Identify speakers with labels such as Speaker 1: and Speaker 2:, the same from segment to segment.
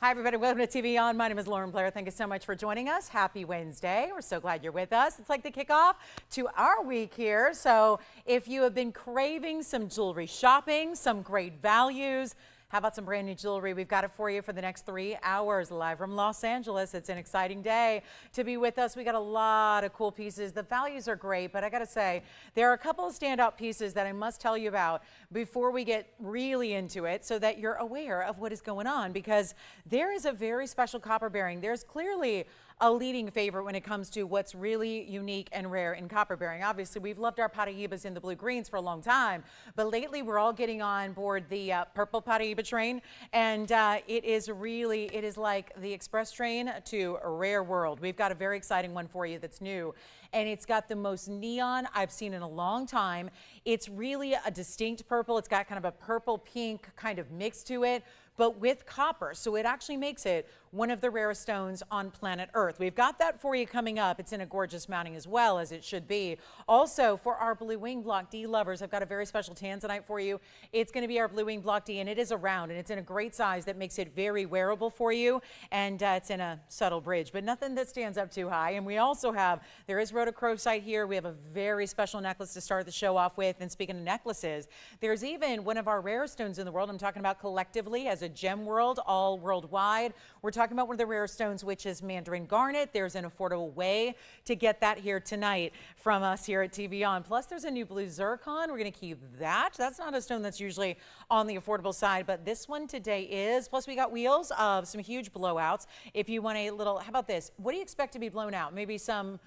Speaker 1: Hi, everybody. Welcome to TVON. My name is Blair. Thank you so much for joining us. Happy Wednesday. We're so glad you're with us. It's like the kickoff to our week here. So if you have been craving some jewelry shopping, some great values, how about some brand new jewelry? We've got it for you for the next 3 hours live from Los Angeles. It's an exciting day to be with us. We got a lot of cool pieces. The values are great, but I got to say, there are a couple of standout pieces that I must tell you about before we get really into it so that you're aware of what is going on, because there is a very special copper bearing. There's clearly a leading favorite when it comes to what's really unique and rare in copper bearing. Obviously, we've loved our Paraibas in the blue greens for a long time, but lately we're all getting on board the purple Paraiba train, and it is like the express train to a rare world. We've got a very exciting one for you that's new, and it's got the most neon I've seen in a long time. It's really a distinct purple. It's got kind of a purple pink kind of mix to it, but with copper. So it actually makes it one of the rarest stones on planet Earth. We've got that for you coming up. It's in a gorgeous mounting as well, as it should be. Also, for our Blue Wing Block D lovers, I've got a very special tanzanite for you. It's going to be our Blue Wing Block D, and it is a round, and it's in a great size that makes it very wearable for you, and it's in a subtle bridge, but nothing that stands up too high. And we also have, there is rhodochrosite here. We have a very special necklace to start the show off with. And speaking of necklaces, there's even one of our rarest stones in the world. I'm talking about collectively as a gem world, all worldwide. We're talking about one of the rare stones, which is mandarin garnet. There's an affordable way to get that here tonight from us here at TVON. Plus, there's a new blue zircon. We're going to keep that. That's not a stone that's usually on the affordable side, but this one today is. Plus, we got wheels of some huge blowouts. If you want a little, how about this? What do you expect to be blown out? Maybe some,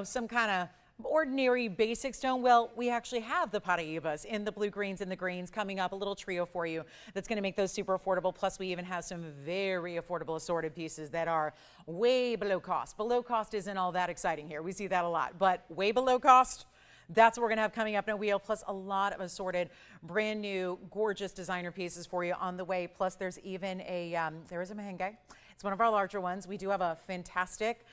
Speaker 1: some kind of ordinary basic stone. Well, we actually have the Paraibas in the blue greens and the greens coming up, a little trio for you that's going to make those super affordable. Plus, we even have some very affordable assorted pieces that are way below cost. Below cost isn't all that exciting here. We see that a lot, but way below cost, that's what we're going to have coming up in a wheel, plus a lot of assorted brand new gorgeous designer pieces for you on the way. Plus, there's even a there is a merengue. It's one of our larger ones. We do have a fantastic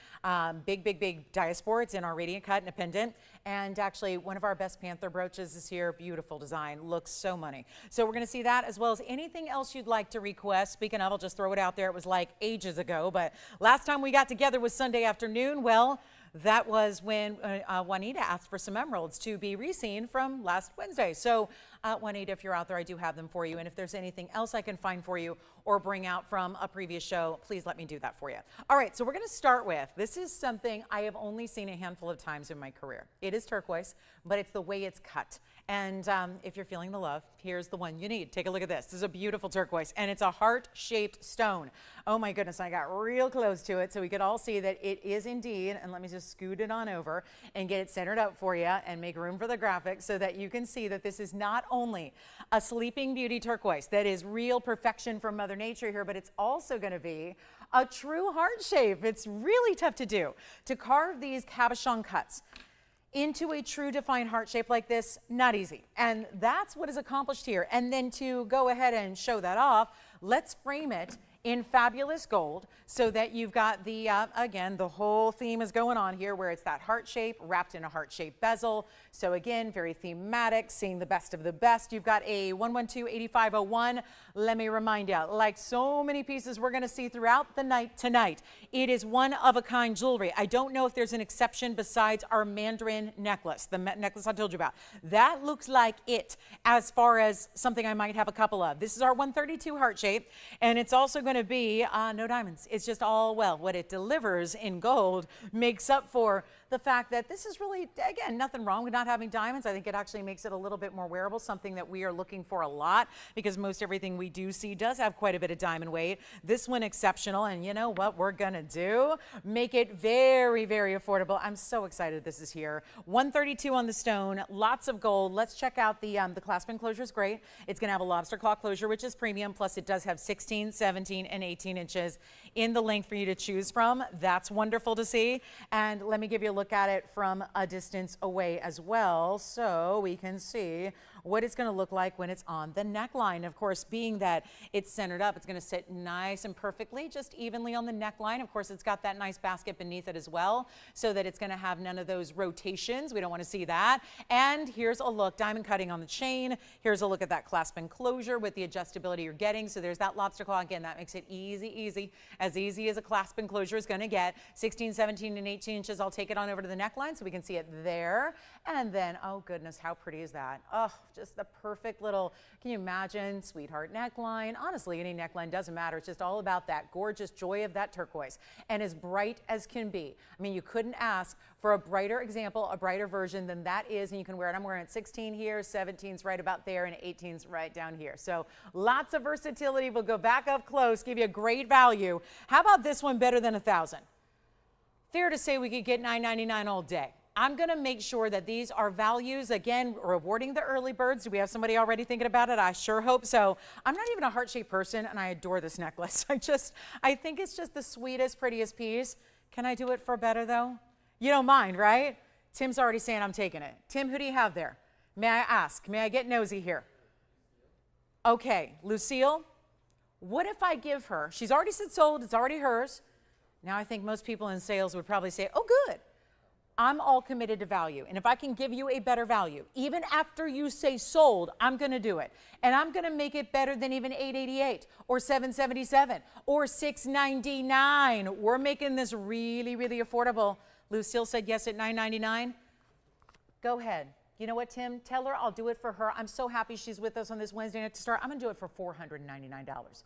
Speaker 1: big diaspora. It's in our radiant cut and a pendant. And actually, one of our best panther brooches is here. Beautiful design. Looks so money. So we're going to see that, as well as anything else you'd like to request. Speaking of, I'll just throw it out there. It was like ages ago, but last time we got together was Sunday afternoon. Well, that was when Juanita asked for some emeralds to be reseen from last Wednesday. So Juanita, if you're out there, I do have them for you. And if there's anything else I can find for you or bring out from a previous show, please let me do that for you. All right, so we're going to start with, this is something I have only seen a handful of times in my career. It is turquoise, but it's the way it's cut. And if you're feeling the love, here's the one you need. Take a look at this. This is a beautiful turquoise, and it's a heart-shaped stone. Oh my goodness, I got real close to it so we could all see that it is indeed, and let me just scoot it on over and get it centered up for you and make room for the graphic so that you can see that this is not only a sleeping beauty turquoise that is real perfection from Mother Nature here, but it's also going to be a true heart shape. It's really tough to do. To carve these cabochon cuts into a true defined heart shape like this, not easy. And that's what is accomplished here. And then to go ahead and show that off, let's frame it in fabulous gold so that you've got the, again, the whole theme is going on here where it's that heart shape wrapped in a heart-shaped bezel. So again, very thematic, seeing the best of the best. You've got a 112-8501. Let me remind you, like so many pieces we're gonna see throughout the night tonight, it is one-of-a-kind jewelry. I don't know if there's an exception besides our mandarin necklace, the necklace I told you about. That looks like it as far as something I might have a couple of. This is our 132 heart shape, and it's also going to be no diamonds. It's just all, well, what it delivers in gold makes up for the fact that this is really, again, nothing wrong with not having diamonds. I think it actually makes it a little bit more wearable, something that we are looking for a lot because most everything we do see does have quite a bit of diamond weight. This one exceptional, and you know what we're gonna do? Make it very, very affordable. I'm so excited this is here. 132 on the stone, lots of gold. Let's check out the clasp enclosure is great. It's gonna have a lobster claw closure, which is premium, plus it does have 16, 17, and 18 inches in the length for you to choose from. That's wonderful to see. And let me give you a look at it from a distance away as well, so we can see what it's going to look like when it's on the neckline. Of course, being that it's centered up, it's going to sit nice and perfectly, just evenly on the neckline. Of course, it's got that nice basket beneath it as well, so that it's going to have none of those rotations. We don't want to see that. And here's a look, diamond cutting on the chain. Here's a look at that clasp enclosure with the adjustability you're getting. So there's that lobster claw. Again, that makes it easy as a clasp enclosure is going to get. 16, 17, and 18 inches. I'll take it on over to the neckline so we can see it there. And then, oh goodness, how pretty is that? Oh, just the perfect little, can you imagine, sweetheart neckline? Honestly, any neckline doesn't matter. It's just all about that gorgeous joy of that turquoise, and as bright as can be. I mean, you couldn't ask for a brighter example, a brighter version than that is, and you can wear it. I'm wearing it 16 here, 17's right about there, and 18's right down here. So lots of versatility. We'll go back up close, give you a great value. How about this one, better than $1,000? Fair to say we could get $9.99 all day. I'm going to make sure that these are values, again, rewarding the early birds. Do we have somebody already thinking about it? I sure hope so. I'm not even a heart-shaped person, and I adore this necklace. I think it's just the sweetest, prettiest piece. Can I do it for better, though? You don't mind, right? Tim's already saying I'm taking it. Tim, who do you have there? May I ask? May I get nosy here? Okay, Lucille, what if I give her, she's already said sold, it's already hers. Now I think most people in sales would probably say, oh, good. I'm all committed to value, and if I can give you a better value, even after you say sold, I'm going to do it, and I'm going to make it better than even $888 or $777 or $699. We're making this really, really affordable. Lucille said yes at $9.99. Go ahead. You know what, Tim? Tell her I'll do it for her. I'm so happy she's with us on this Wednesday night to start. I'm going to do it for $499. 50%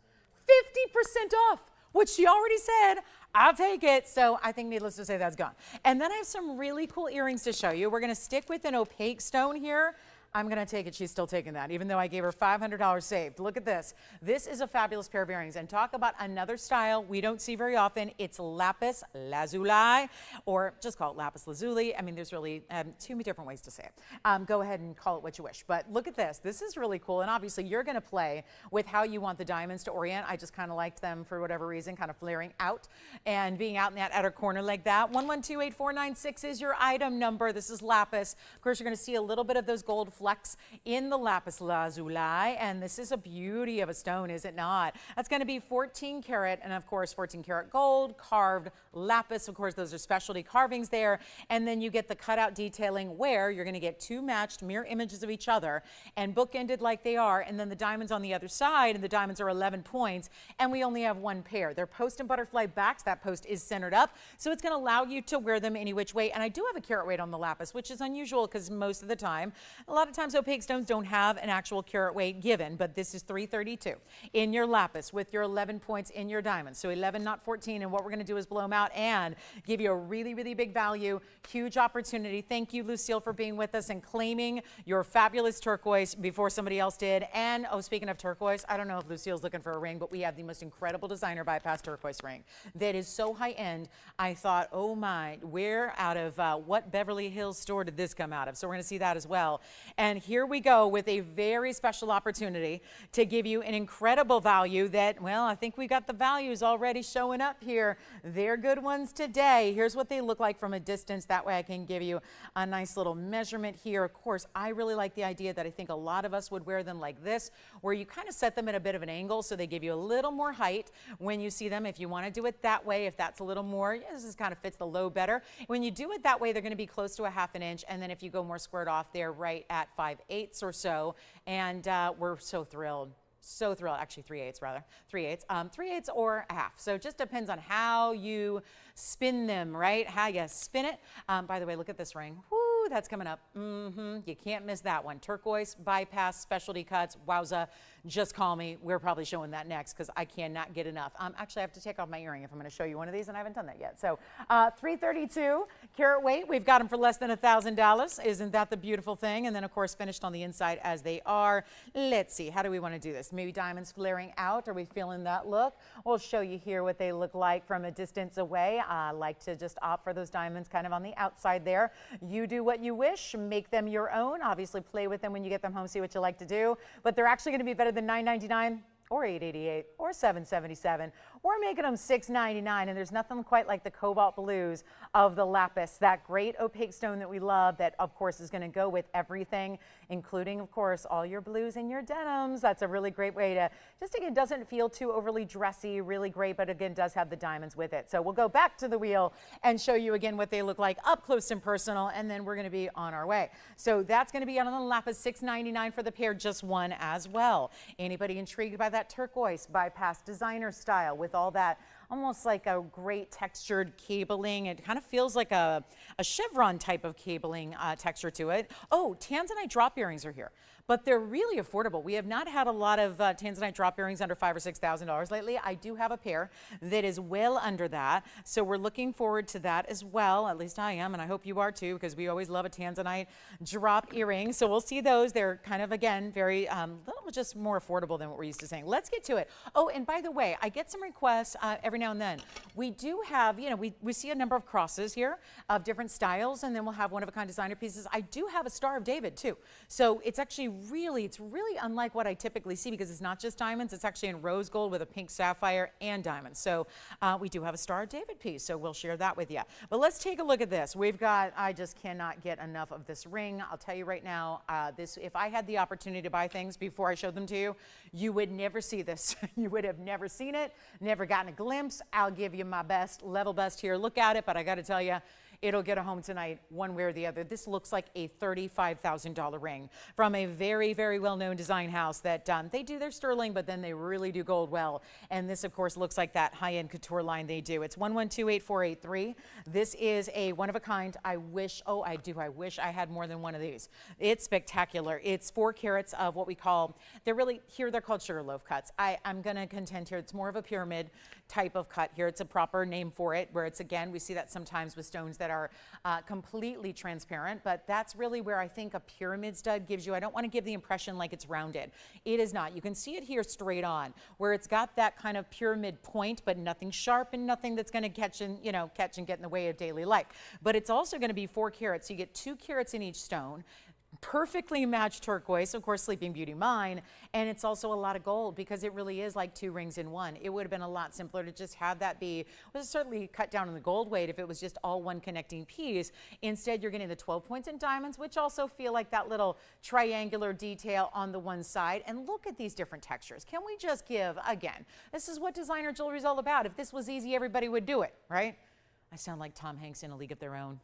Speaker 1: off. What she already said, I'll take it. So I think needless to say that's gone. And then I have some really cool earrings to show you. We're going to stick with an opaque stone here. I'm going to take it. She's still taking that, even though I gave her $500 saved. Look at this. This is a fabulous pair of earrings. And talk about another style we don't see very often. It's lapis lazuli, or just call it lapis lazuli. I mean, there's really two different ways to say it. Go ahead and call it what you wish. But look at this. This is really cool. And obviously, you're going to play with how you want the diamonds to orient. I just kind of liked them for whatever reason, kind of flaring out and being out in that outer corner like that. 1128496 is your item number. This is lapis. Of course, you're going to see a little bit of those gold flecks in the lapis lazuli, and this is a beauty of a stone, is it not? That's going to be 14 karat, and of course 14 karat gold, carved lapis. Of course, those are specialty carvings there, and then you get the cutout detailing where you're going to get two matched mirror images of each other and bookended like they are, and then the diamonds on the other side, and the diamonds are 11 points, and we only have one pair. They're post and butterfly backs. That post is centered up, so it's going to allow you to wear them any which way. And I do have a carat weight on the lapis, which is unusual because most of the time, a lot of times opaque stones don't have an actual carat weight given, but this is 332 in your lapis with your 11 points in your diamonds. So 11, not 14. And what we're going to do is blow them out and give you a really, really big value, huge opportunity. Thank you, Lucille, for being with us and claiming your fabulous turquoise before somebody else did. And oh, speaking of turquoise, I don't know if Lucille's looking for a ring, but we have the most incredible designer bypass turquoise ring that is so high end. I thought, oh my, where out of what Beverly Hills store did this come out of? So we're going to see that as well. And here we go with a very special opportunity to give you an incredible value that, well, I think we got the values already showing up here. They're good ones today. Here's what they look like from a distance. That way I can give you a nice little measurement here. Of course, I really like the idea that I think a lot of us would wear them like this, where you kind of set them at a bit of an angle so they give you a little more height when you see them. If you want to do it that way, if that's a little more, yeah, this kind of fits the low better. When you do it that way, they're going to be close to a ½ an inch. And then if you go more squared off, they're right at 5/8 or so. And we're so thrilled. So thrilled, actually 3/8 rather, 3/8, 3/8 or a half. So it just depends on how you spin them, right? How you spin it. By the way, look at this ring. Woo, that's coming up. You can't miss that one. Turquoise, bypass, specialty cuts, wowza. Just call me. We're probably showing that next because I cannot get enough. Actually, I have to take off my earring if I'm going to show you one of these, and I haven't done that yet. So 332 carat weight. We've got them for less than $1,000. Isn't that the beautiful thing? And then, of course, finished on the inside as they are. Let's see. How do we want to do this? Maybe diamonds flaring out. Are we feeling that look? We'll show you here what they look like from a distance away. I like to just opt for those diamonds kind of on the outside there. You do what you wish. Make them your own. Obviously, play with them when you get them home. See what you like to do. But they're actually going to be better than $9.99. or $888 or $777. We're making them $6.99, and there's nothing quite like the cobalt blues of the lapis, that great opaque stone that we love that, of course, is going to go with everything, including, of course, all your blues and your denims. That's a really great way to just, again, doesn't feel too overly dressy, really great, but again, does have the diamonds with it. So we'll go back to the wheel and show you again what they look like up close and personal, and then we're going to be on our way. So that's going to be on the lapis, $6.99 for the pair, just one as well. Anybody intrigued by that turquoise bypass designer style with all that almost like a great textured cabling? It kind of feels like a chevron type of cabling texture to it. Oh, tanzanite drop earrings are here, but they're really affordable. We have not had a lot of tanzanite drop earrings under $5,000 or $6,000 lately. I do have a pair that is well under that, so we're looking forward to that as well. At least I am, and I hope you are too, because we always love a tanzanite drop earring. So we'll see those. They're kind of, again, very little just more affordable than what we're used to saying. Let's get to it. Oh, and by the way, I get some requests every now and then. We do have, you know, we see a number of crosses here of different styles, and then we'll have one-of-a-kind designer pieces. I do have a Star of David too, so it's actually really unlike what I typically see, because it's not just diamonds, it's actually in rose gold with a pink sapphire and diamonds. So we do have a Star of David piece, so we'll share that with you. But let's take a look at this. We've got, I just cannot get enough of this ring. I'll tell you right now, if I had the opportunity to buy things before I showed them to you, you would never see this. You would have never seen it, never gotten a glimpse. I'll give you my best, level best here. Look at it, but I got to tell you, it'll get a home tonight one way or the other. This looks like a $35,000 ring from a very, very well-known design house that they do their sterling, but then they really do gold well. And this, of course, looks like that high-end couture line they do. It's 1128483. This is a one-of-a-kind. I wish I had more than one of these. It's spectacular. It's 4 carats of what we call, they're called sugar loaf cuts. I'm going to contend here it's more of a pyramid type of cut here. It's a proper name for it, where it's, again, we see that sometimes with stones that are completely transparent, but that's really where I think a pyramid stud gives you. I don't want to give the impression like it's rounded. It is not. You can see it here straight on, where it's got that kind of pyramid point, but nothing sharp and nothing that's going to catch and get in the way of daily life. But it's also going to be 4 carats. So you get 2 carats in each stone. Perfectly matched turquoise, of course, Sleeping Beauty mine, and it's also a lot of gold, because it really is like 2 rings in one. It would have been a lot simpler to just have that be, well, certainly cut down on the gold weight if it was just all one connecting piece. Instead, you're getting the 12 points in diamonds, which also feel like that little triangular detail on the one side. And look at these different textures. Can we just give, again, this is what designer jewelry is all about. If this was easy, everybody would do it, right? I sound like Tom Hanks in A League of Their Own.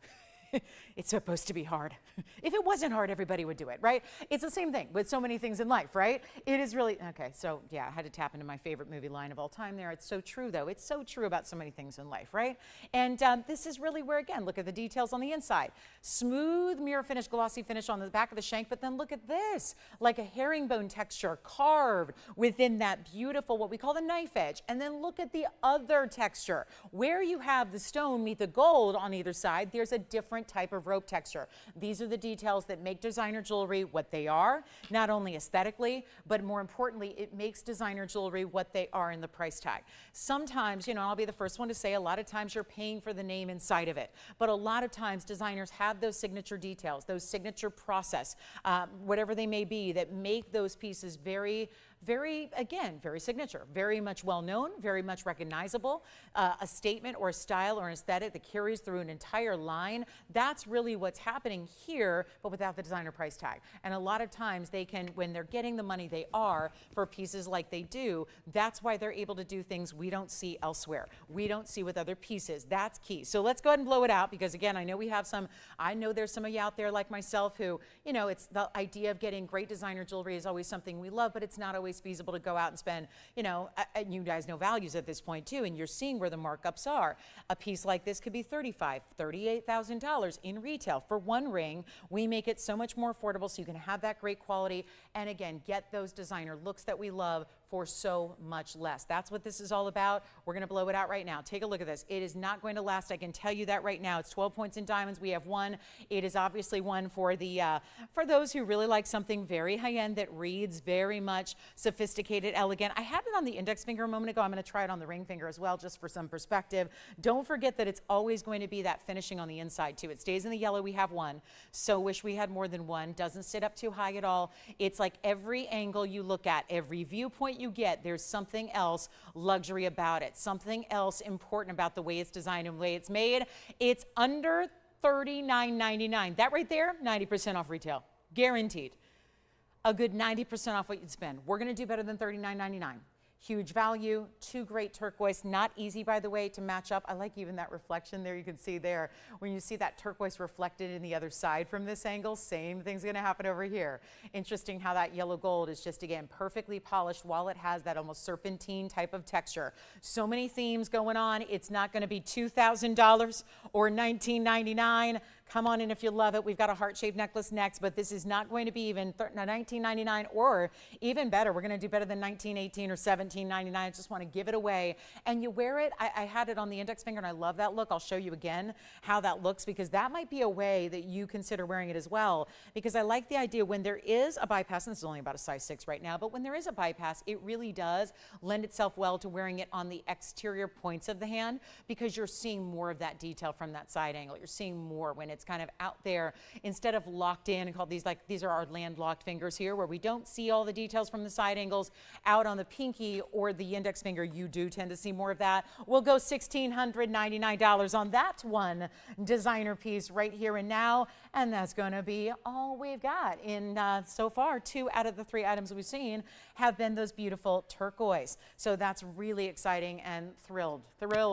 Speaker 1: It's supposed to be hard. If it wasn't hard, everybody would do it, right? It's the same thing with so many things in life, right? It is really, okay, so yeah, I had to tap into my favorite movie line of all time there. It's so true, though. It's so true about so many things in life, right? And this is really where, again, look at the details on the inside. Smooth mirror finish, glossy finish on the back of the shank, but then look at this, like a herringbone texture carved within that beautiful, what we call the knife edge. And then look at the other texture. Where you have the stone meet the gold on either side, there's a different type of rope texture. These are the details that make designer jewelry what they are, not only aesthetically, but more importantly, it makes designer jewelry what they are in the price tag. Sometimes, I'll be the first one to say, a lot of times you're paying for the name inside of it, but a lot of times designers have those signature details, those signature process, whatever they may be, that make those pieces very signature, very much well-known, very much recognizable, a statement or a style or an aesthetic that carries through an entire line. That's really what's happening here, but without the designer price tag. And a lot of times they can, when they're getting the money they are for pieces like they do, that's why they're able to do things we don't see elsewhere. We don't see with other pieces. That's key. So let's go ahead and blow it out, because again, I know there's some of you out there like myself who, it's the idea of getting great designer jewelry is always something we love, but it's not always feasible to go out and spend, you guys know values at this point too, and you're seeing where the markups are. A piece like this could be $35,000, $38,000 in retail. For one ring, we make it so much more affordable so you can have that great quality and again, get those designer looks that we love for so much less. That's what this is all about. We're going to blow it out right now. Take a look at this. It is not going to last. I can tell you that right now. It's 12 points in diamonds. We have one. It is obviously one for the for those who really like something very high-end that reads very much sophisticated, elegant. I had it on the index finger a moment ago. I'm going to try it on the ring finger as well, just for some perspective. Don't forget that it's always going to be that finishing on the inside too. It stays in the yellow. We have one. So wish we had more than one. Doesn't sit up too high at all. It's like every angle you look at, every viewpoint you you get, there's something else luxury about it, something else important about the way it's designed and the way it's made. It's under $39.99. That right there, 90% off retail, guaranteed. A good 90% off what you'd spend. We're going to do better than $39.99. Huge value, 2 great turquoise, not easy, by the way, to match up. I like even that reflection there. You can see there, when you see that turquoise reflected in the other side from this angle, same thing's gonna happen over here. Interesting how that yellow gold is just, again, perfectly polished while it has that almost serpentine type of texture. So many themes going on. It's not gonna be $2,000 or $19.99. Come on in if you love it. We've got a heart-shaped necklace next, but this is not going to be even $19.99 or even better. We're going to do better than $19.18 or $17.99. I just want to give it away. And you wear it. I had it on the index finger, and I love that look. I'll show you again how that looks, because that might be a way that you consider wearing it as well, because I like the idea when there is a bypass, and this is only about a size 6 right now, but when there is a bypass, it really does lend itself well to wearing it on the exterior points of the hand, because you're seeing more of that detail from that side angle. You're seeing more when it's kind of out there instead of locked in and called these, like these are our landlocked fingers here, where we don't see all the details from the side angles. Out on the pinky or the index finger, you do tend to see more of that. We'll go $1,699 on that one designer piece right here and now, and that's going to be all we've got in so far. 2 out of the 3 items we've seen have been those beautiful turquoise. So that's really exciting, and thrilled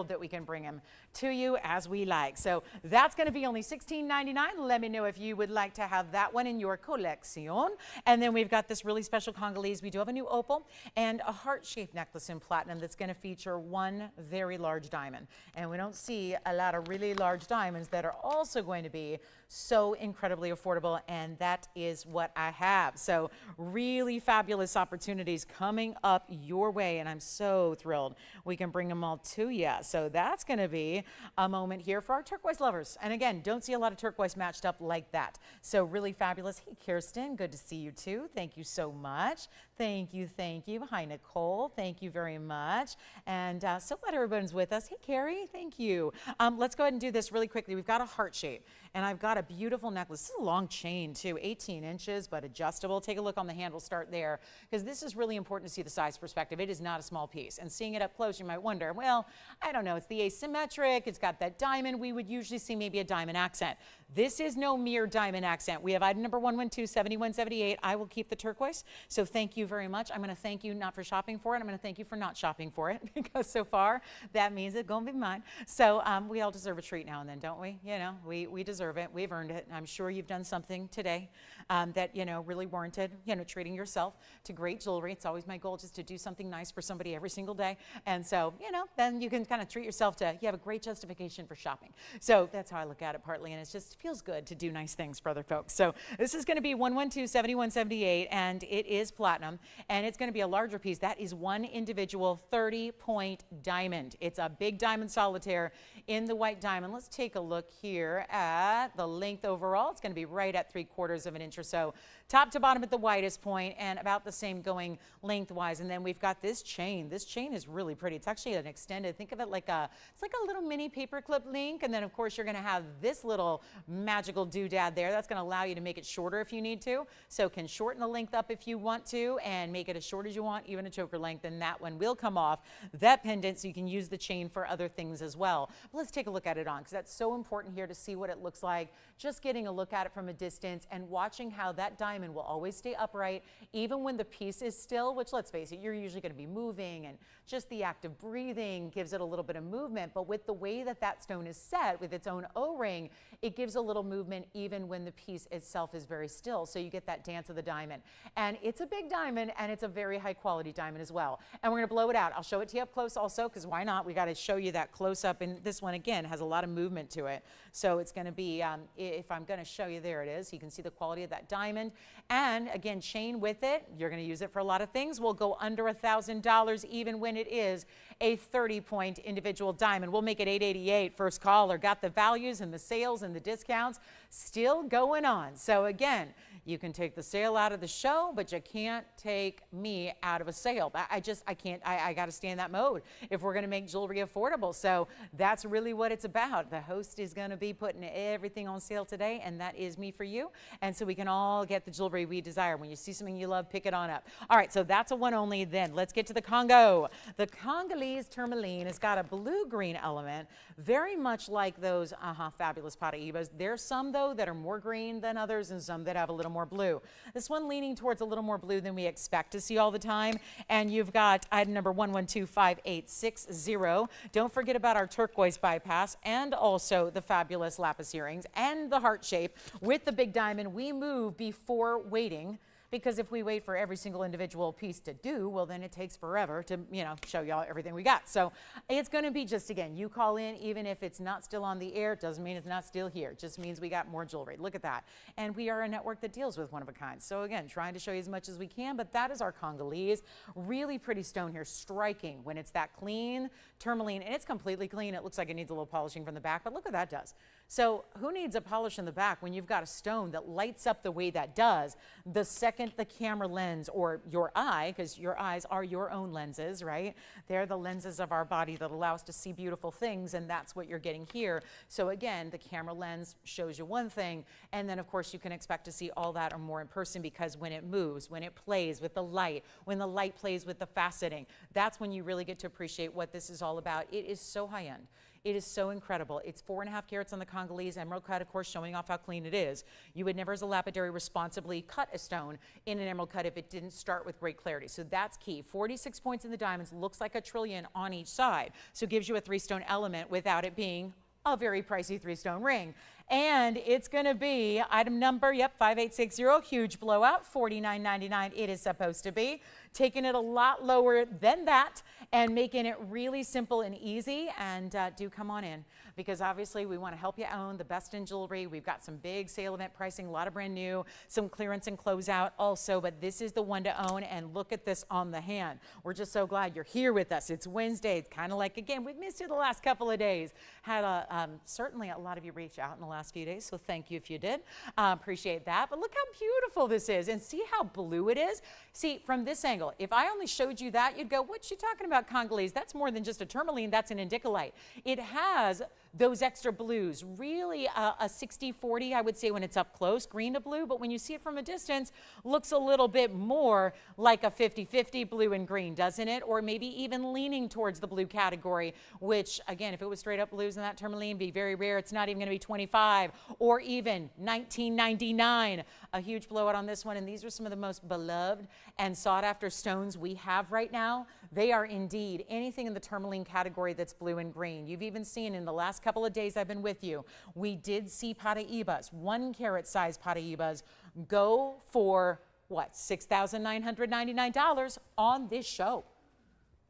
Speaker 1: that we can bring them to you as we like. So that's going to be only $16.99. Let me know if you would like to have that one in your collection. And then we've got this really special Congolese. We do have a new opal and a heart-shaped necklace in platinum that's going to feature 1 very large diamond. And we don't see a lot of really large diamonds that are also going to be so incredibly affordable, and that is what I have. So really fabulous opportunities coming up your way, and I'm so thrilled we can bring them all to you. So that's going to be a moment here for our turquoise lovers. And again, don't see a lot of turquoise matched up like that. So really fabulous. Hey, Kirsten, good to see you too. Thank you so much. Thank you, thank you. Hi, Nicole. Thank you very much. And so glad everyone's with us. Hey, Carrie, thank you. Let's go ahead and do this really quickly. We've got a heart shape, and I've got a beautiful necklace. This is a long chain too, 18 inches, but adjustable. Take a look on the hand. We'll start there, because this is really important to see the size perspective. It is not a small piece. And seeing it up close, you might wonder, well, I don't know, it's the asymmetric, it's got that diamond. We would usually see maybe a diamond accent. This is no mere diamond accent. We have item number 112-7178. I will keep the turquoise. So thank you very much. I'm going to thank you not for shopping for it. I'm going to thank you for not shopping for it, because so far that means it's going to be mine. So we all deserve a treat now and then, don't we? You know, we deserve it. We've earned it. I'm sure you've done something today that, you know, really warranted, you know, treating yourself to great jewelry. It's always my goal just to do something nice for somebody every single day. And so, you know, then you can kind of treat yourself to, you have a great justification for shopping. So that's how I look at it partly. And it's just feels good to do nice things for other folks. So this is going to be 112-7178, and it is platinum, and it's going to be a larger piece. That is 1 individual 30-point diamond. It's a big diamond solitaire in the white diamond. Let's take a look here at the length overall. It's going to be right at 3/4 of an inch or so, top to bottom at the widest point, and about the same going lengthwise. And then we've got this chain. This chain is really pretty. It's actually an extended, think of it like it's like a little mini paperclip link. And then of course you're going to have this little magical doodad there. That's going to allow you to make it shorter if you need to. So can shorten the length up if you want to, and make it as short as you want, even a choker length. And that one will come off that pendant, so you can use the chain for other things as well. But let's take a look at it on, because that's so important here to see what it looks like. Just getting a look at it from a distance and watching how that diamond will always stay upright even when the piece is still, which, let's face it, you're usually going to be moving, and just the act of breathing gives it a little bit of movement. But with the way that that stone is set with its own O-ring, it gives a little movement even when the piece itself is very still. So you get that dance of the diamond. And it's a big diamond, and it's a very high quality diamond as well. And we're going to blow it out. I'll show it to you up close also, because why not? We got to show you that close up. And this one, again, has a lot of movement to it. So it's going to be, if I'm going to show you, there it is. You can see the quality of that diamond. And again, chain with it. You're going to use it for a lot of things. We'll go under $1,000 even when it is a 30-point individual diamond. We'll make it $888. First caller got the values and the sales and the discounts still going on. So again, You can take the sale out of the show, but you can't take me out of a sale. I can't, I got to stay in that mode if we're going to make jewelry affordable. So that's really what it's about. The host is going to be putting everything on sale today, and that is me for you. And so we can all get the jewelry we desire. When you see something you love, pick it on up. All right, so that's a one only. Then let's get to the Congo. The Congolese tourmaline has got a blue-green element, very much like those fabulous Paraibas. There's some, though, that are more green than others and some that have a little more blue. This one leaning towards a little more blue than we expect to see all the time. And you've got item number 11258660. Don't forget about our turquoise bypass and also the fabulous lapis earrings and the heart shape with the big diamond. We move before waiting, because if we wait for every single individual piece to do, well, then it takes forever to, show y'all everything we got. So it's going to be just, again, you call in, even if it's not still on the air, it doesn't mean it's not still here. It just means we got more jewelry. Look at that. And we are a network that deals with one of a kind. So again, trying to show you as much as we can, but that is our Congolese. Really pretty stone here, striking when it's that clean tourmaline, and it's completely clean. It looks like it needs a little polishing from the back, but look what that does. So who needs a polish in the back when you've got a stone that lights up the way that does the second the camera lens, or your eye, because your eyes are your own lenses, right? They're the lenses of our body that allow us to see beautiful things, and that's what you're getting here. So again, the camera lens shows you one thing, and then of course you can expect to see all that or more in person, because when it moves, when it plays with the light, when the light plays with the faceting, that's when you really get to appreciate what this is all about. It is so high-end. It is so incredible. It's 4.5 carats on the Congolese emerald cut, of course, showing off how clean it is. You would never, as a lapidary, responsibly cut a stone in an emerald cut if it didn't start with great clarity. So that's key. 46 points in the diamonds, looks like a trillion on each side. So it gives you a 3-stone element without it being a very pricey 3-stone ring. And it's going to be item number, 5860, huge blowout, $49.99 it is supposed to be. Taking it a lot lower than that and making it really simple and easy. And do come on in, because obviously we want to help you own the best in jewelry. We've got some big sale event pricing, a lot of brand new, some clearance and closeout also, but this is the one to own. And look at this on the hand. We're just so glad you're here with us. It's Wednesday. It's kind of like, again, we've missed you the last couple of days. Had certainly a lot of you reach out in the last few days, so thank you if you did. Appreciate that. But look how beautiful this is, and see how blue it is. See, from this angle, if I only showed you that, you'd go, what's she talking about, Congolese? That's more than just a tourmaline, that's an indicolite. It has those extra blues, really a 60-40, I would say, when it's up close, green to blue, but when you see it from a distance, looks a little bit more like a 50-50 blue and green, doesn't it? Or maybe even leaning towards the blue category, which, again, if it was straight up blues in that tourmaline, be very rare. It's not even going to be 25 or even $19.99. A huge blowout on this one, and these are some of the most beloved and sought after stones we have right now. They are indeed anything in the tourmaline category that's blue and green. You've even seen in the last couple of days I've been with you, we did see Paraibas, 1 carat size Paraibas, go for what, $6,999 on this show.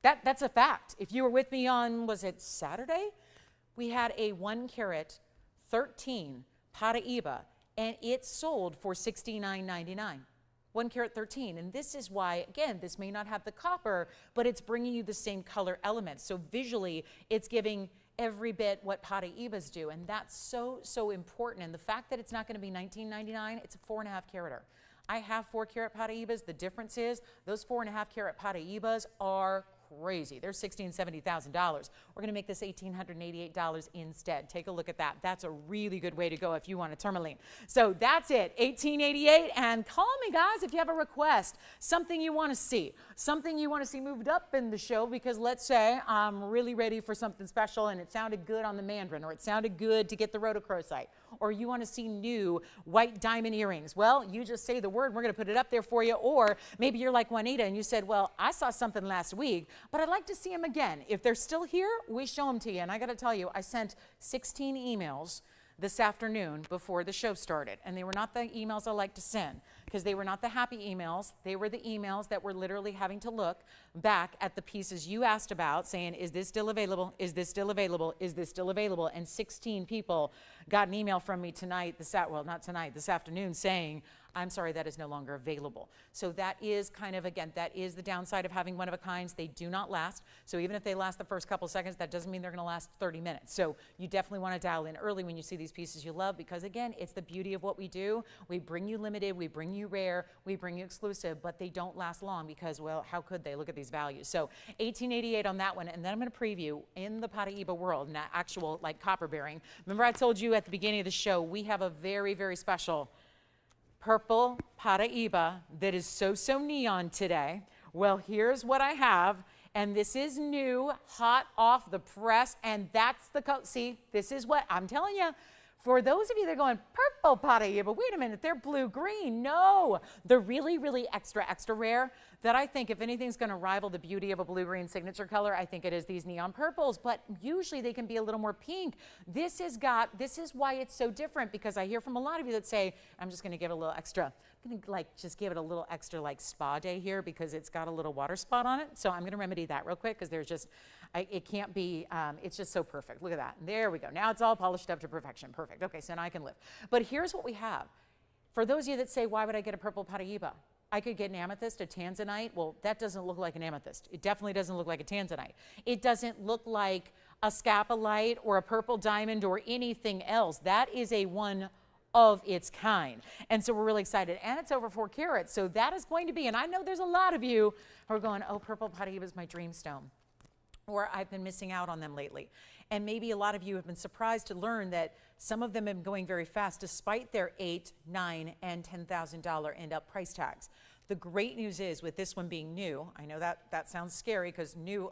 Speaker 1: That's a fact. If you were with me on, was it Saturday? We had a 1 carat 13 Paraiba, and it sold for $69.99. 1 carat 13, and this is why, again, this may not have the copper, but it's bringing you the same color elements. So visually, it's giving every bit what Paraibas do, and that's so important. And the fact that it's not going to be $19.99, it's a 4.5 carater. I have 4 carat Paraibas. The difference is those 4.5 carat Paraibas are crazy. They're $16,000, $70,000. We're going to make this $1,888 instead. Take a look at that. That's a really good way to go if you want a tourmaline. So that's it, $1,888. And call me, guys, if you have a request, something you want to see moved up in the show, because let's say I'm really ready for something special and it sounded good on the mandarin, or it sounded good to get the rhodochrosite, or you want to see new white diamond earrings. Well, you just say the word, we're going to put it up there for you. Or maybe you're like Juanita and you said, well, I saw something last week, but I'd like to see them again. If they're still here, we show them to you. And I got to tell you, I sent 16 emails this afternoon before the show started, and they were not the emails I like to send, because they were not the happy emails. They were the emails that were literally having to look back at the pieces you asked about, saying, is this still available? Is this still available? Is this still available? And 16 people got an email from me tonight, well, not tonight, this afternoon, saying, I'm sorry, that is no longer available. So that is kind of, again, that is the downside of having one of a kinds. They do not last. So even if they last the first couple seconds, that doesn't mean they're going to last 30 minutes. So you definitely want to dial in early when you see these pieces you love, because again, it's the beauty of what we do. We bring you limited, we bring you rare, we bring you exclusive, but they don't last long because, well, how could they? Look at these values. So $18.88 on that one, and then I'm going to preview in the Paraiba world, not actual like copper bearing. Remember I told you at the beginning of the show, we have a very, very special purple Paraiba that is so neon today. Well, here's what I have, and this is new, hot off the press, and that's the color. See, this is what I'm telling you. For those of you that are going, purple Paraiba, wait a minute, they're blue-green. No, they're really, really extra rare that I think if anything's going to rival the beauty of a blue-green signature color, I think it is these neon purples, but usually they can be a little more pink. This is why it's so different, because I hear from a lot of you that say, I'm just going to give it a little extra. I'm going to like just give it a little extra like spa day here because it's got a little water spot on it. So I'm going to remedy that real quick because there's just, it can't be, it's just so perfect. Look at that. There we go. Now it's all polished up to perfection. Perfect. Okay, so now I can live. But here's what we have. For those of you that say, why would I get a purple Paraiba? I could get an amethyst, a tanzanite. Well, that doesn't look like an amethyst. It definitely doesn't look like a tanzanite. It doesn't look like a scapolite or a purple diamond or anything else. That is a one of its kind. And so we're really excited. And it's over 4 carats. So that is going to be, and I know there's a lot of you who are going, oh, purple Paraiba is my dream stone. Or I've been missing out on them lately. And maybe a lot of you have been surprised to learn that some of them have been going very fast despite their $8,000, $9,000, and $10,000 end-up price tags. The great news is with this one being new, I know that sounds scary because new,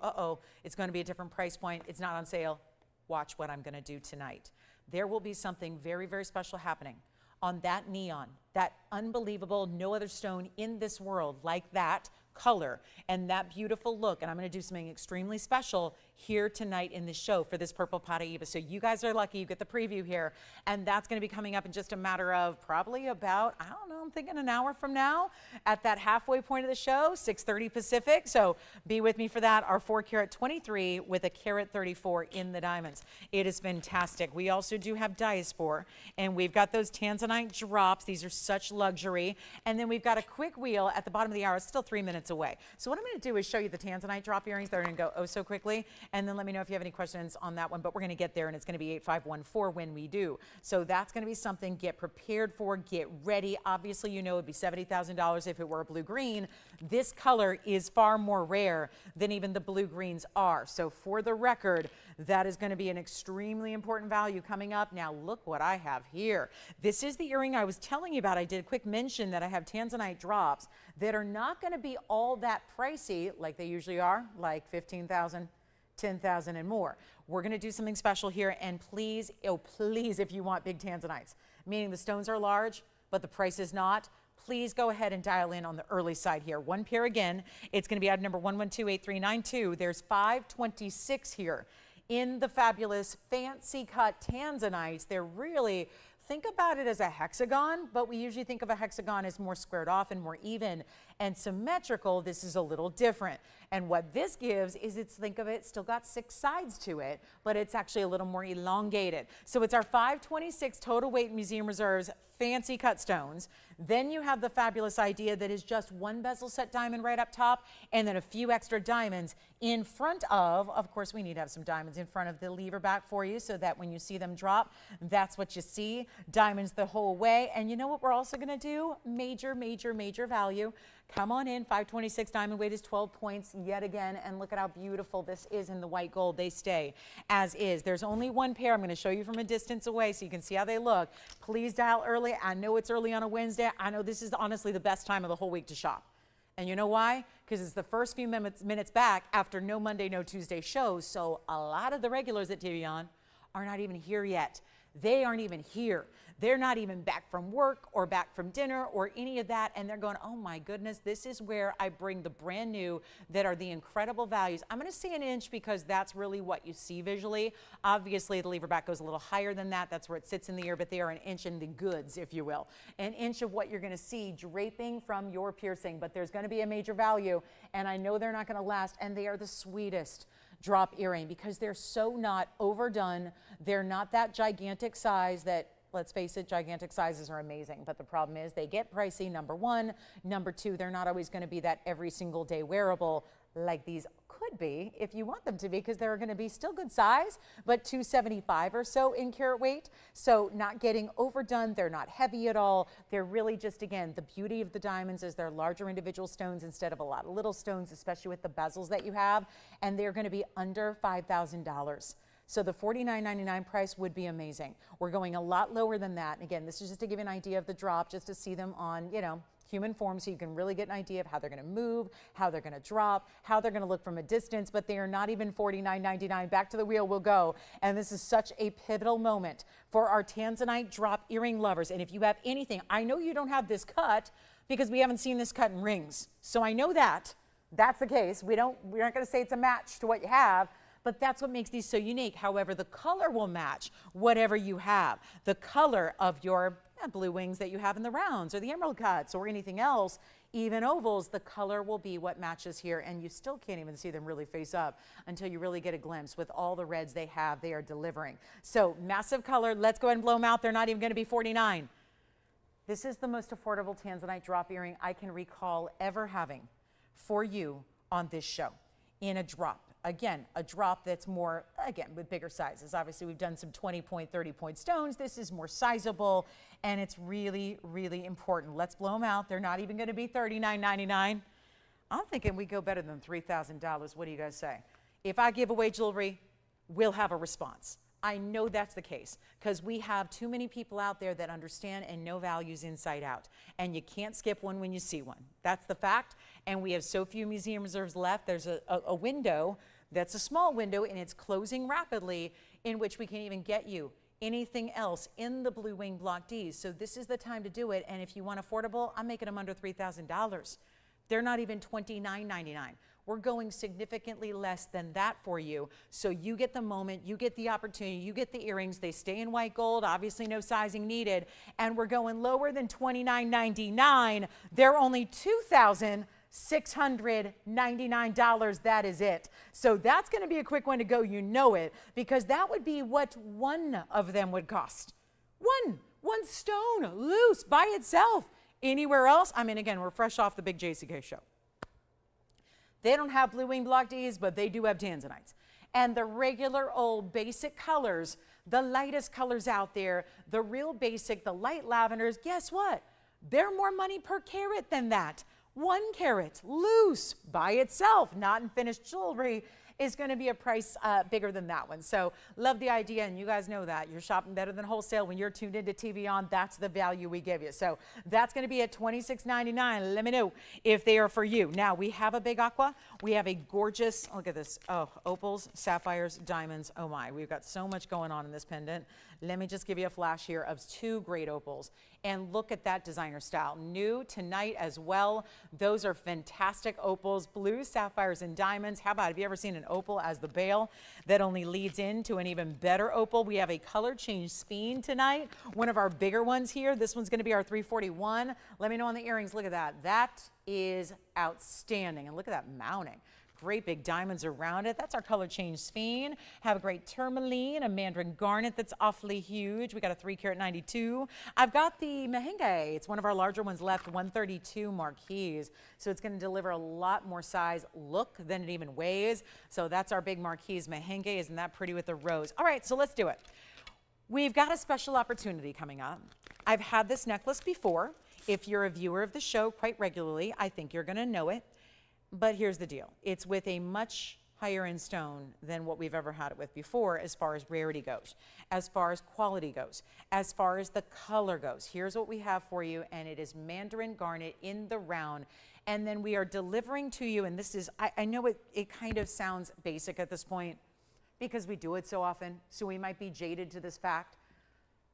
Speaker 1: it's going to be a different price point. It's not on sale. Watch what I'm going to do tonight. There will be something very, very special happening on that neon, that unbelievable, no other stone in this world like that color and that beautiful look. And I'm going to do something extremely special here tonight in the show for this purple Paraiba. So you guys are lucky you get the preview here, and that's going to be coming up in just a matter of probably about, I don't know, I'm thinking an hour from now at that halfway point of the show, 6:30 Pacific. So be with me for that. Our 4 carat 23 with a carat 34 in the diamonds. It is fantastic. We also do have diaspore, and we've got those tanzanite drops. These are such luxury. And then we've got a quick wheel at the bottom of the hour. It's still 3 minutes away. So what I'm going to do is show you the tanzanite drop earrings. They're going to go oh so quickly. And then let me know if you have any questions on that one. But we're going to get there, and it's going to be 8514 when we do. So that's going to be something. Get prepared for. Get ready. Obviously, you know it'd be $70,000 if it were a blue-green. This color is far more rare than even the blue-greens are. So for the record, that is going to be an extremely important value coming up. Now look what I have here. This is the earring I was telling you about. I did a quick mention that I have tanzanite drops that are not going to be all that pricey like they usually are, like $15,000, $10,000 and more. We're going to do something special here, and please, oh please, if you want big tanzanites, meaning the stones are large but the price is not, please go ahead and dial in on the early side here. One pair again, it's going to be item number 1128-392. There's 526 here in the fabulous fancy cut tanzanites. They're really, think about it as a hexagon, but we usually think of a hexagon as more squared off and more even and symmetrical. This is a little different. And what this gives is, think of it, still got 6 sides to it, but it's actually a little more elongated. So it's our 526 total weight museum reserves fancy cut stones. Then you have the fabulous idea that is just one bezel set diamond right up top, and then a few extra diamonds in front of course we need to have some diamonds in front of the lever back for you so that when you see them drop, that's what you see. Diamonds the whole way. And you know what we're also going to do? Major, major, major value. Come on in. 526 diamond weight is 12 points yet again. And look at how beautiful this is in the white gold. They stay as is. There's only one pair. I'm going to show you from a distance away so you can see how they look. Please dial early. I know it's early on a Wednesday. I know this is honestly the best time of the whole week to shop. And you know why? Because it's the first few minutes back after no Monday, no Tuesday shows. So a lot of the regulars at TVON are not even here yet. They aren't even here. They're not even back from work or back from dinner or any of that. And they're going, oh my goodness, this is where I bring the brand new that are the incredible values. I'm going to say an inch because that's really what you see visually. Obviously, the lever back goes a little higher than that. That's where it sits in the ear, but they are an inch in the goods, if you will. An inch of what you're going to see draping from your piercing. But there's going to be a major value, and I know they're not going to last, and they are the sweetest drop earring because they're so not overdone. They're not that gigantic size that let's face it, gigantic sizes are amazing, but the problem is they get pricey, number one. Number two, they're not always going to be that every single day wearable like these could be if you want them to be, because they're going to be still good size, but 275 or so in carat weight. So not getting overdone. They're not heavy at all. They're really just, again, the beauty of the diamonds is they're larger individual stones instead of a lot of little stones, especially with the bezels that you have. And they're going to be under $5,000. So the $49.99 price would be amazing. We're going a lot lower than that. And again, this is just to give you an idea of the drop, just to see them on, you know, human form, so you can really get an idea of how they're going to move, how they're going to drop, how they're going to look from a distance, but they are not even $49.99. Back to the wheel we'll go. And this is such a pivotal moment for our Tanzanite drop earring lovers. And if you have anything, I know you don't have this cut because we haven't seen this cut in rings. So I know that that's the case. We're not going to say it's a match to what you have, but that's what makes these so unique. However, the color will match whatever you have. The color of your blue wings that you have in the rounds or the emerald cuts or anything else, even ovals, the color will be what matches here, and you still can't even see them really face up until you really get a glimpse with all the reds they have, they are delivering. So massive color. Let's go ahead and blow them out. They're not even going to be $49. This is the most affordable Tanzanite drop earring I can recall ever having for you on this show in a drop. Again, a drop that's more, again, with bigger sizes. Obviously, we've done some 20-point, 30-point stones. This is more sizable, and it's really, really important. Let's blow them out. They're not even going to be $39.99. I'm thinking we go better than $3,000. What do you guys say? If I give away jewelry, we'll have a response. I know that's the case because we have too many people out there that understand and know values inside out. And you can't skip one when you see one. That's the fact. And we have so few museum reserves left. There's a window that's a small window, and it's closing rapidly, in which we can even get you anything else in the Blue Wing Block Ds. So this is the time to do it. And if you want affordable, I'm making them under $3,000. They're not even $29.99. We're going significantly less than that for you. So you get the moment, you get the opportunity, you get the earrings. They stay in white gold, obviously no sizing needed. And we're going lower than $29.99. They're only $2,699. That is it. So that's going to be a quick one to go. You know it, because that would be what one of them would cost. One stone loose by itself. Anywhere else, I mean, again, we're fresh off the big JCK show. They don't have Blue Wing Block Ds, but they do have Tanzanites. And the regular old basic colors, the lightest colors out there, the real basic, the light lavenders, guess what? They're more money per carat than that. 1 carat loose by itself, not in finished jewelry, is going to be a price bigger than that one. So love the idea, and you guys know that. You're shopping better than wholesale when you're tuned into TVON. That's the value we give you. So that's going to be at $26.99. Let me know if they are for you. Now, we have a big aqua. We have a gorgeous, look at this, oh, opals, sapphires, diamonds. Oh my, we've got so much going on in this pendant. Let me just give you a flash here of 2 great opals. And look at that designer style. New tonight as well. Those are fantastic opals, blue, sapphires, and diamonds. How about, have you ever seen an opal as the bail that only leads into an even better opal? We have a color change speen tonight. One of our bigger ones here. This one's going to be our 341. Let me know on the earrings. Look at that. That is outstanding. And look at that mounting. Great big diamonds around it. That's our color change speen. Have a great tourmaline, a mandarin garnet that's awfully huge. We got a 3 carat 92. I've got the Mahenge. It's one of our larger ones left, 132 marquise. So it's going to deliver a lot more size look than it even weighs. So that's our big marquise Mahenge. Isn't that pretty with the rose? All right, so let's do it. We've got a special opportunity coming up. I've had this necklace before. If you're a viewer of the show quite regularly, I think you're going to know it. But here's the deal. It's with a much higher end stone than what we've ever had it with before, as far as rarity goes, as far as quality goes, as far as the color goes. Here's what we have for you, and it is mandarin garnet in the round. And then we are delivering to you, and this is, I know it kind of sounds basic at this point because we do it so often, so we might be jaded to this fact.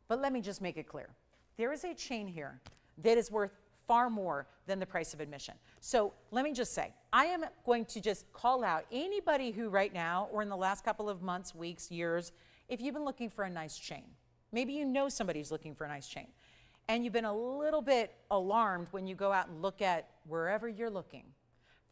Speaker 1: But let me just make it clear. There is a chain here that is worth far more than the price of admission. So let me just say, I am going to just call out anybody who right now, or in the last couple of months, weeks, years, if you've been looking for a nice chain, maybe you know somebody who's looking for a nice chain, and you've been a little bit alarmed when you go out and look at wherever you're looking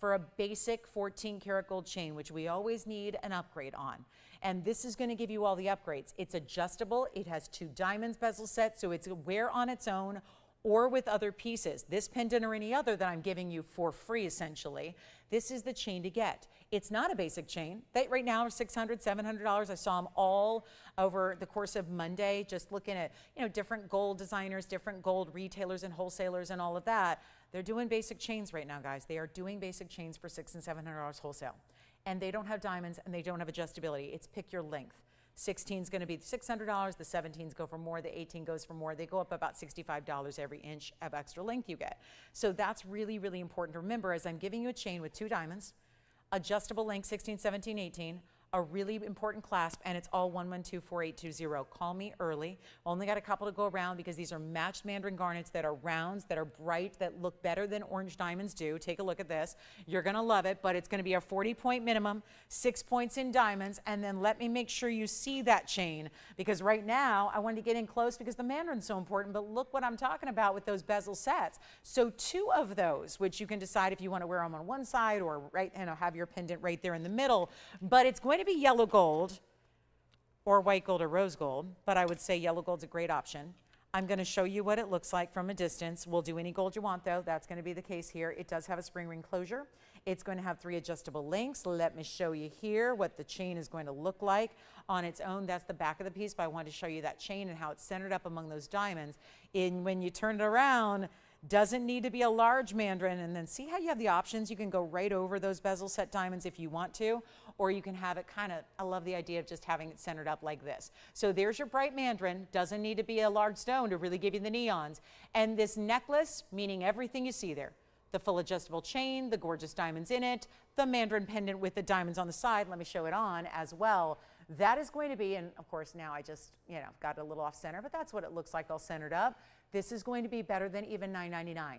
Speaker 1: for a basic 14 karat gold chain, which we always need an upgrade on. And this is going to give you all the upgrades. It's adjustable. It has 2 diamonds bezel set, so it's a wear on its own or with other pieces. This pendant or any other that I'm giving you for free, essentially, this is the chain to get. It's not a basic chain. They right now are $600, $700. I saw them all over the course of Monday, just looking at, you know, different gold designers, different gold retailers and wholesalers and all of that. They're doing basic chains right now, guys. They are doing basic chains for $600 and $700 wholesale. And they don't have diamonds and they don't have adjustability. It's pick your length. 16 is going to be $600, the 17s go for more, the 18 goes for more. They go up about $65 every inch of extra length you get. So that's really, really important to remember as I'm giving you a chain with 2 diamonds, adjustable length 16, 17, 18, a really important clasp, and it's all 112-4820. Call me early. Only got a couple to go around because these are matched mandarin garnets that are rounds, that are bright, that look better than orange diamonds do. Take a look at this. You're going to love it, but it's going to be a 40-point minimum, 6 points in diamonds, and then let me make sure you see that chain because right now I wanted to get in close because the mandarin's so important, but look what I'm talking about with those bezel sets. So 2 of those, which you can decide if you want to wear them on one side or right, you know, have your pendant right there in the middle, but it's going to be yellow gold or white gold or rose gold, but I would say yellow gold's a great option. I'm going to show you what it looks like from a distance. We'll do any gold you want though. That's going to be the case here. It does have a spring ring closure. It's going to have 3 adjustable links. Let me show you here what the chain is going to look like on its own. That's the back of the piece, but I wanted to show you that chain and how it's centered up among those diamonds. And when you turn it around, doesn't need to be a large mandarin, and then see how you have the options. You can go right over those bezel set diamonds if you want to, or you can have it kind of, I love the idea of just having it centered up like this. So there's your bright mandarin. Doesn't need to be a large stone to really give you the neons. And this necklace, meaning everything you see there, the full adjustable chain, the gorgeous diamonds in it, the mandarin pendant with the diamonds on the side. Let me show it on as well. That is going to be, and of course now I just, you know, got a little off center, but that's what it looks like all centered up. This is going to be better than even $9.99.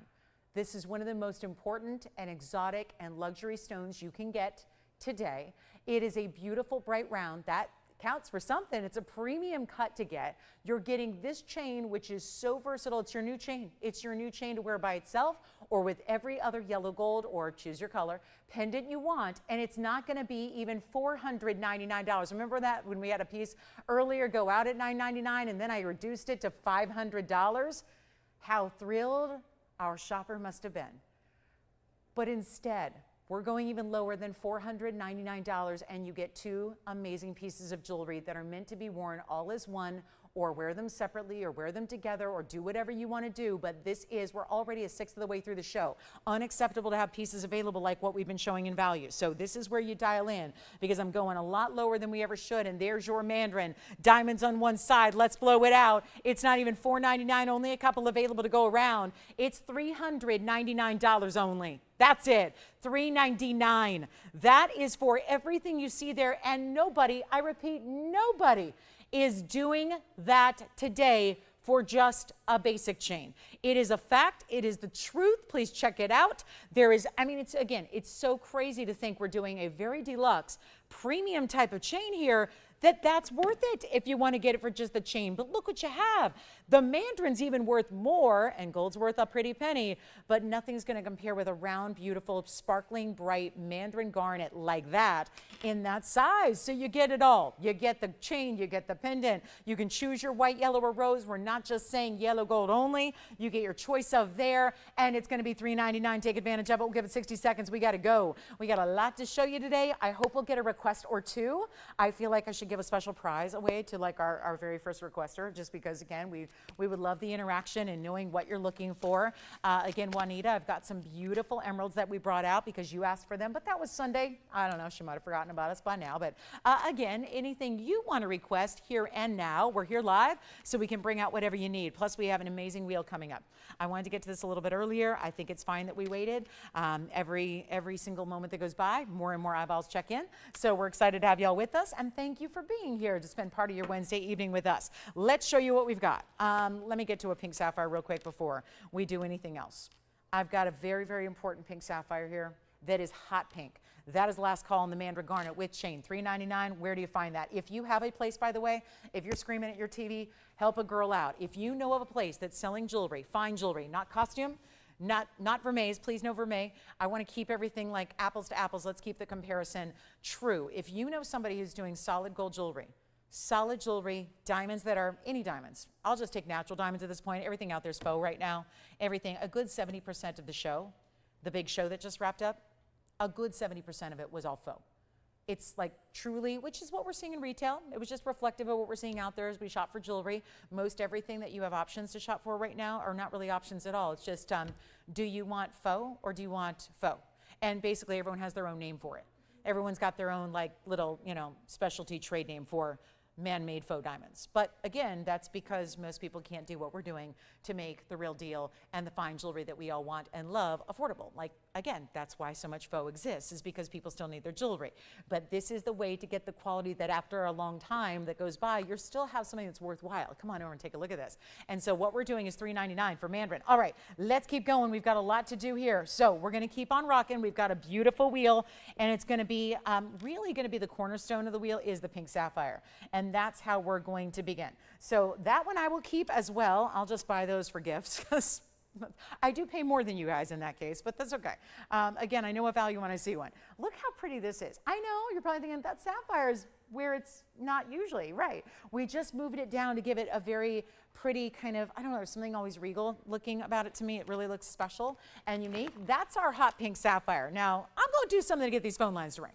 Speaker 1: This is one of the most important and exotic and luxury stones you can get today. It is a beautiful bright round. That counts for something. It's a premium cut to get. You're getting this chain, which is so versatile. It's your new chain. It's your new chain to wear by itself or with every other yellow gold or choose your color pendant you want. And it's not going to be even $499. Remember that when we had a piece earlier go out at $9.99 and then I reduced it to $500? How thrilled our shopper must have been. But instead, we're going even lower than $499 and you get 2 amazing pieces of jewelry that are meant to be worn all as one or wear them separately or wear them together or do whatever you want to do. But this is, we're already a 1/6 of the way through the show. Unacceptable to have pieces available like what we've been showing in value. So this is where you dial in because I'm going a lot lower than we ever should. And there's your mandarin. Diamonds on one side. Let's blow it out. It's not even $499, only a couple available to go around. It's $399 only. That's it, $399. That is for everything you see there, and nobody, I repeat, nobody is doing that today for just a basic chain. It is a fact. It is the truth. Please check it out. There is, I mean, it's again, it's so crazy to think we're doing a very deluxe premium type of chain here that's worth it if you want to get it for just the chain. But look what you have. The mandarin's even worth more, and gold's worth a pretty penny, but nothing's going to compare with a round, beautiful, sparkling, bright mandarin garnet like that in that size. So you get it all. You get the chain, you get the pendant. You can choose your white, yellow, or rose. We're not just saying yellow gold only. You get your choice of there, and it's going to be $399. Take advantage of it. We'll give it 60 seconds. We got to go. We got a lot to show you today. I hope we'll get a request or 2. I feel like I should give a special prize away to like our very first requester, just because again we would love the interaction and knowing what you're looking for. Again, Juanita, I've got some beautiful emeralds that we brought out because you asked for them, but that was Sunday. I don't know, she might have forgotten about us by now, but again, anything you want to request here and now, we're here live so we can bring out whatever you need. Plus we have an amazing wheel coming up. I wanted to get to this a little bit earlier. I think it's fine that we waited. Every single moment that goes by, more and more eyeballs check in. So we're excited to have y'all with us, and thank you for being here to spend part of your Wednesday evening with us. Let's show you what we've got. Let me get to a pink sapphire real quick before we do anything else. I've got a very, very important pink sapphire here that is hot pink. That is last call on the mandarin garnet with chain, $399. Where do you find that? If you have a place, by the way, if you're screaming at your TV, help a girl out. If you know of a place that's selling jewelry, fine jewelry, not costume, Not vermeils, please no vermeil. I want to keep everything like apples to apples. Let's keep the comparison true. If you know somebody who's doing solid gold jewelry, diamonds that are any diamonds. I'll just take natural diamonds at this point. Everything out there is faux right now. Everything, a good 70% of the show, the big show that just wrapped up, a good 70% of it was all faux. It's like truly, which is what we're seeing in retail. It was just reflective of what we're seeing out there as we shop for jewelry. Most everything that you have options to shop for right now are not really options at all. It's just, do you want faux or do you want faux? And basically everyone has their own name for it. Everyone's got their own like little, specialty trade name for man-made faux diamonds. But again, that's because most people can't do what we're doing to make the real deal and the fine jewelry that we all want and love affordable. Like, again, that's why so much faux exists, is because people still need their jewelry. But this is the way to get the quality that after a long time that goes by, you still have something that's worthwhile. Come on over and take a look at this. And so what we're doing is $3.99 for Mandarin. All right, let's keep going. We've got a lot to do here. So we're gonna keep on rocking. We've got a beautiful wheel, and it's gonna be, really gonna be the cornerstone of the wheel is the pink sapphire. And that's how we're going to begin. So that one I will keep as well. I'll just buy those for gifts because I do pay more than you guys in that case, but that's okay. Again, I know a value when I see one. Look how pretty this is. I know you're probably thinking that sapphire is where it's not usually, right? We just moved it down to give it a very pretty kind of, I don't know, there's something always regal looking about it to me. It really looks special and unique. That's our hot pink sapphire. Now, I'm going to do something to get these phone lines to ring.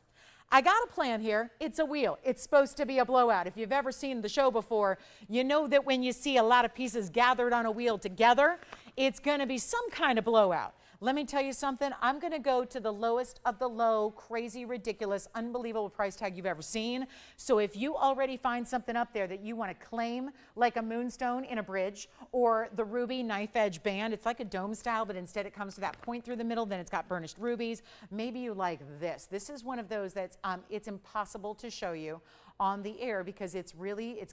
Speaker 1: I got a plan here. It's a wheel. It's supposed to be a blowout. If you've ever seen the show before, you know that when you see a lot of pieces gathered on a wheel together, it's going to be some kind of blowout. Let me tell you something. I'm going to go to the lowest of the low, crazy, ridiculous, unbelievable price tag you've ever seen. So if you already find something up there that you want to claim, like a moonstone in a bridge or the ruby knife edge band, it's like a dome style, but instead it comes to that point through the middle, then it's got burnished rubies. Maybe you like this. This is one of those that's, it's impossible to show you on the air because it's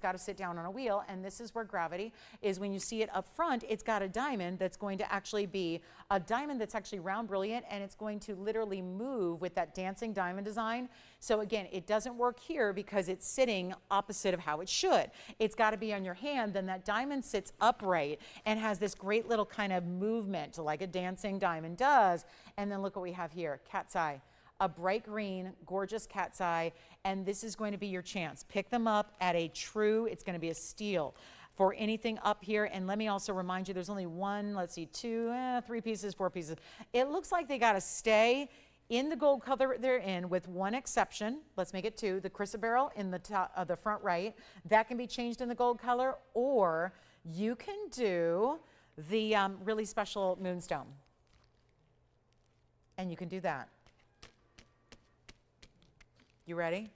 Speaker 1: got to sit down on a wheel, and this is where gravity is. When you see it up front, it's got a diamond that's going to actually be a diamond that's actually round brilliant, and it's going to literally move with that dancing diamond design. So again, it doesn't work here because it's sitting opposite of how it should. It's got to be on your hand, then that diamond sits upright and has this great little kind of movement like a dancing diamond does. And then look what we have here, cat's eye. A bright green, gorgeous cat's eye, and this is going to be your chance. Pick them up at a true, it's going to be a steal for anything up here. And let me also remind you, there's only one, let's see, two, three pieces, four pieces. It looks like they got to stay in the gold color they're in with one exception. Let's make it two, the chrysoberyl in the top of the front right. That can be changed in the gold color, or you can do the really special moonstone. And you can do that. You ready?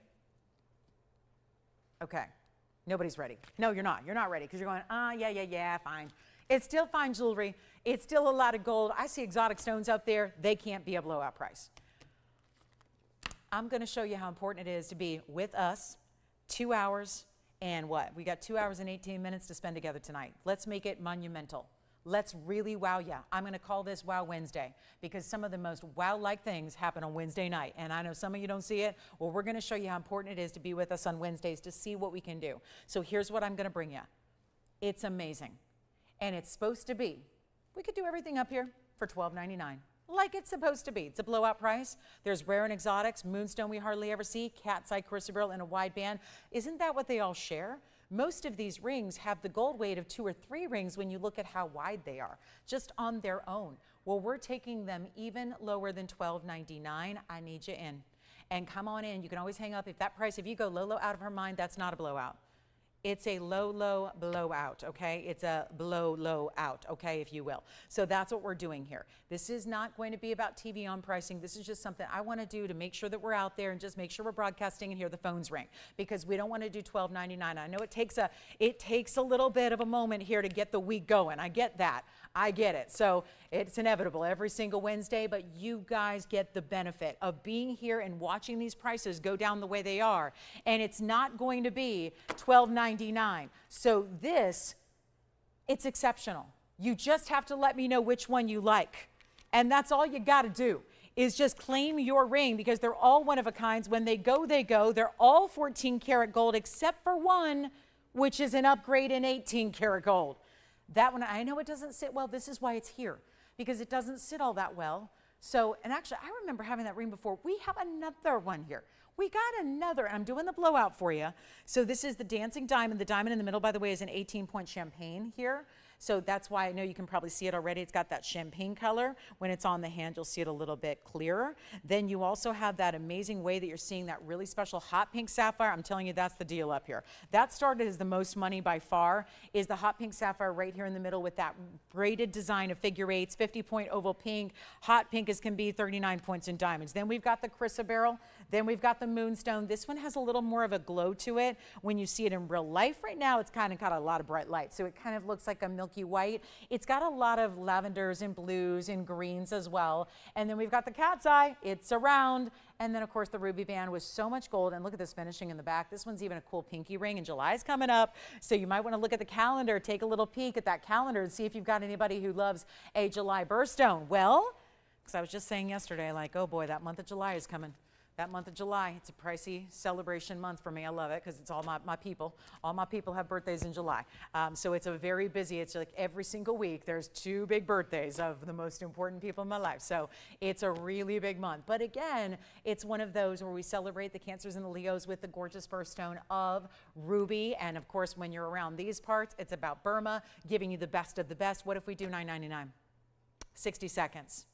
Speaker 1: Okay. Nobody's ready. No, you're not. You're not ready because you're going, yeah, fine. It's still fine jewelry. It's still a lot of gold. I see exotic stones out there. They can't be a blowout price. I'm going to show you how important it is to be with us 2 hours and what? We got 2 hours and 18 minutes to spend together tonight. Let's make it monumental. Let's really wow ya. I'm going to call this Wow Wednesday because some of the most wow-like things happen on Wednesday night. And I know some of you don't see it. Well, we're going to show you how important it is to be with us on Wednesdays to see what we can do. So here's what I'm going to bring you. It's amazing. And it's supposed to be. We could do everything up here for $12.99. Like it's supposed to be. It's a blowout price. There's rare and exotics, moonstone we hardly ever see, cat's eye chrysoberyl in a wide band. Isn't that what they all share? Most of these rings have the gold weight of 2 or 3 rings when you look at how wide they are, just on their own. Well, we're taking them even lower than $12.99. I need you in. And come on in. You can always hang up. If that price, if you go low out of her mind, that's not a blowout. It's a low blowout, okay? It's a low out, okay, if you will. So that's what we're doing here. This is not going to be about TVON pricing. This is just something I want to do to make sure that we're out there and just make sure we're broadcasting and hear the phones ring because we don't want to do $12.99. I know it takes a little bit of a moment here to get the week going. I get that. I get it. So it's inevitable every single Wednesday, but you guys get the benefit of being here and watching these prices go down the way they are. And it's not going to be $12.99. So it's exceptional. You just have to let me know which one you like. And that's all you got to do is just claim your ring because they're all one of a kinds. When they go, they go. They're all 14 karat gold except for one, which is an upgrade in 18 karat gold. That one, I know it doesn't sit well. This is why it's here. because it doesn't sit all that well. So, and actually, I remember having that ring before. We have another one here. We got another, and I'm doing the blowout for you. So this is the dancing diamond. The diamond in the middle, by the way, is an 18-point champagne here. So that's why I know you can probably see it already. It's got that champagne color. When it's on the hand, you'll see it a little bit clearer. Then you also have that amazing way that you're seeing that really special hot pink sapphire. I'm telling you, that's the deal up here. That started as the most money by far, is the hot pink sapphire right here in the middle with that braided design of figure eights, 50-point oval pink. Hot pink as can be, 39 points in diamonds. Then we've got the chrysoberyl. Then we've got the moonstone. This one has a little more of a glow to it. When you see it in real life right now, it's kind of got a lot of bright light. So it kind of looks like a milky white. It's got a lot of lavenders and blues and greens as well. And then we've got the cat's eye. It's a round. And then, of course, the ruby band with so much gold. And look at this finishing in the back. This one's even a cool pinky ring, and July's coming up. So you might want to look at the calendar, take a little peek at that calendar and see if you've got anybody who loves a July birthstone. Well, because I was just saying yesterday, like, oh boy, that month of July is coming. That month of July, it's a pricey celebration month for me. I love it because it's all my people. All my people have birthdays in July. So it's a very busy, it's like every single week, there's 2 big birthdays of the most important people in my life. So it's a really big month. But again, it's one of those where we celebrate the Cancers and the Leos with the gorgeous birthstone of ruby. And of course, when you're around these parts, it's about Burma, giving you the best of the best. What if we do $9.99? 60 seconds.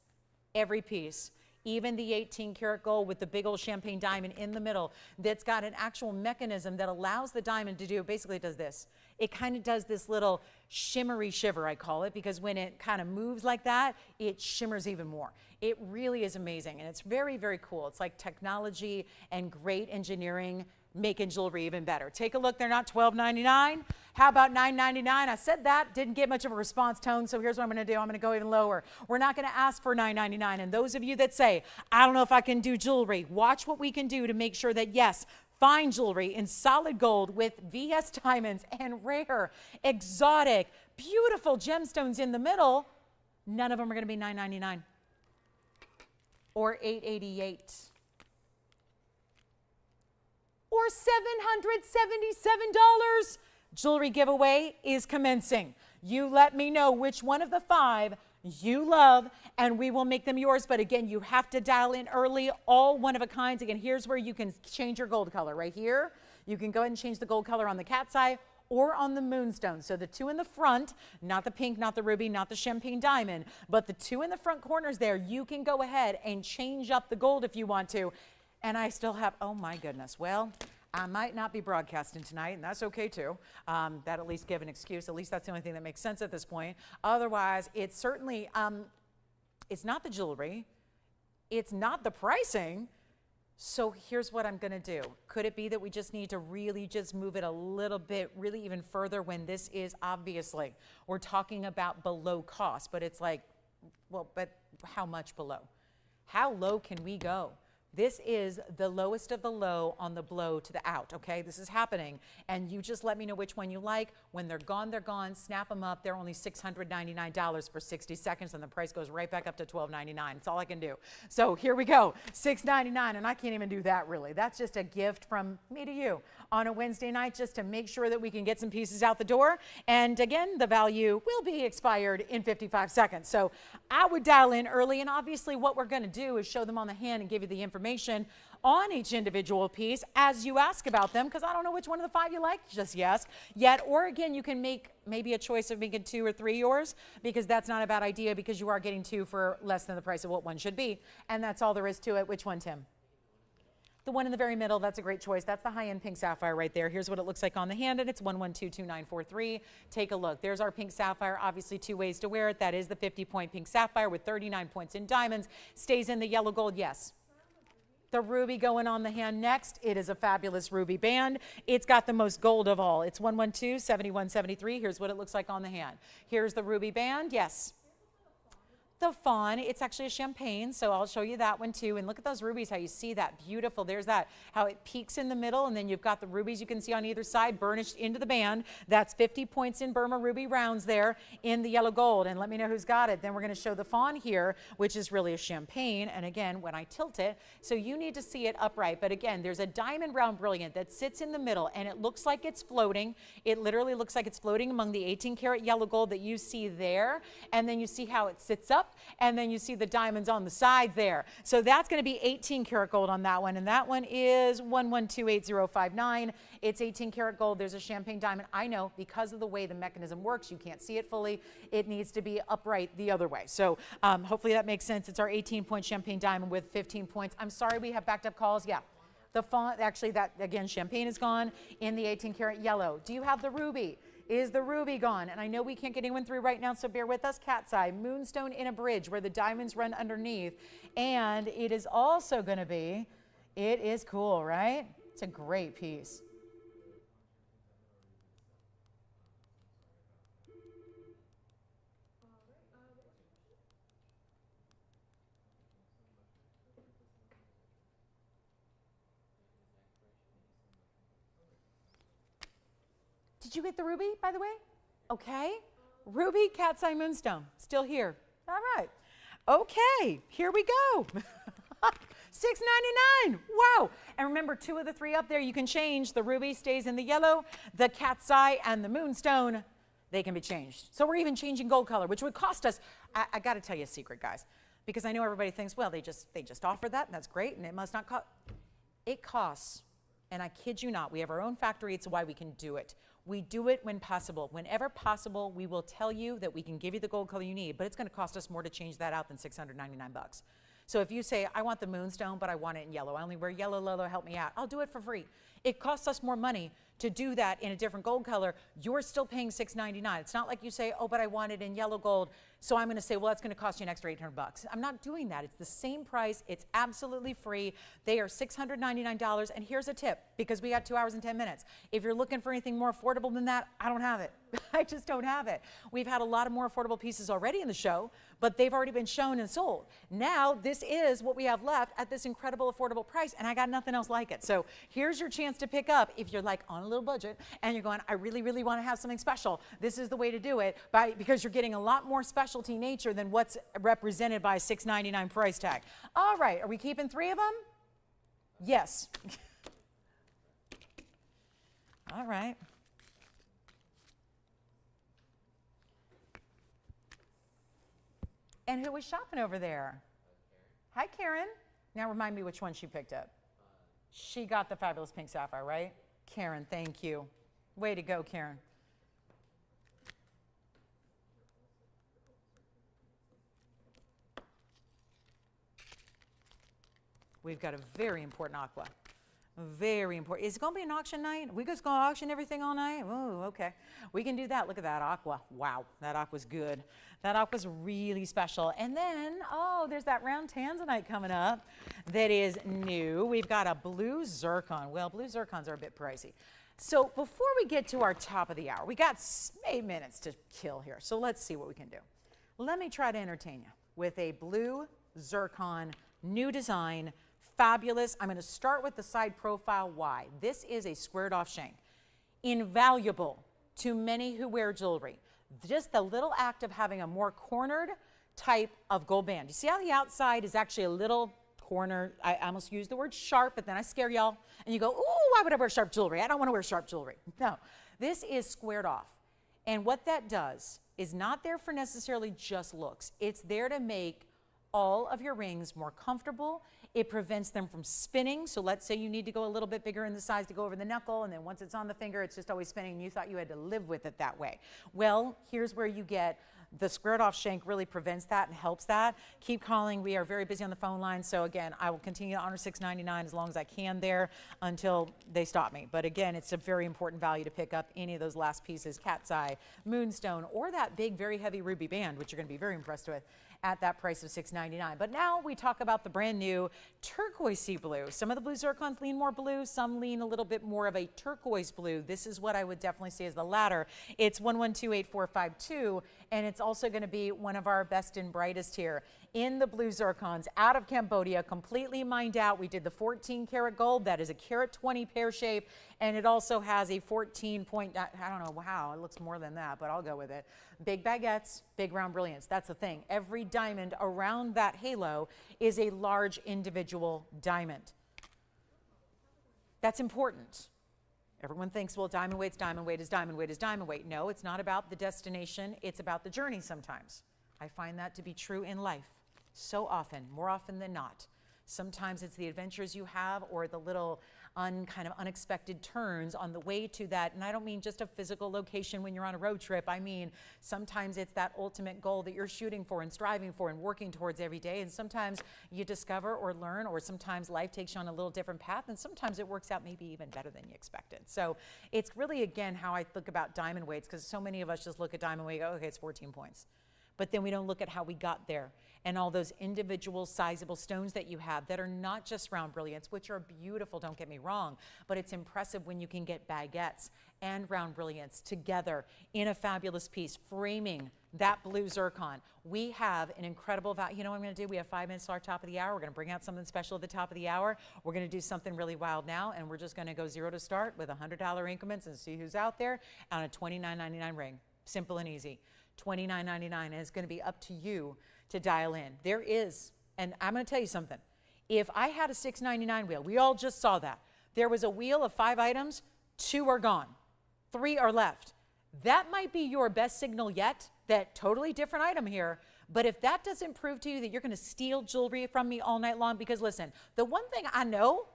Speaker 1: Every piece. Even the 18-karat gold with the big old champagne diamond in the middle that's got an actual mechanism that allows the diamond to do, basically it does this. It kind of does this little shimmery shiver, I call it, because when it kind of moves like that, it shimmers even more. It really is amazing, and it's very, very cool. It's like technology and great engineering making jewelry even better. Take a look. They're not $12.99. How about $9.99? I said that, didn't get much of a response tone, so here's what I'm going to do. I'm going to go even lower. We're not going to ask for $9.99. And those of you that say, I don't know if I can do jewelry, watch what we can do to make sure that, yes, fine jewelry in solid gold with VS diamonds and rare, exotic, beautiful gemstones in the middle, none of them are going to be $9.99 or $8.88. Or $777. Jewelry giveaway is commencing. You let me know which one of the 5 you love, and we will make them yours. But again, you have to dial in early, all one of a kinds. Again, here's where you can change your gold color right here. You can go ahead and change the gold color on the cat's eye or on the moonstone. So the 2 in the front, not the pink, not the ruby, not the champagne diamond, but the 2 in the front corners there, you can go ahead and change up the gold if you want to. And I still have, oh my goodness, well, I might not be broadcasting tonight, and that's okay too. That at least give an excuse. At least that's the only thing that makes sense at this point. Otherwise, it's certainly, it's not the jewelry. It's not the pricing. So here's what I'm going to do. Could it be that we just need to really just move it a little bit, really even further, when this is obviously, we're talking about below cost, but it's like, well, but how much below? How low can we go? This is the lowest of the low on the blow to the out, okay? This is happening, and you just let me know which one you like. When they're gone, snap them up. They're only $699 for 60 seconds, and the price goes right back up to $12.99. That's all I can do. So here we go, $6.99, and I can't even do that really. That's just a gift from me to you on a Wednesday night, just to make sure that we can get some pieces out the door. And again, the value will be expired in 55 seconds. So I would dial in early, and obviously what we're gonna do is show them on the hand and give you the information on each individual piece as you ask about them, because I don't know which one of the 5 you like just yet. Or again, you can make maybe a choice of making 2 or 3 yours, because that's not a bad idea, because you are getting 2 for less than the price of what one should be. And that's all there is to it. Which one, Tim? The one in the very middle, that's a great choice. That's the high-end pink sapphire right there. Here's what it looks like on the hand, and it's 1122943. Take a look. There's our pink sapphire. Obviously 2 ways to wear it. That is the 50-point pink sapphire with 39 points in diamonds. Stays in the yellow gold, yes. The ruby going on the hand next. It is a fabulous ruby band. It's got the most gold of all. It's 1127173. Here's what it looks like on the hand. Here's the ruby band. Yes. The fawn, it's actually a champagne, so I'll show you that one too. And look at those rubies, how you see that beautiful. There's that, how it peaks in the middle, and then you've got the rubies you can see on either side burnished into the band. That's 50 points in Burma ruby rounds there in the yellow gold. And let me know who's got it. Then we're going to show the fawn here, which is really a champagne. And again, when I tilt it, so you need to see it upright. But again, there's a diamond round brilliant that sits in the middle, and it looks like it's floating. It literally looks like it's floating among the 18-karat yellow gold that you see there. And then you see how it sits up. Yep. And then you see the diamonds on the side there. So that's going to be 18 karat gold on that one. And that one is 1128059. It's 18 karat gold. There's a champagne diamond. I know because of the way the mechanism works, you can't see it fully. It needs to be upright the other way. So hopefully that makes sense. It's our 18-point champagne diamond with 15 points. I'm sorry we have backed up calls. Yeah. The font, actually, that again, champagne is gone in the 18 karat yellow. Do you have the ruby? Is the ruby gone? And I know we can't get anyone through right now, so bear with us. Cat's eye, moonstone in a bridge where the diamonds run underneath. And it is also going to be, it is cool, right? It's a great piece. Did you get the ruby, by the way? Okay. Ruby, cat's eye, moonstone. Still here. All right. Okay, here we go. $6.99. Wow. And remember, 2 of the 3 up there you can change. The ruby stays in the yellow. The cat's eye and the moonstone, they can be changed. So we're even changing gold color, which would cost us, I got to tell you a secret, guys, because I know everybody thinks, well, they just offered that, and that's great, and it must not cost. It costs, and I kid you not, we have our own factory. It's why we can do it. We do it when possible. Whenever possible, we will tell you that we can give you the gold color you need, but it's going to cost us more to change that out than $699. So if you say, I want the moonstone, but I want it in yellow, I only wear yellow, Lolo, help me out, I'll do it for free. It costs us more money to do that in a different gold color. You're still paying $699. It's not like you say, oh, but I want it in yellow gold, so I'm going to say, well, that's going to cost you an extra $800. I'm not doing that. It's the same price. It's absolutely free. They are $699. And here's a tip, because we got 2 hours and 10 minutes. If you're looking for anything more affordable than that, I don't have it. I just don't have it. We've had a lot of more affordable pieces already in the show, but they've already been shown and sold. Now, this is what we have left at this incredible affordable price, and I got nothing else like it. So here's your chance to pick up if you're like on a little budget and you're going, I really, really want to have something special. This is the way to do it, because you're getting a lot more specialty nature than what's represented by a $699 price tag. All right, are we keeping 3 of them? Yes. All right. And who was shopping over there? Hi, Karen. Now remind me which one she picked up. She got the fabulous pink sapphire, right? Karen, thank you. Way to go, Karen. We've got a very important aqua. Very important. Is it going to be an auction night? We just going to auction everything all night? Oh, okay. We can do that. Look at that aqua. Wow, that aqua's good. That aqua's really special. And then, oh, there's that round tanzanite coming up that is new. We've got a blue zircon. Well, blue zircons are a bit pricey. So before we get to our top of the hour, we got 8 minutes to kill here. So let's see what we can do. Let me try to entertain you with a blue zircon, new design, fabulous. I'm going to start with the side profile. Why? This is a squared off shank. Invaluable to many who wear jewelry. Just the little act of having a more cornered type of gold band. You see how the outside is actually a little corner. I almost use the word sharp, but then I scare y'all. And you go, ooh, why would I wear sharp jewelry? I don't want to wear sharp jewelry. No, this is squared off. And what that does is not there for necessarily just looks. It's there to make all of your rings more comfortable. It prevents them from spinning. So let's say you need to go a little bit bigger in the size to go over the knuckle, and then once it's on the finger, it's just always spinning, and you thought you had to live with it that way. Well, here's where you get the squared off shank really prevents that and helps that. Keep calling. We are very busy on the phone line. So again, I will continue to honor $6.99 as long as I can there until they stop me. But again, it's a very important value to pick up any of those last pieces, cat's eye, moonstone, or that big, very heavy ruby band, which you're going to be very impressed with at that price of $6.99. But now we talk about the brand new turquoisey blue. Some of the blue zircons lean more blue, some lean a little bit more of a turquoise blue. This is what I would definitely say is the latter. It's 1128,452, and it's also going to be one of our best and brightest here in the blue zircons out of Cambodia, completely mined out. We did the 14 karat gold. That is a carat 20 pear shape, and it also has a 14 point, I don't know how, it looks more than that, but I'll go with it. Big baguettes, big round brilliance. That's the thing. Every diamond around that halo is a large individual diamond. That's important. Everyone thinks, well, diamond weight's diamond weight is diamond weight is diamond weight. No, it's not about the destination. It's about the journey sometimes. I find that to be true in life so often, more often than not. Sometimes it's the adventures you have or the little kind of unexpected turns on the way to that. And I don't mean just a physical location when you're on a road trip. I mean, sometimes it's that ultimate goal that you're shooting for and striving for and working towards every day. And sometimes you discover or learn, or sometimes life takes you on a little different path. And sometimes it works out maybe even better than you expected. So it's really, again, how I think about diamond weights, because so many of us just look at diamond weight, go, okay, it's 14 points. But then we don't look at how we got there and all those individual sizable stones that you have that are not just round brilliants, which are beautiful, don't get me wrong, but it's impressive when you can get baguettes and round brilliants together in a fabulous piece, framing that blue zircon. We have an incredible value. You know what I'm going to do? We have 5 minutes to our top of the hour. We're going to bring out something special at the top of the hour. We're going to do something really wild now, and we're just going to go zero to start with $100 increments and see who's out there on a $29.99 ring. Simple and easy. $29.99, and it's going to be up to you to dial in. There is, and I'm going to tell you something. If I had a $6.99 wheel, we all just saw that. There was a wheel of 5 items, 2 are gone, 3 are left. That might be your best signal yet, that totally different item here. But if that doesn't prove to you that you're going to steal jewelry from me all night long, because listen, the one thing I know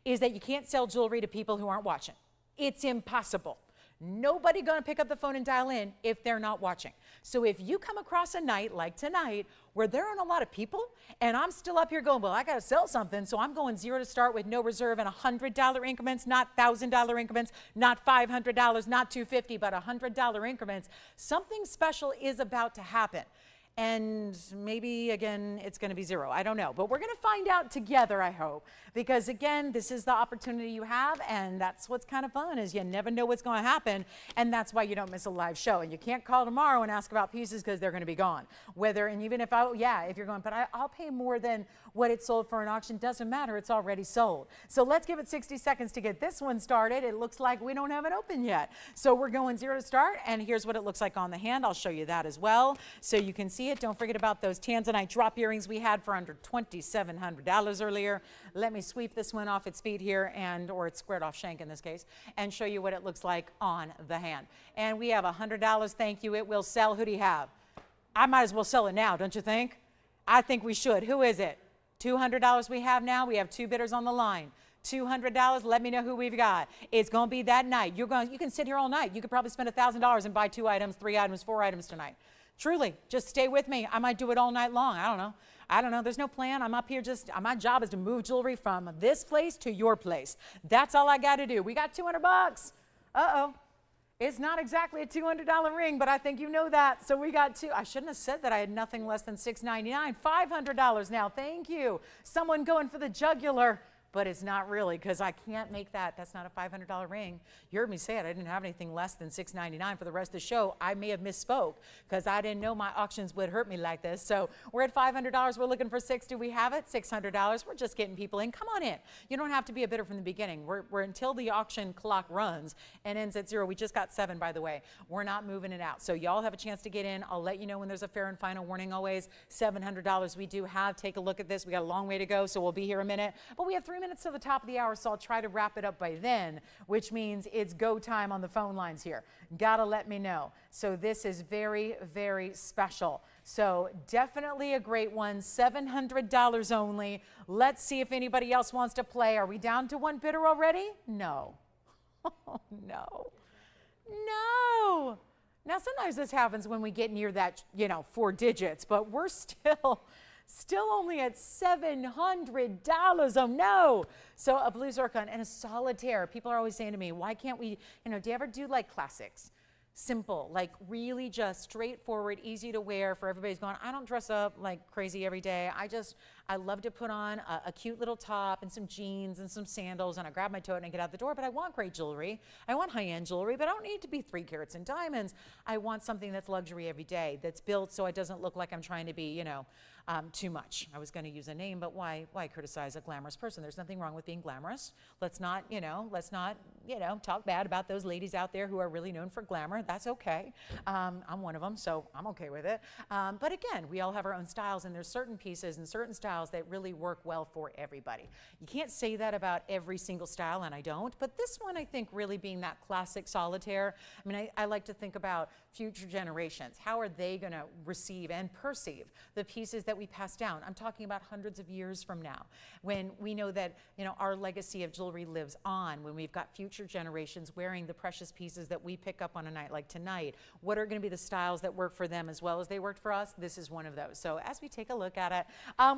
Speaker 1: is that you can't sell jewelry to people who aren't watching. It's impossible. Nobody gonna pick up the phone and dial in if they're not watching. So if you come across a night like tonight where there aren't a lot of people and I'm still up here going, well, I gotta sell something, so I'm going zero to start with no reserve and $100 increments, not $1,000 increments, not $500, not $250, but $100 increments, something special is about to happen. And maybe, again, it's going to be zero. I don't know. But we're going to find out together, I hope. Because, again, this is the opportunity you have, and that's what's kind of fun, is you never know what's going to happen, and that's why you don't miss a live show. And you can't call tomorrow and ask about pieces because they're going to be gone. And even if if you're going, but I'll pay more than what it sold for an auction, doesn't matter. It's already sold. So let's give it 60 seconds to get this one started. It looks like we don't have it open yet. So we're going zero to start, and here's what it looks like on the hand. I'll show you that as well, so you can see it. Don't forget about those tanzanite drop earrings we had for under $2,700 earlier. Let me sweep this one off its feet here, or it's squared off shank in this case, and show you what it looks like on the hand. And we have $100. Thank you. It will sell. Who do you have? I might as well sell it now, don't you think? I think we should. Who is it? $200 we have now. We have 2 bidders on the line. $200. Let me know who we've got. It's going to be that night. You can sit here all night. You could probably spend $1,000 and buy 2 items, 3 items, 4 items tonight. Truly, just stay with me. I might do it all night long. I don't know. There's no plan. I'm up here my job is to move jewelry from this place to your place. That's all I got to do. We got $200. Uh-oh. It's not exactly a $200 ring, but I think you know that. So we got 2. I shouldn't have said that I had nothing less than $6.99. $500 now. Thank you. Someone going for the jugular. But it's not really, because I can't make that. That's not a $500 ring. You heard me say it. I didn't have anything less than $6.99 for the rest of the show. I may have misspoke because I didn't know my auctions would hurt me like this. So we're at $500. We're looking for 6. Do we have it? $600. We're just getting people in. Come on in. You don't have to be a bidder from the beginning. We're until the auction clock runs and ends at 0. We just got 7, by the way. We're not moving it out. So y'all have a chance to get in. I'll let you know when there's a fair and final warning always. $700 we do have. Take a look at this. We got a long way to go, so we'll be here a minute. But we have 3 minutes to the top of the hour, so I'll try to wrap it up by then, which means it's go time on the phone lines here. Gotta let me know. So this is very, very special. So definitely a great one. $700 only. Let's see if anybody else wants to play. Are we down to 1 bidder already? No. Oh, no. No. Now, sometimes this happens when we get near that, 4 digits, but we're still only at $700. Oh no. So a blue zircon and a solitaire. People are always saying to me, why can't we, do you ever do like classics? Simple, like really just straightforward, easy to wear for everybody's going, I don't dress up like crazy every day. I love to put on a cute little top and some jeans and some sandals, and I grab my tote and I get out the door, but I want great jewelry. I want high-end jewelry, but I don't need to be 3 carats in diamonds. I want something that's luxury every day, that's built so it doesn't look like I'm trying to be, too much. I was going to use a name, but why criticize a glamorous person? There's nothing wrong with being glamorous. Let's not talk bad about those ladies out there who are really known for glamour. That's okay. I'm one of them, so I'm okay with it. But again, we all have our own styles, and there's certain pieces and certain styles styles that really work well for everybody. You can't say that about every single style, and I don't, but this one I think really being that classic solitaire. I mean, I like to think about future generations. How are they going to receive and perceive the pieces that we pass down? I'm talking about hundreds of years from now, when we know that, you know, our legacy of jewelry lives on, when we've got future generations wearing the precious pieces that we pick up on a night like tonight. What are going to be the styles that work for them as well as they worked for us? This is one of those. So as we take a look at it,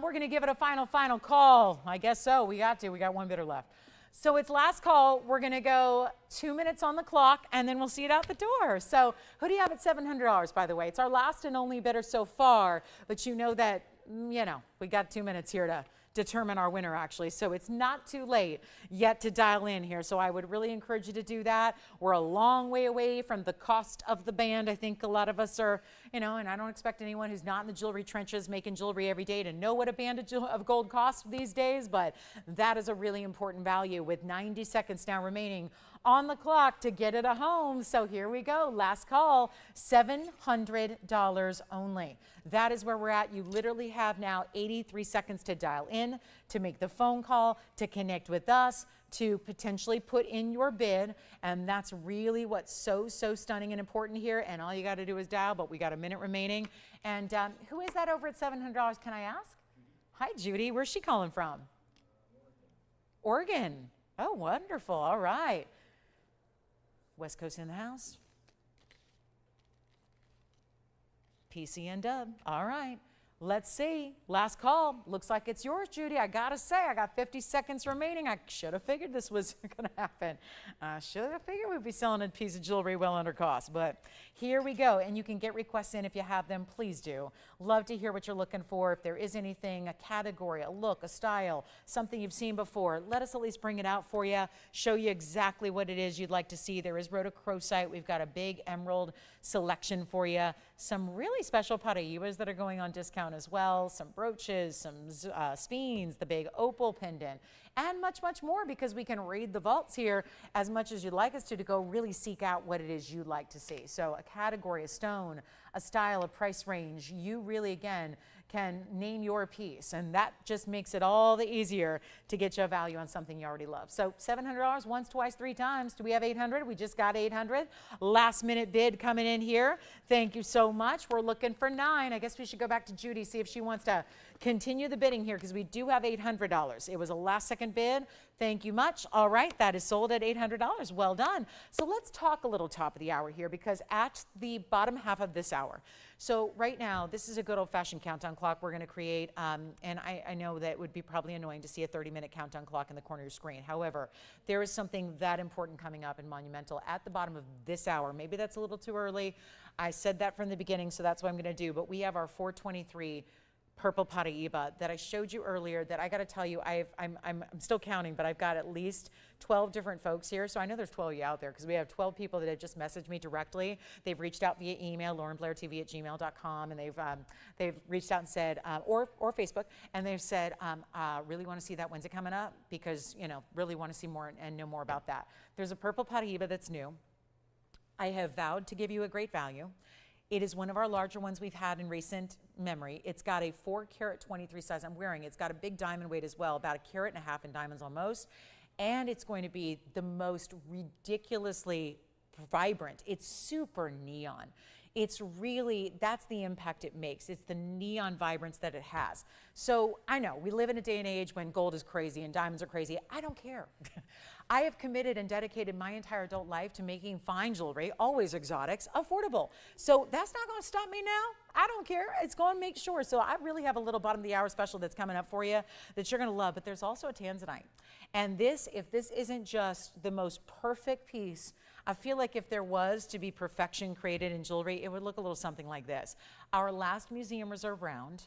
Speaker 1: we're going to give it a final call. I guess so. We got one bidder left. So it's last call. We're going to go 2 minutes on the clock, and then we'll see it out the door. So who do you have at $700, by the way? It's our last and only bidder so far, but you know that, you know, we got 2 minutes here to determine our winner, actually. So it's not too late yet to dial in here. So I would really encourage you to do that. We're a long way away from the cost of the band. I think a lot of us are, you know, and I don't expect anyone who's not in the jewelry trenches making jewelry every day to know what a band of gold costs these days, but that is a really important value with 90 seconds now remaining on the clock to get it a home. So here we go. Last call, $700 only. That is where we're at. You literally have now 83 seconds to dial in, to make the phone call, to connect with us, to potentially put in your bid. And that's really what's so stunning and important here. And all you got to do is dial, but we got a minute remaining. And who is that over at $700? Can I ask? Hi, Judy. Where's she calling from? Oregon. Oh, wonderful. All right. West Coast in the house. PC and Dub. All right. Let's see. Last call. Looks like it's yours, Judy. I got to say, I got 50 seconds remaining. I should have figured this was going to happen. I should have figured we'd be selling a piece of jewelry well under cost. But here we go. And you can get requests in if you have them. Please do. Love to hear what you're looking for. If there is anything, a category, a look, a style, something you've seen before, let us at least bring it out for you, show you exactly what it is you'd like to see. There is rhodochrosite. We've got a big emerald selection for you. Some really special Paraibas that are going on discount as well, some brooches, some skeins, the big opal pendant, and much more, because we can raid the vaults here as much as you'd like us to go really seek out what it is you'd like to see. So a category, a stone, a style, a price range, you really, again, can name your piece, and that just makes it all the easier to get you a value on something you already love. So $700 once, twice, three times. Do we have 800? We just got 800. Last minute bid coming in here. Thank you so much. We're looking for 9. I guess we should go back to Judy, see if she wants to continue the bidding here, because we do have $800. It was a last second bid. Thank you much. All right, that is sold at $800. Well done. So let's talk a little top of the hour here, because at the bottom half of this hour, so right now, this is a good old-fashioned countdown clock we're going to create, and I know that it would be probably annoying to see a 30-minute countdown clock in the corner of your screen. However, there is something that important coming up and monumental at the bottom of this hour. Maybe that's a little too early. I said that from the beginning, so that's what I'm going to do. But we have our 423 purple Paraiba that I showed you earlier, that I got to tell you, I'm still counting, but I've got at least 12 different folks here. So I know there's 12 of you out there, because we have 12 people that have just messaged me directly. They've reached out via email, laurenblairtv@gmail.com, and they've reached out and said, or Facebook, and they've said, really want to see that. When's it coming up? Because, you know, really want to see more and know more about that. There's a purple Paraiba that's new. I have vowed to give you a great value. It is one of our larger ones we've had in recent memory. It's got a 4 carat 23 size I'm wearing. It's got a big diamond weight as well, about 1.5 carats in diamonds almost. And it's going to be the most ridiculously vibrant. It's super neon. It's really, that's the impact it makes. It's the neon vibrance that it has. So I know we live in a day and age when gold is crazy and diamonds are crazy. I don't care. I have committed and dedicated my entire adult life to making fine jewelry, always exotics, affordable. So that's not going to stop me now. I don't care. It's going to make sure. So I really have a little bottom of the hour special that's coming up for you that you're going to love. But there's also a tanzanite. And this, if this isn't just the most perfect piece, I feel like if there was to be perfection created in jewelry, it would look a little something like this. Our last museum reserve round,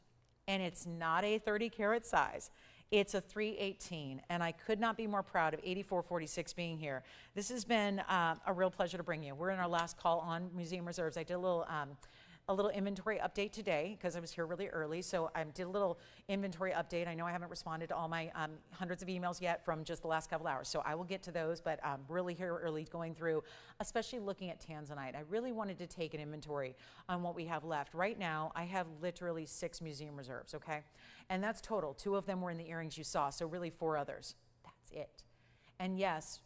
Speaker 1: and it's not a 30 carat size. It's a 318, and I could not be more proud of 8446 being here. This has been a real pleasure to bring you. We're in our last call on museum reserves. I did a little a little inventory update today because I was here really early. So I did a little inventory update. I know I haven't responded to all my hundreds of emails yet from just the last couple hours. So I will get to those, but I'm really here early going through, especially looking at tanzanite. I really wanted to take an inventory on what we have left. Right now, I have literally 6 museum reserves, okay? And that's total. 2 of them were in the earrings you saw, so really 4 others. That's it. And yes,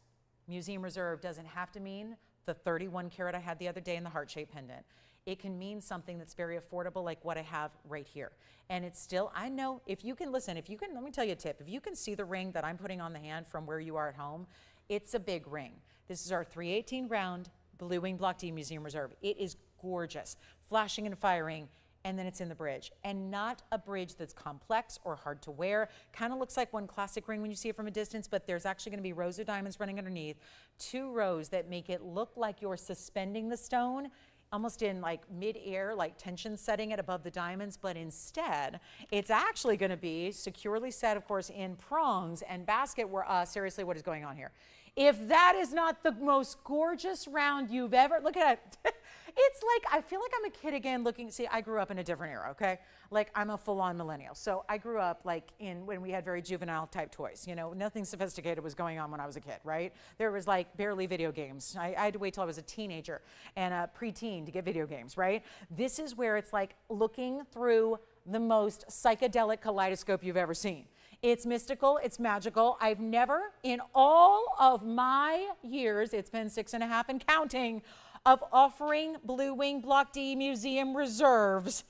Speaker 1: museum reserve doesn't have to mean the 31 carat I had the other day in the heart-shaped pendant. It can mean something that's very affordable like what I have right here. And it's still, I know, if you can, listen, if you can, let me tell you a tip. If you can see the ring that I'm putting on the hand from where you are at home, it's a big ring. This is our 318 round Blue Wing Block D Museum Reserve. It is gorgeous, flashing and firing, and then it's in the bridge. And not a bridge that's complex or hard to wear. Kind of looks like one classic ring when you see it from a distance, but there's actually going to be rows of diamonds running underneath. 2 rows that make it look like you're suspending the stone, almost in like mid-air, like tension setting it above the diamonds, but instead, it's actually going to be securely set, of course, in prongs and basket. Where seriously, what is going on here? If that is not the most gorgeous round you've ever, look at it. It's like, I feel like I'm a kid again looking, see, I grew up in a different era, okay? Like, I'm a full-on millennial. So I grew up like when we had very juvenile type toys, you know, nothing sophisticated was going on when I was a kid, right? There was like barely video games. I had to wait till I was a teenager and a preteen to get video games, right? This is where it's like looking through the most psychedelic kaleidoscope you've ever seen. It's mystical, it's magical. I've never, in all of my years, it's been 6.5 and counting, of offering Blue Wing Block D Museum Reserves,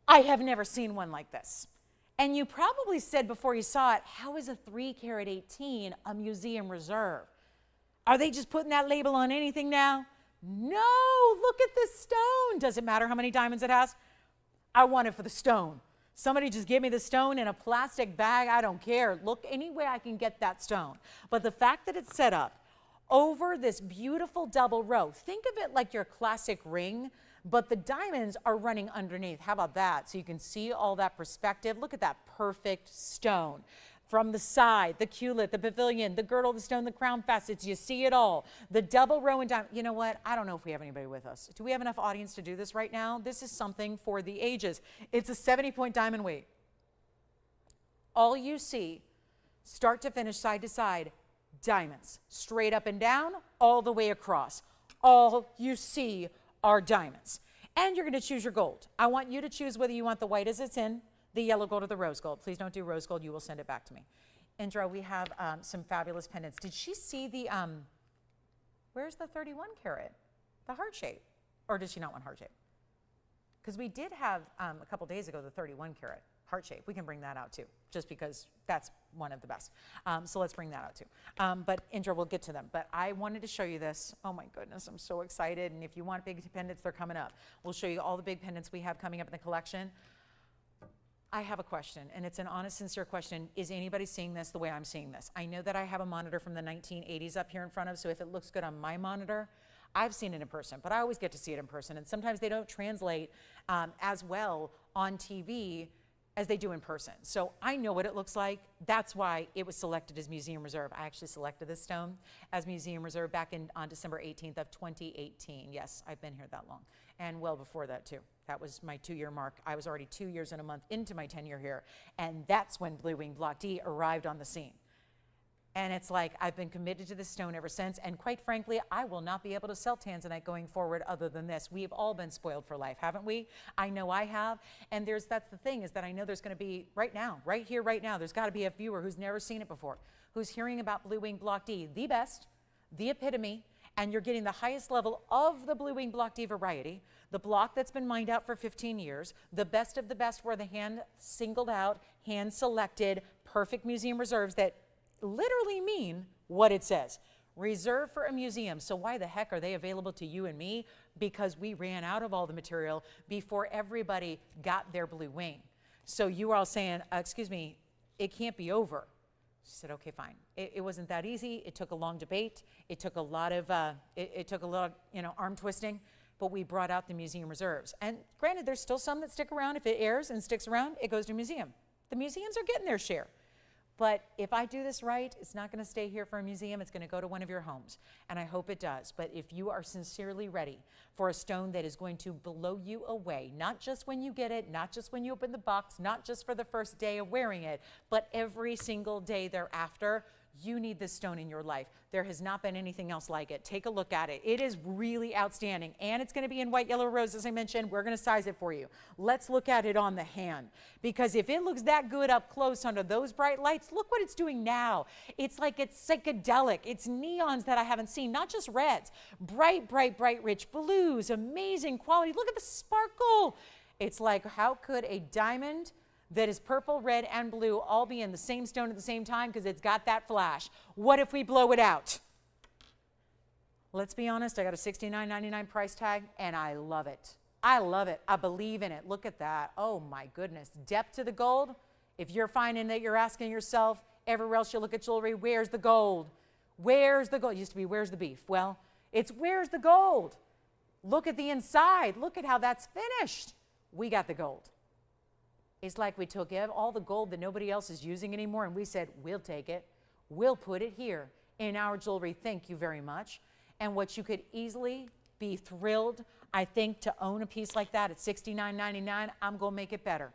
Speaker 1: I have never seen one like this. And you probably said before you saw it, how is a 3 carat 18 a museum reserve? Are they just putting that label on anything now? No, look at this stone. Does it matter how many diamonds it has? I want it for the stone. Somebody just give me the stone in a plastic bag. I don't care. Look, any way I can get that stone. But the fact that it's set up over this beautiful double row, think of it like your classic ring, but the diamonds are running underneath. How about that? So you can see all that perspective. Look at that perfect stone. From the side, the culet, the pavilion, the girdle, the stone, the crown facets, you see it all. The double row and diamond. You know what? I don't know if we have anybody with us. Do we have enough audience to do this right now? This is something for the ages. It's a 70-point diamond weight. All you see, start to finish, side to side, diamonds. Straight up and down, all the way across. All you see are diamonds. And you're going to choose your gold. I want you to choose whether you want the white as it's in, the yellow gold, or the rose gold. Please don't do rose gold. You will send it back to me. Indra, we have some fabulous pendants. Did she see the, where's the 31 carat? The heart shape. Or does she not want heart shape? Because we did have a couple days ago the 31 carat heart shape. We can bring that out too, just because that's one of the best. So let's bring that out too. But Indra, we'll get to them. But I wanted to show you this. Oh my goodness, I'm so excited. And if you want big pendants, they're coming up. We'll show you all the big pendants we have coming up in the collection. I have a question, and it's an honest, sincere question. Is anybody seeing this the way I'm seeing this? I know that I have a monitor from the 1980s up here in front of, so if it looks good on my monitor, I've seen it in person, but I always get to see it in person, and sometimes they don't translate as well on TV as they do in person. So I know what it looks like. That's why it was selected as Museum Reserve. I actually selected this stone as Museum Reserve back on December 18th of 2018. Yes, I've been here that long, and well before that too. That was my 2-year mark. I was already 2 years and a month into my tenure here, and that's when Blue Wing Block D arrived on the scene. And it's like, I've been committed to this stone ever since, and quite frankly, I will not be able to sell tanzanite going forward other than this. We've all been spoiled for life, haven't we? I know I have, and that's the thing, is that I know there's gonna be, right now, right here, right now, there's gotta be a viewer who's never seen it before, who's hearing about Blue Wing Block D, the best, the epitome, and you're getting the highest level of the Blue Wing Block D variety, the block that's been mined out for 15 years, the best of the best, where the hand singled out, hand selected, perfect museum reserves that literally mean what it says. Reserved for a museum. So why the heck are they available to you and me? Because we ran out of all the material before everybody got their blue wing. So you were all saying, excuse me, it can't be over. She said, okay, fine. It wasn't that easy. It took a long debate. It took a lot of, arm twisting, but we brought out the museum reserves. And granted, there's still some that stick around. If it airs and sticks around, it goes to a museum. The museums are getting their share. But if I do this right, it's not going to stay here for a museum. It's going to go to one of your homes, and I hope it does. But if you are sincerely ready for a stone that is going to blow you away, not just when you get it, not just when you open the box, not just for the first day of wearing it, but every single day thereafter, you need this stone in your life. There has not been anything else like it. Take a look at it. It is really outstanding. And it's going to be in white, yellow, rose, as I mentioned. We're going to size it for you. Let's look at it on the hand. Because if it looks that good up close under those bright lights, look what it's doing now. It's like it's psychedelic. It's neons that I haven't seen, not just reds. Bright, bright, bright, rich blues, amazing quality. Look at the sparkle. It's like, how could a diamond that is purple, red, and blue all be in the same stone at the same time? Because it's got that flash. What if we blow it out? Let's be honest, I got a $69.99 price tag, and I love it. I love it. I believe in it. Look at that. Oh my goodness. Depth to the gold. If you're finding that you're asking yourself, everywhere else you look at jewelry, where's the gold? Where's the gold? It used to be, where's the beef? Well, it's where's the gold? Look at the inside. Look at how that's finished. We got the gold. It's like we took all the gold that nobody else is using anymore, and we said, we'll take it. We'll put it here in our jewelry. Thank you very much. And what you could easily be thrilled, I think, to own a piece like that at $69.99, I'm going to make it better.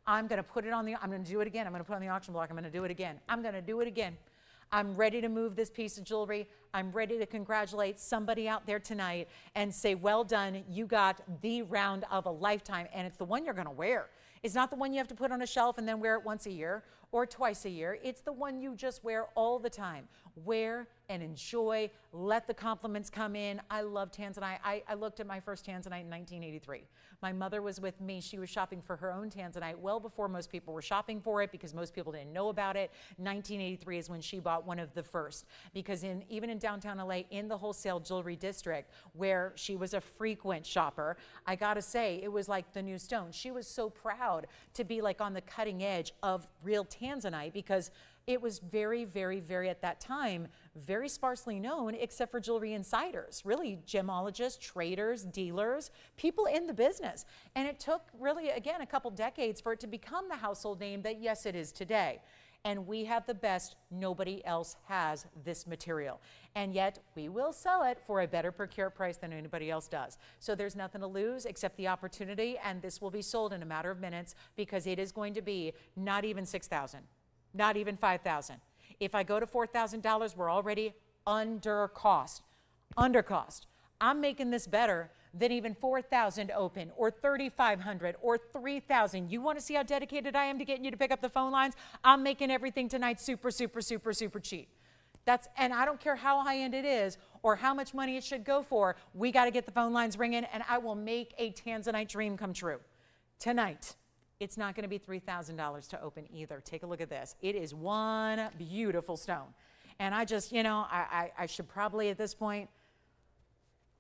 Speaker 1: I'm going to put it on I'm going to do it again. I'm going to put it on the auction block. I'm going to do it again. I'm going to do it again. I'm ready to move this piece of jewelry. I'm ready to congratulate somebody out there tonight and say, well done. You got the round of a lifetime, and it's the one you're going to wear. It's not the one you have to put on a shelf and then wear it once a year or twice a year. It's the one you just wear all the time. Wear and enjoy. Let the compliments come in. I love tanzanite. I looked at my first tanzanite in 1983. My mother was with me. She was shopping for her own tanzanite well before most people were shopping for it because most people didn't know about it. 1983 is when she bought one of the first, because even in downtown LA, in the wholesale jewelry district where she was a frequent shopper, I gotta say, it was like the new stone. She was so proud to be like on the cutting edge of real tanzanite because it was very, very, very, at that time, very sparsely known except for jewelry insiders, really gemologists, traders, dealers, people in the business. And it took really, again, a couple decades for it to become the household name that, yes, it is today. And we have the best. Nobody else has this material. And yet we will sell it for a better per carat price than anybody else does. So there's nothing to lose except the opportunity, and this will be sold in a matter of minutes because it is going to be not even $6,000. Not even $5,000. If I go to $4,000, we're already under cost. Under cost. I'm making this better than even $4,000 open or $3,500 or $3,000. You want to see how dedicated I am to getting you to pick up the phone lines? I'm making everything tonight super, super, super, super cheap. And I don't care how high-end it is or how much money it should go for. We got to get the phone lines ringing, and I will make a tanzanite dream come true tonight. It's not going to be $3,000 to open either. Take a look at this. It is one beautiful stone. And I just, I should probably at this point,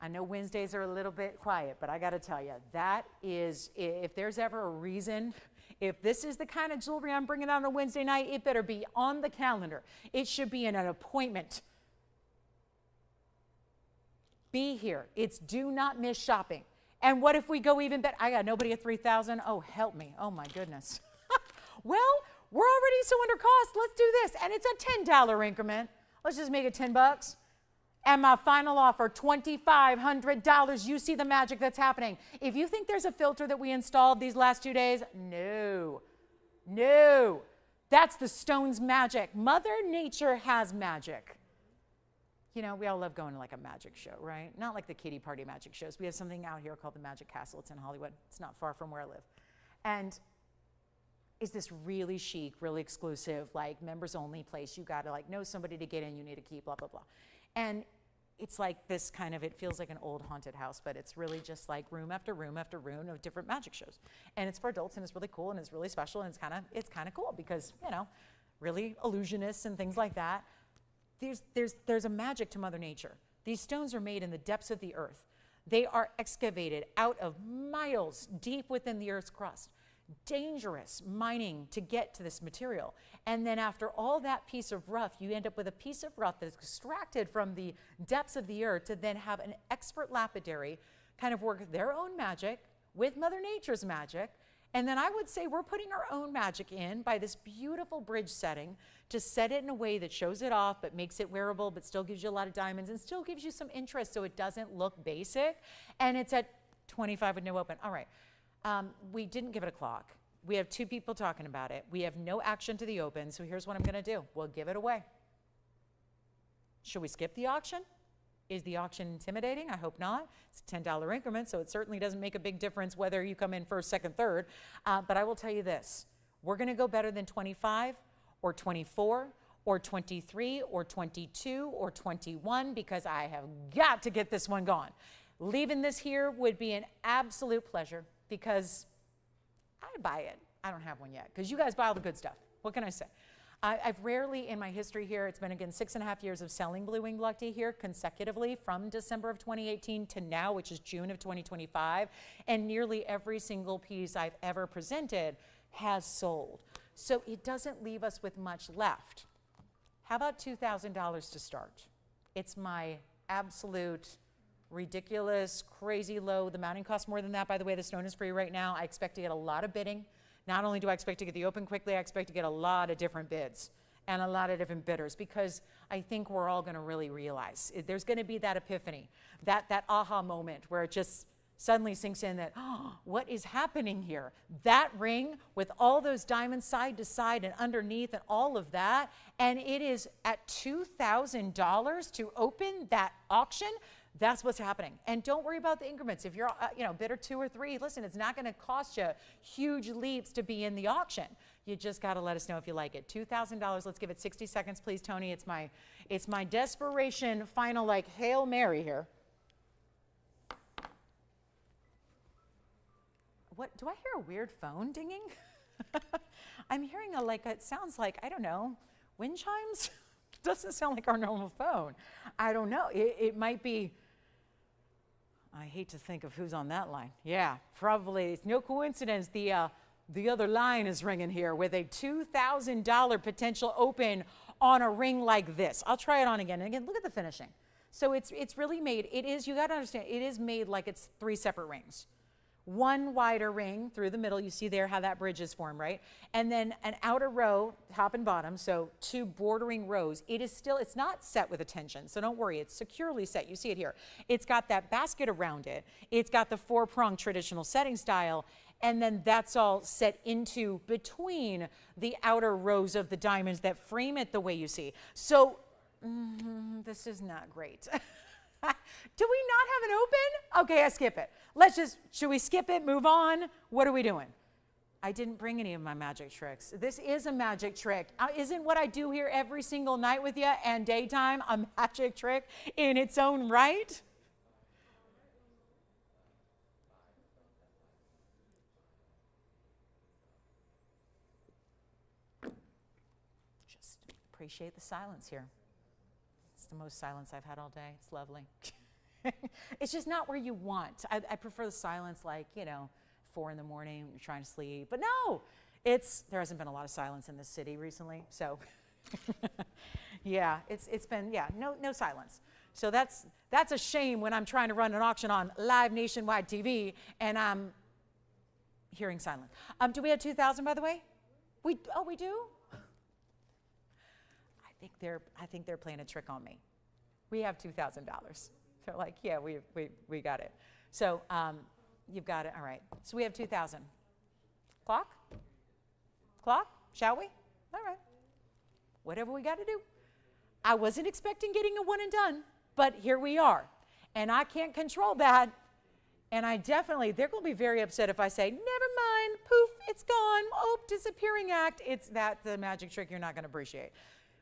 Speaker 1: I know Wednesdays are a little bit quiet, but I got to tell you, that is, if there's ever a reason, if this is the kind of jewelry I'm bringing on a Wednesday night, it better be on the calendar. It should be in an appointment. Be here. It's do not miss shopping. And what if we go even better? I got nobody at $3,000. Oh, help me. Oh, my goodness. Well, we're already so under cost. Let's do this. And it's a $10 increment. Let's just make it 10 bucks. And my final offer, $2,500. You see the magic that's happening. If you think there's a filter that we installed these last 2 days, no. No. That's the stone's magic. Mother Nature has magic. We all love going to like a magic show, right? Not like the kiddie party magic shows. We have something out here called the Magic Castle. It's in Hollywood. It's not far from where I live. And it's this really chic, really exclusive, like members only place. You got to like know somebody to get in. You need a key, blah, blah, blah. And it's like this kind of, it feels like an old haunted house, but it's really just like room after room after room of different magic shows. And it's for adults, and it's really cool, and it's really special, and it's kind of cool because, really illusionists and things like that. There's a magic to Mother Nature. These stones are made in the depths of the earth. They are excavated out of miles deep within the earth's crust. Dangerous mining to get to this material. And then after all that piece of rough, you end up with a piece of rough that's extracted from the depths of the earth to then have an expert lapidary kind of work their own magic with Mother Nature's magic And then I would say we're putting our own magic in by this beautiful bridge setting to set it in a way that shows it off, but makes it wearable, but still gives you a lot of diamonds and still gives you some interest so it doesn't look basic. And it's at 25 with no open. All right. We didn't give it a clock. We have 2 people talking about it. We have no action to the open. So here's what I'm going to do. We'll give it away. Should we skip the auction? Is the auction intimidating? I hope not. It's a $10 increment, so it certainly doesn't make a big difference whether you come in first, second, third. But I will tell you this. We're going to go better than 25 or 24 or 23 or 22 or 21 because I have got to get this one gone. Leaving this here would be an absolute pleasure because I'd buy it. I don't have one yet because you guys buy all the good stuff. What can I say? I've rarely in my history here, it's been again 6.5 years of selling blue winged black tea here consecutively from December of 2018 to now, which is June of 2025. And nearly every single piece I've ever presented has sold. So it doesn't leave us with much left. How about $2,000 to start? It's my absolute ridiculous, crazy low. The mounting costs more than that, by the way. The stone is free right now. I expect to get a lot of bidding. Not only do I expect to get the open quickly, I expect to get a lot of different bids and a lot of different bidders because I think we're all going to really realize there's going to be that epiphany, that aha moment where it just suddenly sinks in that, oh, what is happening here? That ring with all those diamonds side to side and underneath and all of that, and it is at $2,000 to open that auction. That's what's happening. And don't worry about the increments. If you're, bidder 2 or 3, listen, it's not going to cost you huge leaps to be in the auction. You just got to let us know if you like it. $2,000. Let's give it 60 seconds, please, Tony. It's my desperation final, like, Hail Mary here. What, do I hear a weird phone dinging? I'm hearing it sounds like, I don't know, wind chimes? Doesn't sound like our normal phone. I don't know. It might be. I hate to think of who's on that line. Yeah, probably. It's no coincidence the other line is ringing here with a $2,000 potential open on a ring like this. I'll try it on again. And again, look at the finishing. So it's really made. It is. You got to understand. It is made like it's 3 separate rings. One wider ring through the middle. You see there how that bridge is formed, right? And then an outer row, top and bottom, so 2 bordering rows. It's not set with a tension, so don't worry. It's securely set. You see it here. It's got that basket around it. It's got the 4-pronged traditional setting style, and then that's all set into between the outer rows of the diamonds that frame it the way you see. So this is not great. Do we not have an open? Okay, I skip it. Should we skip it, move on? What are we doing? I didn't bring any of my magic tricks. This is a magic trick. Isn't what I do here every single night with you and daytime a magic trick in its own right? Just appreciate the silence here. It's the most silence I've had all day. It's lovely. It's just not where you want. I prefer the silence 4 in the morning, you're trying to sleep. But no, there hasn't been a lot of silence in this city recently. So yeah, it's been, no silence. So that's a shame when I'm trying to run an auction on live nationwide TV and I'm hearing silence. Do we have 2,000, by the way? We do? I think they're playing a trick on me. We have $2,000. They're like, yeah, we got it. So you've got it. All right. So we have 2,000. Clock? Shall we? All right. Whatever we got to do. I wasn't expecting getting a one and done, but here we are. And I can't control that. And they're going to be very upset if I say, never mind, poof, it's gone. Oh, disappearing act. It's the magic trick you're not going to appreciate.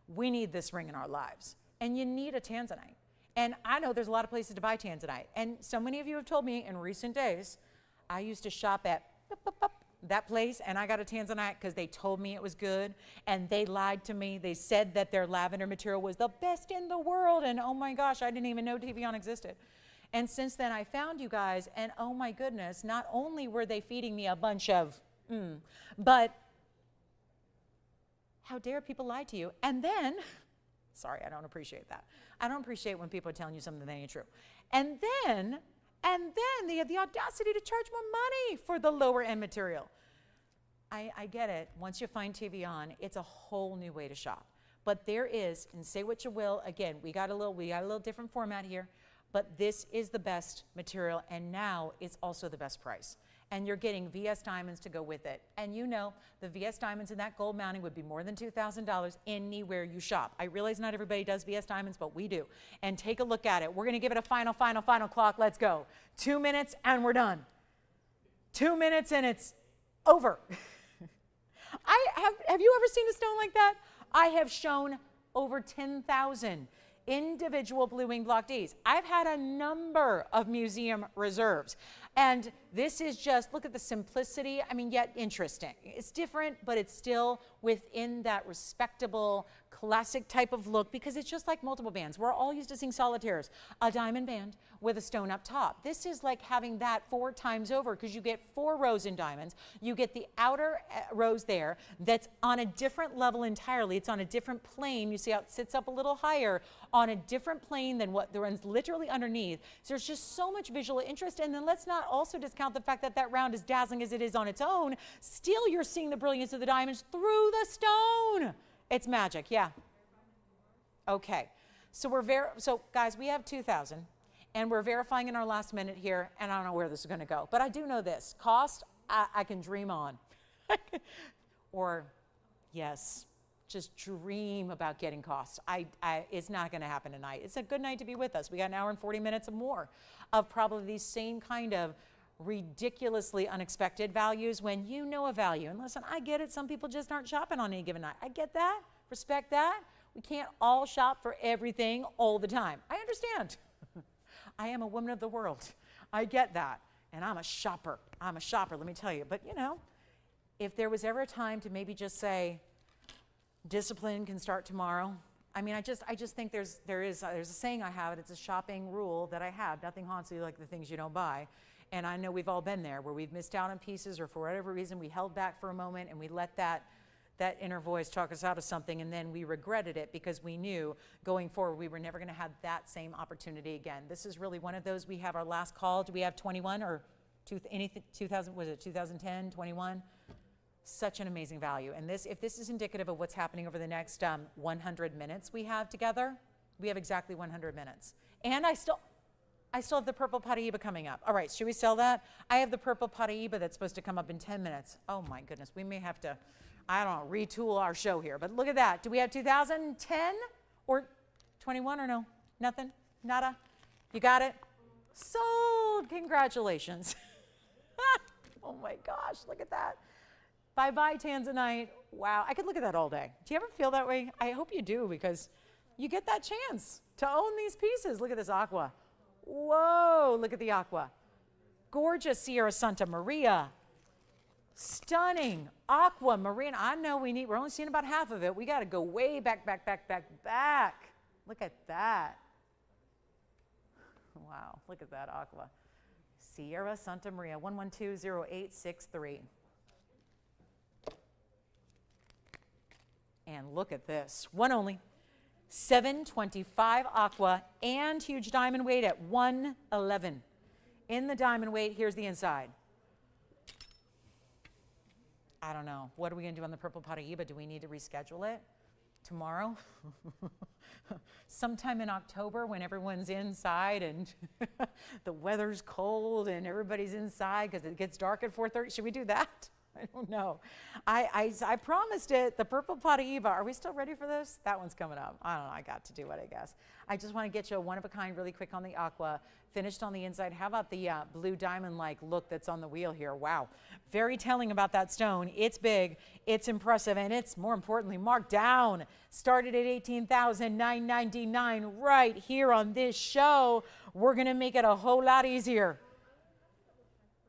Speaker 1: We need this ring in our lives. And you need a tanzanite. And I know there's a lot of places to buy tanzanite. And so many of you have told me in recent days, I used to shop at that place and I got a tanzanite because they told me it was good and they lied to me. They said that their lavender material was the best in the world. And oh my gosh, I didn't even know TVON existed. And since then I found you guys and oh my goodness, not only were they feeding me a bunch of, but how dare people lie to you? And then, sorry, I don't appreciate that. I don't appreciate when people are telling you something that ain't true. And then they have the audacity to charge more money for the lower end material. I get it. Once you find TVON, it's a whole new way to shop. But there is, and say what you will, again, we got a little different format here, but this is the best material, and now it's also the best price. And you're getting VS diamonds to go with it. And you know, the VS diamonds in that gold mounting would be more than $2,000 anywhere you shop. I realize not everybody does VS diamonds, but we do. And take a look at it. We're gonna give it a final clock. Let's go. 2 minutes and we're done. 2 minutes and it's over. Have you ever seen a stone like that? I have shown over 10,000 individual blue wing block Ds. I've had a number of museum reserves. And this is just, look at the simplicity, I mean, yet interesting. It's different, but it's still within that respectable, classic type of look, because it's just like multiple bands. We're all used to seeing solitaires. A diamond band with a stone up top. This is like having that 4 times over, because you get 4 rows in diamonds. You get the outer rows there that's on a different level entirely. It's on a different plane. You see how it sits up a little higher on a different plane than what the one's literally underneath. So there's just so much visual interest. And then let's not also discount the fact that that round, as dazzling as it is on its own, still you're seeing the brilliance of the diamonds through the stone. It's magic, yeah. Okay, so so guys, we have 2,000, and we're verifying in our last minute here, and I don't know where this is going to go, but I do know this: cost, I can dream on, or yes, just dream about getting costs. It's not going to happen tonight. It's a good night to be with us. We got an hour and 40 minutes or more of probably these same kind of ridiculously unexpected values when you know a value. And listen, I get it. Some people just aren't shopping on any given night. I get that. Respect that. We can't all shop for everything all the time. I understand. I am a woman of the world. I get that. And I'm a shopper. I'm a shopper, let me tell you. But you know, if there was ever a time to maybe just say, discipline can start tomorrow. I mean, I just think there's a saying I have, and it's a shopping rule that I have. Nothing haunts you like the things you don't buy. And I know we've all been there, where we've missed out on pieces, or for whatever reason we held back for a moment and we let that inner voice talk us out of something, and then we regretted it because we knew going forward we were never going to have that same opportunity again. This is really one of those. We have our last call. Do we have 21 or 2000? Was it 2010, 21? Such an amazing value. And if this is indicative of what's happening over the next 100 minutes we have together, we have exactly 100 minutes. And I still have the purple Paraiba coming up. All right, should we sell that? I have the purple Paraiba that's supposed to come up in 10 minutes. Oh my goodness, we may have to, I don't know, retool our show here. But look at that. Do we have 2010 or 21 or no? Nothing? Nada? You got it? Sold. Congratulations. Oh my gosh, look at that. Bye-bye, Tanzanite. Wow, I could look at that all day. Do you ever feel that way? I hope you do, because you get that chance to own these pieces. Look at this aqua. Whoa, look at the aqua. Gorgeous Sierra Santa Maria. Stunning aqua marine. I know we're only seeing about half of it. We got to go way back. Look at that. Wow, look at that aqua. Sierra Santa Maria, 1120863. And look at this, one only, 725 aqua and huge diamond weight at 111. In the diamond weight, here's the inside. I don't know, what are we gonna do on the purple Paraiba? Do we need to reschedule it tomorrow? Sometime in October when everyone's inside and the weather's cold and everybody's inside because it gets dark at 4:30, should we do that? I don't know. I promised it, the purple Paraiba. Are we still ready for this? That one's coming up. I don't know, I got to do it, I guess. I just want to get you a one-of-a-kind really quick on the aqua, finished on the inside. How about the blue diamond-like look that's on the wheel here? Wow. Very telling about that stone. It's big, it's impressive, and it's, more importantly, marked down. Started at $18,999 right here on this show. We're going to make it a whole lot easier.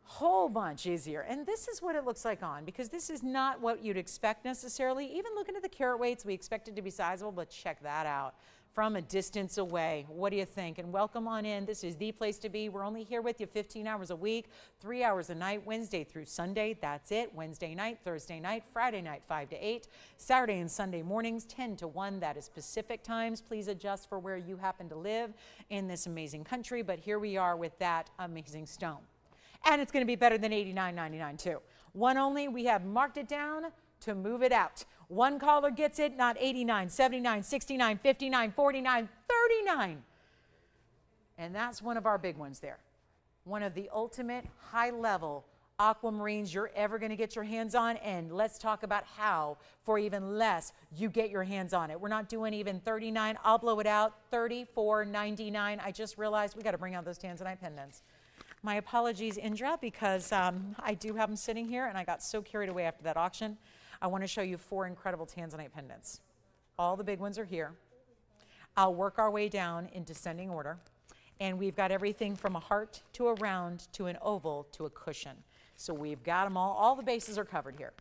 Speaker 1: Whole bunch easier. And this is what it looks like on, because this is not what you'd expect necessarily. Even looking at the carat weights, we expect it to be sizable, but check that out from a distance away. What do you think? And welcome on in. This is the place to be. We're only here with you 15 hours a week, 3 hours a night, Wednesday through Sunday. That's it. Wednesday night, Thursday night, Friday night, 5 to 8, Saturday and Sunday mornings, 10 to 1. That is Pacific times. Please adjust for where you happen to live in this amazing country. But here we are with that amazing stone. And it's going to be better than $89.99 too. One only, we have marked it down to move it out. One caller gets it, not 89, 79, 69, 59, 49, 39. And that's one of our big ones there. One of the ultimate high-level aquamarines you're ever going to get your hands on, and let's talk about how for even less you get your hands on it. We're not doing even 39. I'll blow it out, $34.99. I just realized we got to bring out those tanzanite pendants. My apologies, Indra, because I do have them sitting here, and I got so carried away after that auction. I want to show you 4 incredible tanzanite pendants. All the big ones are here. I'll work our way down in descending order, and we've got everything from a heart to a round to an oval to a cushion. So we've got them all. All the bases are covered here.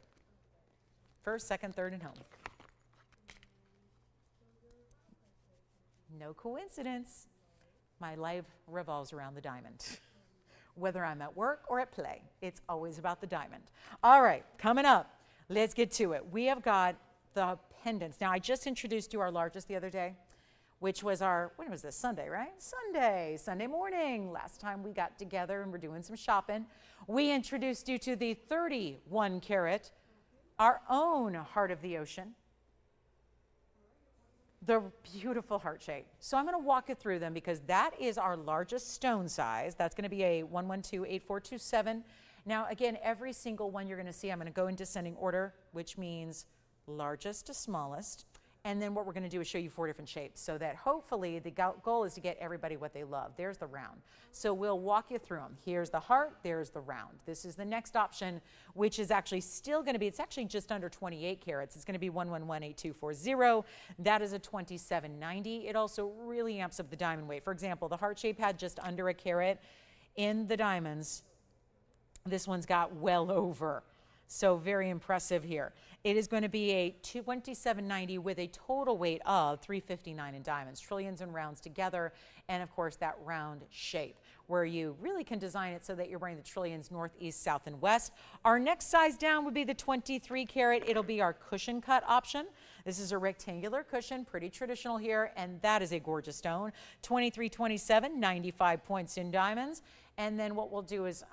Speaker 1: First, second, third, and home. No coincidence. My life revolves around the diamond. Whether I'm at work or at play, it's always about the diamond. All right, coming up, let's get to it. We have got the pendants. Now, I just introduced you our largest the other day, which was our, when was this? Sunday, right? Sunday morning. Last time we got together and we're doing some shopping. We introduced you to the 31 carat, our own heart of the ocean. The beautiful heart shape. So I'm going to walk you through them because that is our largest stone size. That's going to be a 112-8427. Now, again, every single one you're going to see, I'm going to go in descending order, which means largest to smallest. And then what we're going to do is show you 4 different shapes so that hopefully the goal is to get everybody what they love. There's the round. So we'll walk you through them. Here's the heart, there's the round. This is the next option, which is actually still going to be, it's actually just under 28 carats. It's going to be 1118240. That is a 2790. It also really amps up the diamond weight. For example, the heart shape had just under a carat in the diamonds. This one's got well over. So very impressive here. It is going to be a 2790 with a total weight of 359 in diamonds, trillions and rounds together, and of course that round shape where you really can design it so that you're wearing the trillions north, east, south, and west. Our next size down would be the 23 carat. It'll be our cushion cut option. This is a rectangular cushion, pretty traditional here, and that is a gorgeous stone. 2327, 95 points in diamonds. And then what we'll do is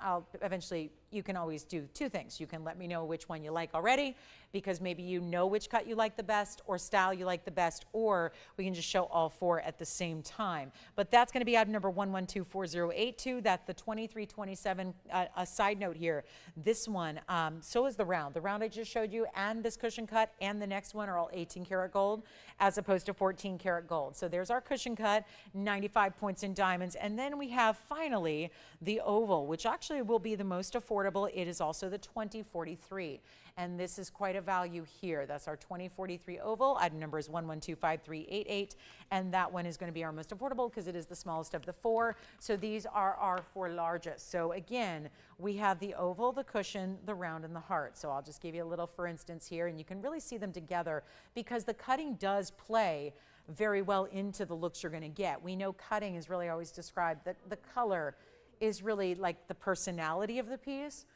Speaker 1: you can always do 2 things. You can let me know which one you like already, because maybe you know which cut you like the best or style you like the best, or we can just show all 4 at the same time. But that's going to be item number 1124082. That's the 2327. A side note here, this one, so is the round. The round I just showed you and this cushion cut and the next one are all 18 karat gold as opposed to 14 karat gold. So there's our cushion cut, 95 points in diamonds. And then we have finally the oval, which actually will be the most affordable. It is also the 2043. And this is quite a value here. That's our 2043 oval. Item number is 1125388. And that one is going to be our most affordable because it is the smallest of the 4. So these are our 4 largest. So again, we have the oval, the cushion, the round, and the heart. So I'll just give you a little for instance here, and you can really see them together because the cutting does play very well into the looks you're going to get. We know cutting is really always described, that the color is really like the personality of the piece.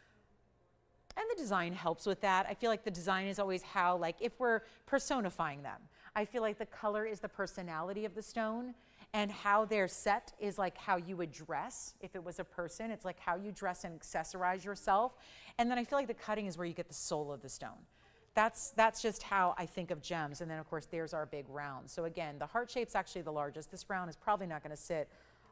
Speaker 1: And the design helps with that. I feel like the design is always how, like if we're personifying them, I feel like the color is the personality of the stone, and how they're set is like how you would dress. If it was a person, it's like how you dress and accessorize yourself. And then I feel like the cutting is where you get the soul of the stone. That's just how I think of gems. And then of course there's our big round. So again, the heart shape's actually the largest. This round is probably not going to sit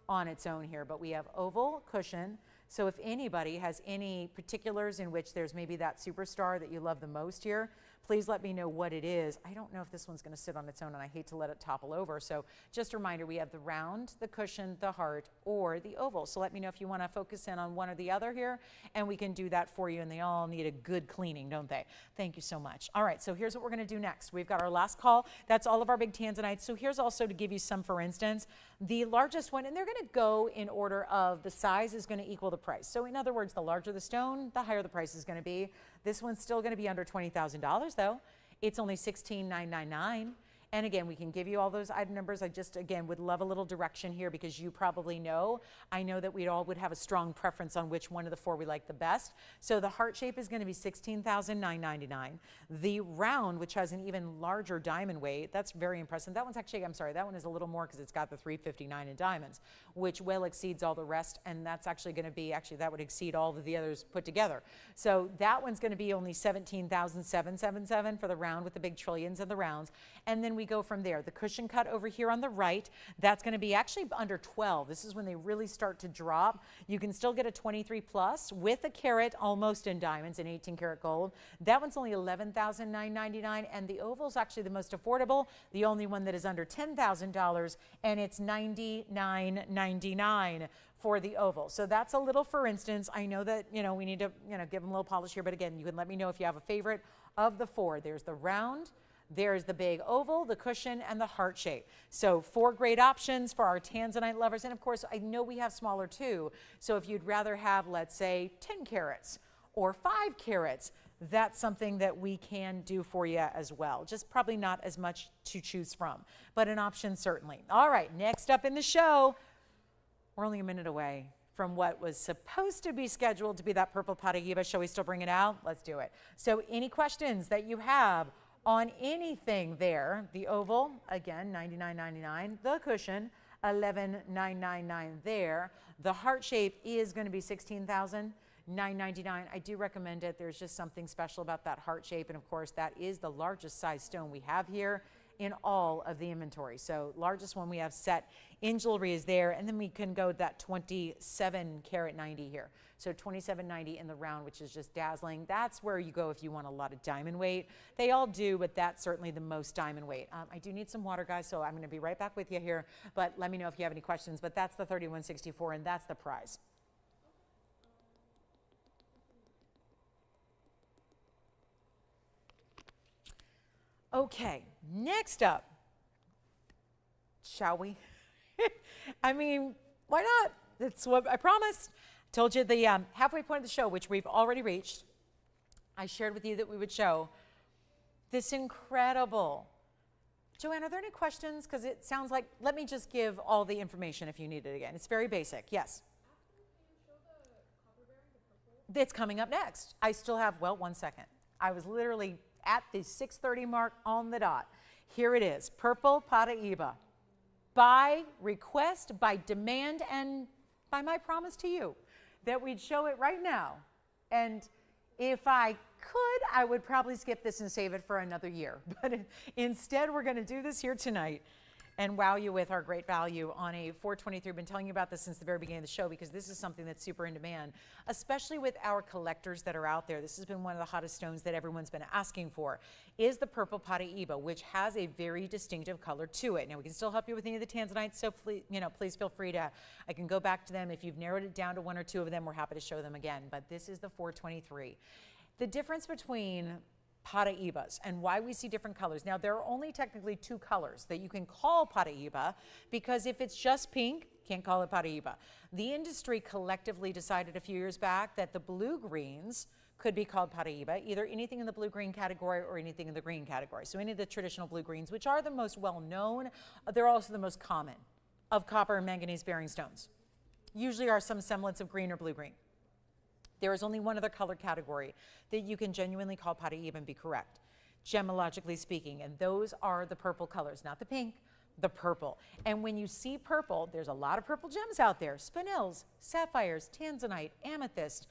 Speaker 1: on its own here, but we have oval, cushion. So if anybody has any particulars in which there's maybe that superstar that you love the most here, please let me know what it is. I don't know if this one's going to sit on its own, and I hate to let it topple over. So just a reminder, we have the round, the cushion, the heart, or the oval. So let me know if you want to focus in on one or the other here, and we can do that for you. And they all need a good cleaning, don't they? Thank you so much. All right, so here's what we're going to do next. We've got our last call. That's all of our big tanzanites. So here's also to give you some, for instance, the largest one, and they're going to go in order of the size is going to equal the price. So in other words, the larger the stone, the higher the price is going to be. This one's still going to be under $20,000 though. It's only $16,999. And again, we can give you all those item numbers. I just, again, would love a little direction here because you probably know. I know that we all would have a strong preference on which one of the four we like the best. So the heart shape is going to be $16,999. The round, which has an even larger diamond weight, that's very impressive. That one's actually, I'm sorry, that one is a little more because it's got the 359 in diamonds, which well exceeds all the rest. And that's actually going to be, actually, that would exceed all of the others put together. So that one's going to be only $17,777 for the round with the big trillions of the rounds. And then we go from there. The cushion cut over here on the right, that's going to be actually under 12. This is when they really start to drop. You can still get a 23 plus with a carat almost in diamonds and 18 karat gold. That one's only $11,999, and the oval is actually the most affordable, the only one that is under $10,000, and it's $99.99 for the oval. So that's a little, for instance, I know that, we need to, give them a little polish here, but again, you can let me know if you have a favorite of the four. There's the round, there's the big oval, the cushion, and the heart shape. So 4 great options for our tanzanite lovers. And of course, I know we have smaller too. So if you'd rather have, let's say, 10 carats or 5 carats, that's something that we can do for you as well. Just probably not as much to choose from, but an option certainly. All right, next up in the show, we're only a minute away from what was supposed to be scheduled to be that purple Paraíba. Shall we still bring it out? Let's do it. So any questions that you have on anything there, the oval, again, $99.99. The cushion, $11,999 there. The heart shape is going to be $16,999. I do recommend it. There's just something special about that heart shape. And of course, that is the largest size stone we have here in all of the inventory. So largest one we have set in jewelry is there. And then we can go that 27 karat 90 here. So 27.90 in the round, which is just dazzling. That's where you go if you want a lot of diamond weight. They all do, but that's certainly the most diamond weight. I do need some water, guys, so I'm going to be right back with you here. But let me know if you have any questions. But that's the 3164, and that's the prize. Okay, next up, shall we? I mean, why not? That's what I promised. Told you the halfway point of the show, which we've already reached. I shared with you that we would show this incredible. Joanne, are there any questions? Because it sounds like, let me just give all the information if you need it again. It's very basic. Yes? It's coming up next. I still have, well, 1 second. I was literally at the 6:30 mark on the dot. Here it is, purple Paraíba. By request, by demand, and by my promise to you that we'd show it right now. And if I could, I would probably skip this and save it for another year. But instead, we're going to do this here tonight and wow you with our great value on a 423. I've been telling you about this since the very beginning of the show because this is something that's super in demand, especially with our collectors that are out there. This has been one of the hottest stones that everyone's been asking for, is the purple Paraíba, which has a very distinctive color to it. Now, we can still help you with any of the tanzanites, so please, please feel free to, I can go back to them. If you've narrowed it down to 1 or 2 of them, we're happy to show them again. But this is the 423. The difference between Paraíbas and why we see different colors. Now, there are only technically 2 colors that you can call Paraíba, because if it's just pink, can't call it Paraíba. The industry collectively decided a few years back that the blue greens could be called Paraíba, either anything in the blue-green category or anything in the green category. So any of the traditional blue greens, which are the most well-known, they're also the most common of copper and manganese-bearing stones. Usually are some semblance of green or blue-green. There is only one other color category that you can genuinely call Paraíba and be correct, gemologically speaking, and those are the purple colors, not the pink, the purple. And when you see purple, there's a lot of purple gems out there, spinels, sapphires, tanzanite, amethyst,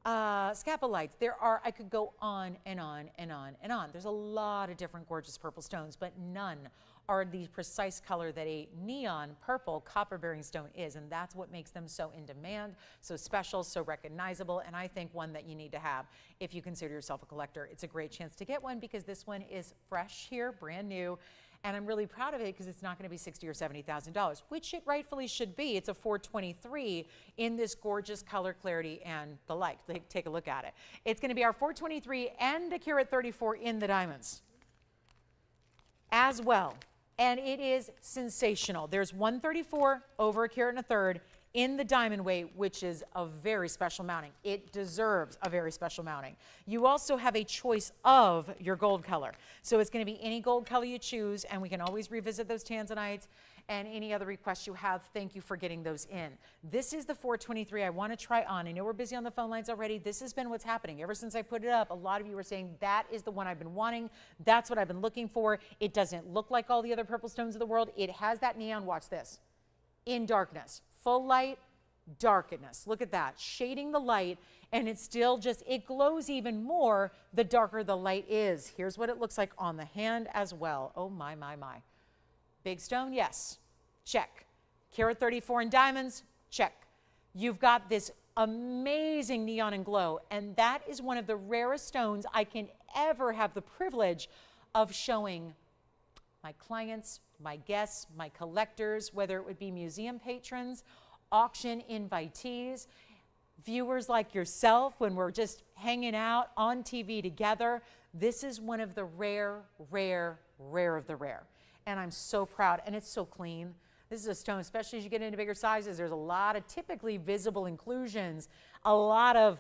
Speaker 1: scapelites. There are, I could go on and on and on and on. There's a lot of different gorgeous purple stones, but none are the precise color that a neon purple copper bearing stone is, and that's what makes them so in demand, so special, so recognizable, and I think one that you need to have if you consider yourself a collector. It's a great chance to get one because this one is fresh here, brand new, and I'm really proud of it because it's not going to be $60,000 or $70,000, which it rightfully should be. It's a 423 in this gorgeous color clarity and the like. Take a look at it. It's going to be our 423 and a carat 34 in the diamonds as well. And it is sensational. There's 134 over a carat and a third in the diamond weight, which is a very special mounting. It deserves a very special mounting. You also have a choice of your gold color. So it's going to be any gold color you choose, and we can always revisit those tanzanites and any other requests you have. Thank you for getting those in. This is the 423 I want to try on. I know we're busy on the phone lines already. This has been what's happening. Ever since I put it up, a lot of you were saying that is the one I've been wanting. That's what I've been looking for. It doesn't look like all the other purple stones of the world. It has that neon, watch this, in darkness. Full light, darkness. Look at that, shading the light, and it's still just, it glows even more the darker the light is. Here's what it looks like on the hand as well. Oh my, my, my. Big stone, yes, check. Carat 34 in diamonds, check. You've got this amazing neon and glow, and that is one of the rarest stones I can ever have the privilege of showing my clients, my guests, my collectors, whether it would be museum patrons, auction invitees, viewers like yourself when we're just hanging out on TV together. This is one of the rare, rare, rare of the rare. And I'm so proud, and it's so clean. This is a stone, especially as you get into bigger sizes, there's a lot of typically visible inclusions, a lot of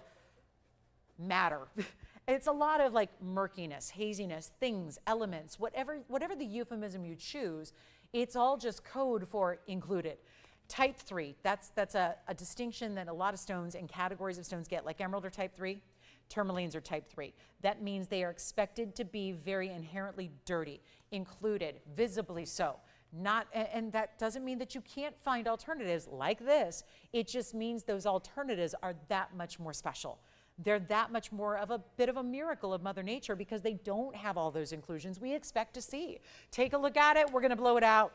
Speaker 1: matter. It's a lot of like murkiness, haziness, things, elements, whatever the euphemism you choose, it's all just code for included. Type 3, that's a distinction that a lot of stones and categories of stones get, like emerald are type 3, tourmalines are type 3. That means they are expected to be very inherently dirty, included, visibly so. And that doesn't mean that you can't find alternatives like this. It just means those alternatives are that much more special. They're that much more of a bit of a miracle of Mother Nature because they don't have all those inclusions we expect to see. Take a look at it. We're going to blow it out.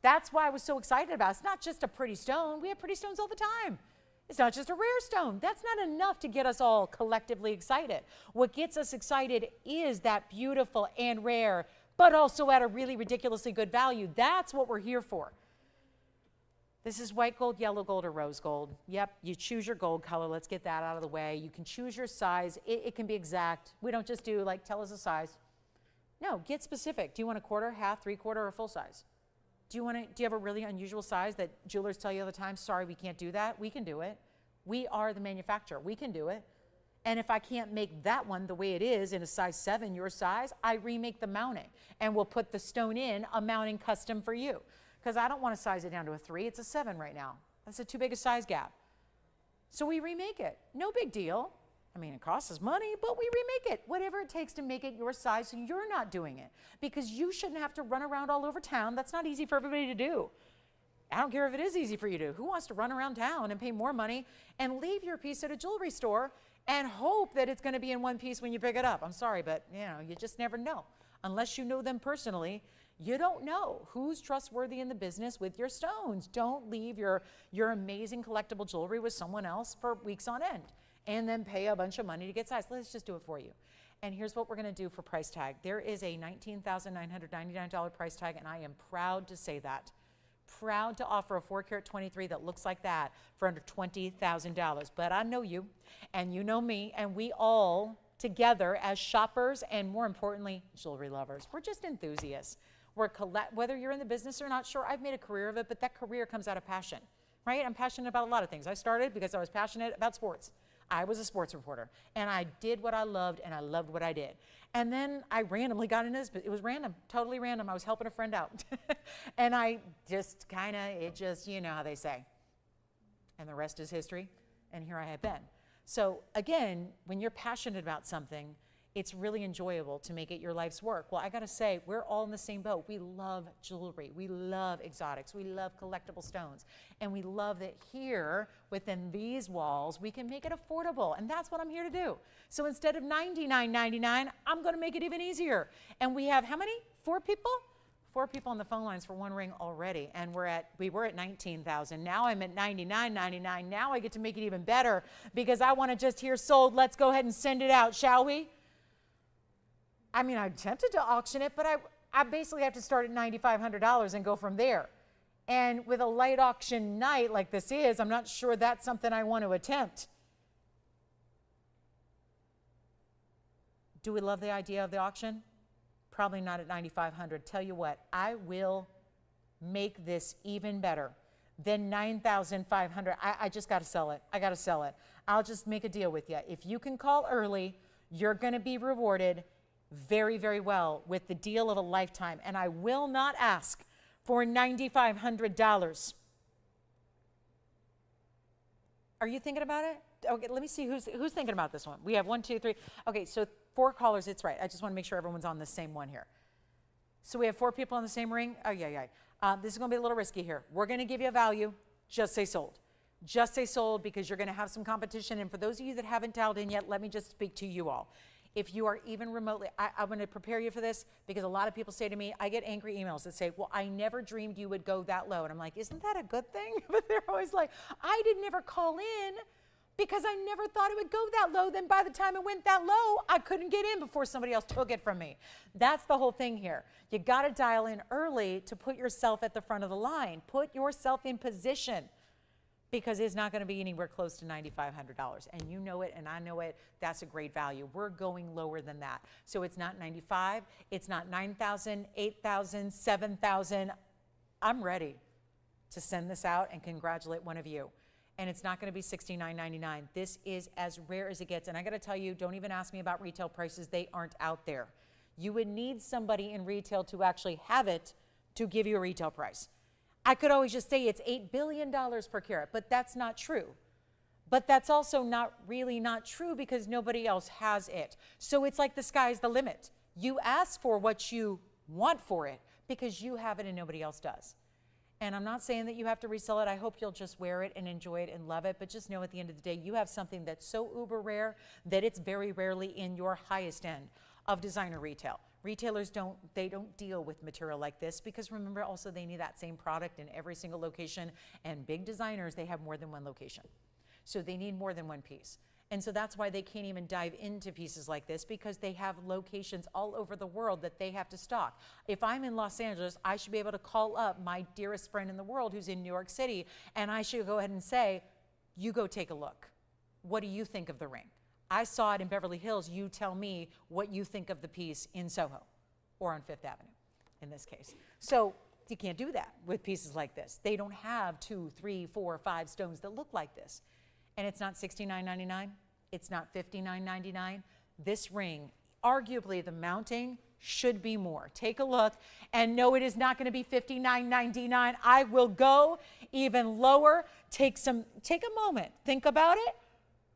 Speaker 1: That's why I was so excited about it. It's not just a pretty stone. We have pretty stones all the time. It's not just a rare stone. That's not enough to get us all collectively excited. What gets us excited is that beautiful and rare, but also at a really ridiculously good value. That's what we're here for. This is white gold, yellow gold, or rose gold. Yep, you choose your gold color. Let's get that out of the way. You can choose your size. It can be exact. We don't just do like, tell us a size. No, get specific. Do you want a quarter, half, 3/4, or full size? Do you have a really unusual size that jewelers tell you all the time, sorry, we can't do that? We can do it. We are the manufacturer. We can do it. And if I can't make that one the way it is in a size 7, your size, I remake the mounting and we'll put the stone in a mounting custom for you. Because I don't want to size it down to a 3. It's a 7 right now. That's too big a size gap. So we remake it. No big deal. I mean, it costs us money, but we remake it. Whatever it takes to make it your size so you're not doing it. Because you shouldn't have to run around all over town. That's not easy for everybody to do. I don't care if it is easy for you to do. Who wants to run around town and pay more money and leave your piece at a jewelry store and hope that it's going to be in one piece when you pick it up? I'm sorry, but you just never know. Unless you know them personally, you don't know who's trustworthy in the business with your stones. Don't leave your amazing collectible jewelry with someone else for weeks on end and then pay a bunch of money to get size. Let's just do it for you. And here's what we're going to do for price tag. There is a $19,999 price tag, and I am proud to say that. Proud to offer a 4-carat 23 that looks like that for under $20,000. But I know you, and you know me, and we all together as shoppers and more importantly, jewelry lovers. We're just enthusiasts. Whether you're in the business or not, sure, I've made a career of it, but that career comes out of passion, right? I'm passionate about a lot of things. I started because I was passionate about sports. I was a sports reporter, and I did what I loved, and I loved what I did. And then I randomly got into this, but it was random, totally random. I was helping a friend out, and I just you know how they say, and the rest is history, and here I have been. So again, when you're passionate about something, it's really enjoyable to make it your life's work. Well, I gotta say, we're all in the same boat. We love jewelry, we love exotics, we love collectible stones, and we love that here, within these walls, we can make it affordable, and that's what I'm here to do. So instead of $99.99, I'm gonna make it even easier. And we have how many? 4 people? 4 people on the phone lines for one ring already, and we were at 19,000. Now I'm at $99.99. Now I get to make it even better because I want to just hear sold. Let's go ahead and send it out, shall we? I mean, I'm tempted to auction it, but I basically have to start at $9,500 and go from there. And with a light auction night like this is, I'm not sure that's something I want to attempt. Do we love the idea of the auction? Probably not at $9,500. Tell you what, I will make this even better. then $9,500. I just got to sell it. I got to sell it. I'll just make a deal with you. If you can call early, you're going to be rewarded very, very well with the deal of a lifetime. And I will not ask for $9,500. Are you thinking about it? Okay, let me see who's thinking about this one. We have 1, 2, 3. Okay, so 4 callers. It's right. I just want to make sure everyone's on the same one here. So we have 4 people on the same ring. Oh, yeah. This is going to be a little risky here. We're going to give you a value. Just say sold. Just say sold, because you're going to have some competition. And for those of you that haven't dialed in yet, let me just speak to you all. If you are even remotely, I'm going to prepare you for this, because a lot of people say to me, I get angry emails that say, well, I never dreamed you would go that low. And I'm like, isn't that a good thing? But they're always like, I didn't ever call in because I never thought it would go that low. Then by the time it went that low, I couldn't get in before somebody else took it from me. That's the whole thing here. You got to dial in early to put yourself at the front of the line. Put yourself in position, because it's not going to be anywhere close to $9,500. And you know it, and I know it. That's a great value. We're going lower than that. So it's not 95. It's not 9,000, 8,000, 7,000. I'm ready to send this out and congratulate one of you. And it's not going to be $69.99. This is as rare as it gets. And I got to tell you, don't even ask me about retail prices. They aren't out there. You would need somebody in retail to actually have it to give you a retail price. I could always just say it's $8 billion per carat, but that's not true. But that's also not true, because nobody else has it. So it's like the sky's the limit. You ask for what you want for it because you have it and nobody else does. And I'm not saying that you have to resell it. I hope you'll just wear it and enjoy it and love it. But just know at the end of the day, you have something that's so uber rare that it's very rarely in your highest end of designer retail. Retailers don't deal with material like this, because remember also they need that same product in every single location. And big designers, they have more than one location. So they need more than one piece. And so that's why they can't even dive into pieces like this, because they have locations all over the world that they have to stock. If I'm in Los Angeles, I should be able to call up my dearest friend in the world who's in New York City, and I should go ahead and say, you go take a look. What do you think of the ring? I saw it in Beverly Hills. You tell me what you think of the piece in Soho or on Fifth Avenue in this case. So you can't do that with pieces like this. They don't have 2, 3, 4, 5 stones that look like this. And it's not $69.99. It's not $59.99. This ring, arguably the mounting should be more. Take a look, and no, it is not going to be $59.99. I will go even lower. Take a moment, think about it,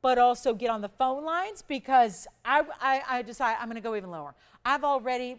Speaker 1: but also get on the phone lines, because I decide I'm going to go even lower.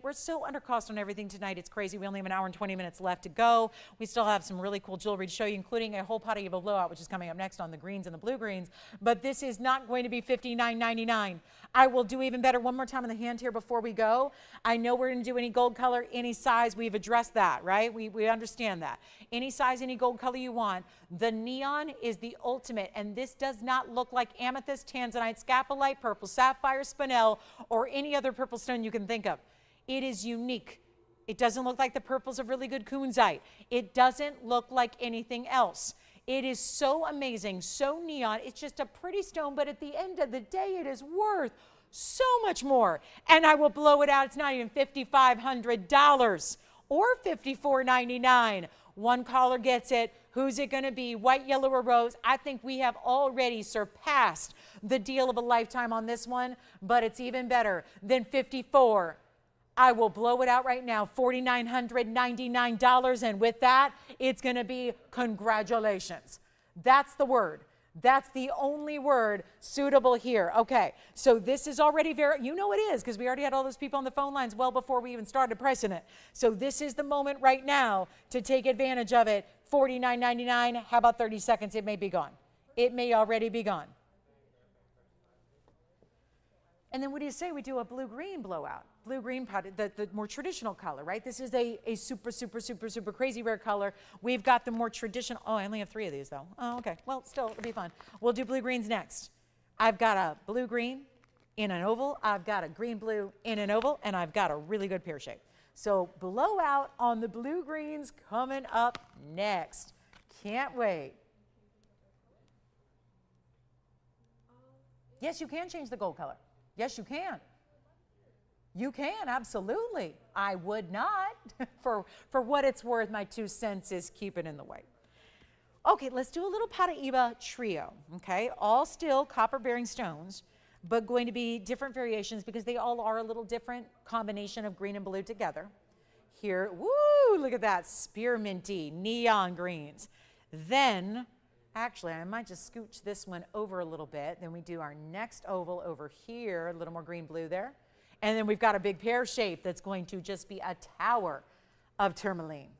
Speaker 1: We're so under cost on everything tonight. It's crazy. We only have an hour and 20 minutes left to go. We still have some really cool jewelry to show you, including a whole potty of a blowout, which is coming up next on the greens and the blue greens. But this is not going to be $59.99. I will do even better. One more time on the hand here before we go. I know we're going to do any gold color, any size. We've addressed that, right? We understand that. Any size, any gold color you want. The neon is the ultimate, and this does not look like amethyst, tanzanite, scapolite, purple sapphire, spinel, or any other purple stone you can think of. It is unique. It doesn't look like the purples of really good kunzite. It doesn't look like anything else. It is so amazing, so neon. It's just a pretty stone, but at the end of the day, it is worth so much more. And I will blow it out. It's not even $5,500 or $54.99. One caller gets it. Who's it going to be? White, yellow, or rose? I think we have already surpassed the deal of a lifetime on this one, but it's even better than $54. I will blow it out right now, $4,999. And with that, it's going to be congratulations. That's the word. That's the only word suitable here. Okay, so this is already you know it is, because we already had all those people on the phone lines well before we even started pricing it. So this is the moment right now to take advantage of it. $49.99. How about 30 seconds? It may be gone. It may already be gone. And then what do you say we do a blue-green blowout? Blue-green potted, the more traditional color, right? This is a super, super, super, super crazy rare color. We've got the more traditional. Oh, I only have 3 of these, though. Oh, okay. Well, still, it'll be fun. We'll do blue-greens next. I've got a blue-green in an oval. I've got a green-blue in an oval. And I've got a really good pear shape. So blowout on the blue-greens coming up next. Can't wait. Yes, you can change the gold color. Yes, you can. You can, absolutely. I would not. For what it's worth, my 2 cents is keep it in the white. Okay, let's do a little Paraíba trio, okay? All still copper-bearing stones, but going to be different variations because they all are a little different combination of green and blue together. Here, woo, look at that, spearminty, neon greens. Then, actually, I might just scooch this one over a little bit. Then we do our next oval over here, a little more green-blue there. And then we've got a big pear shape that's going to just be a tower of tourmaline.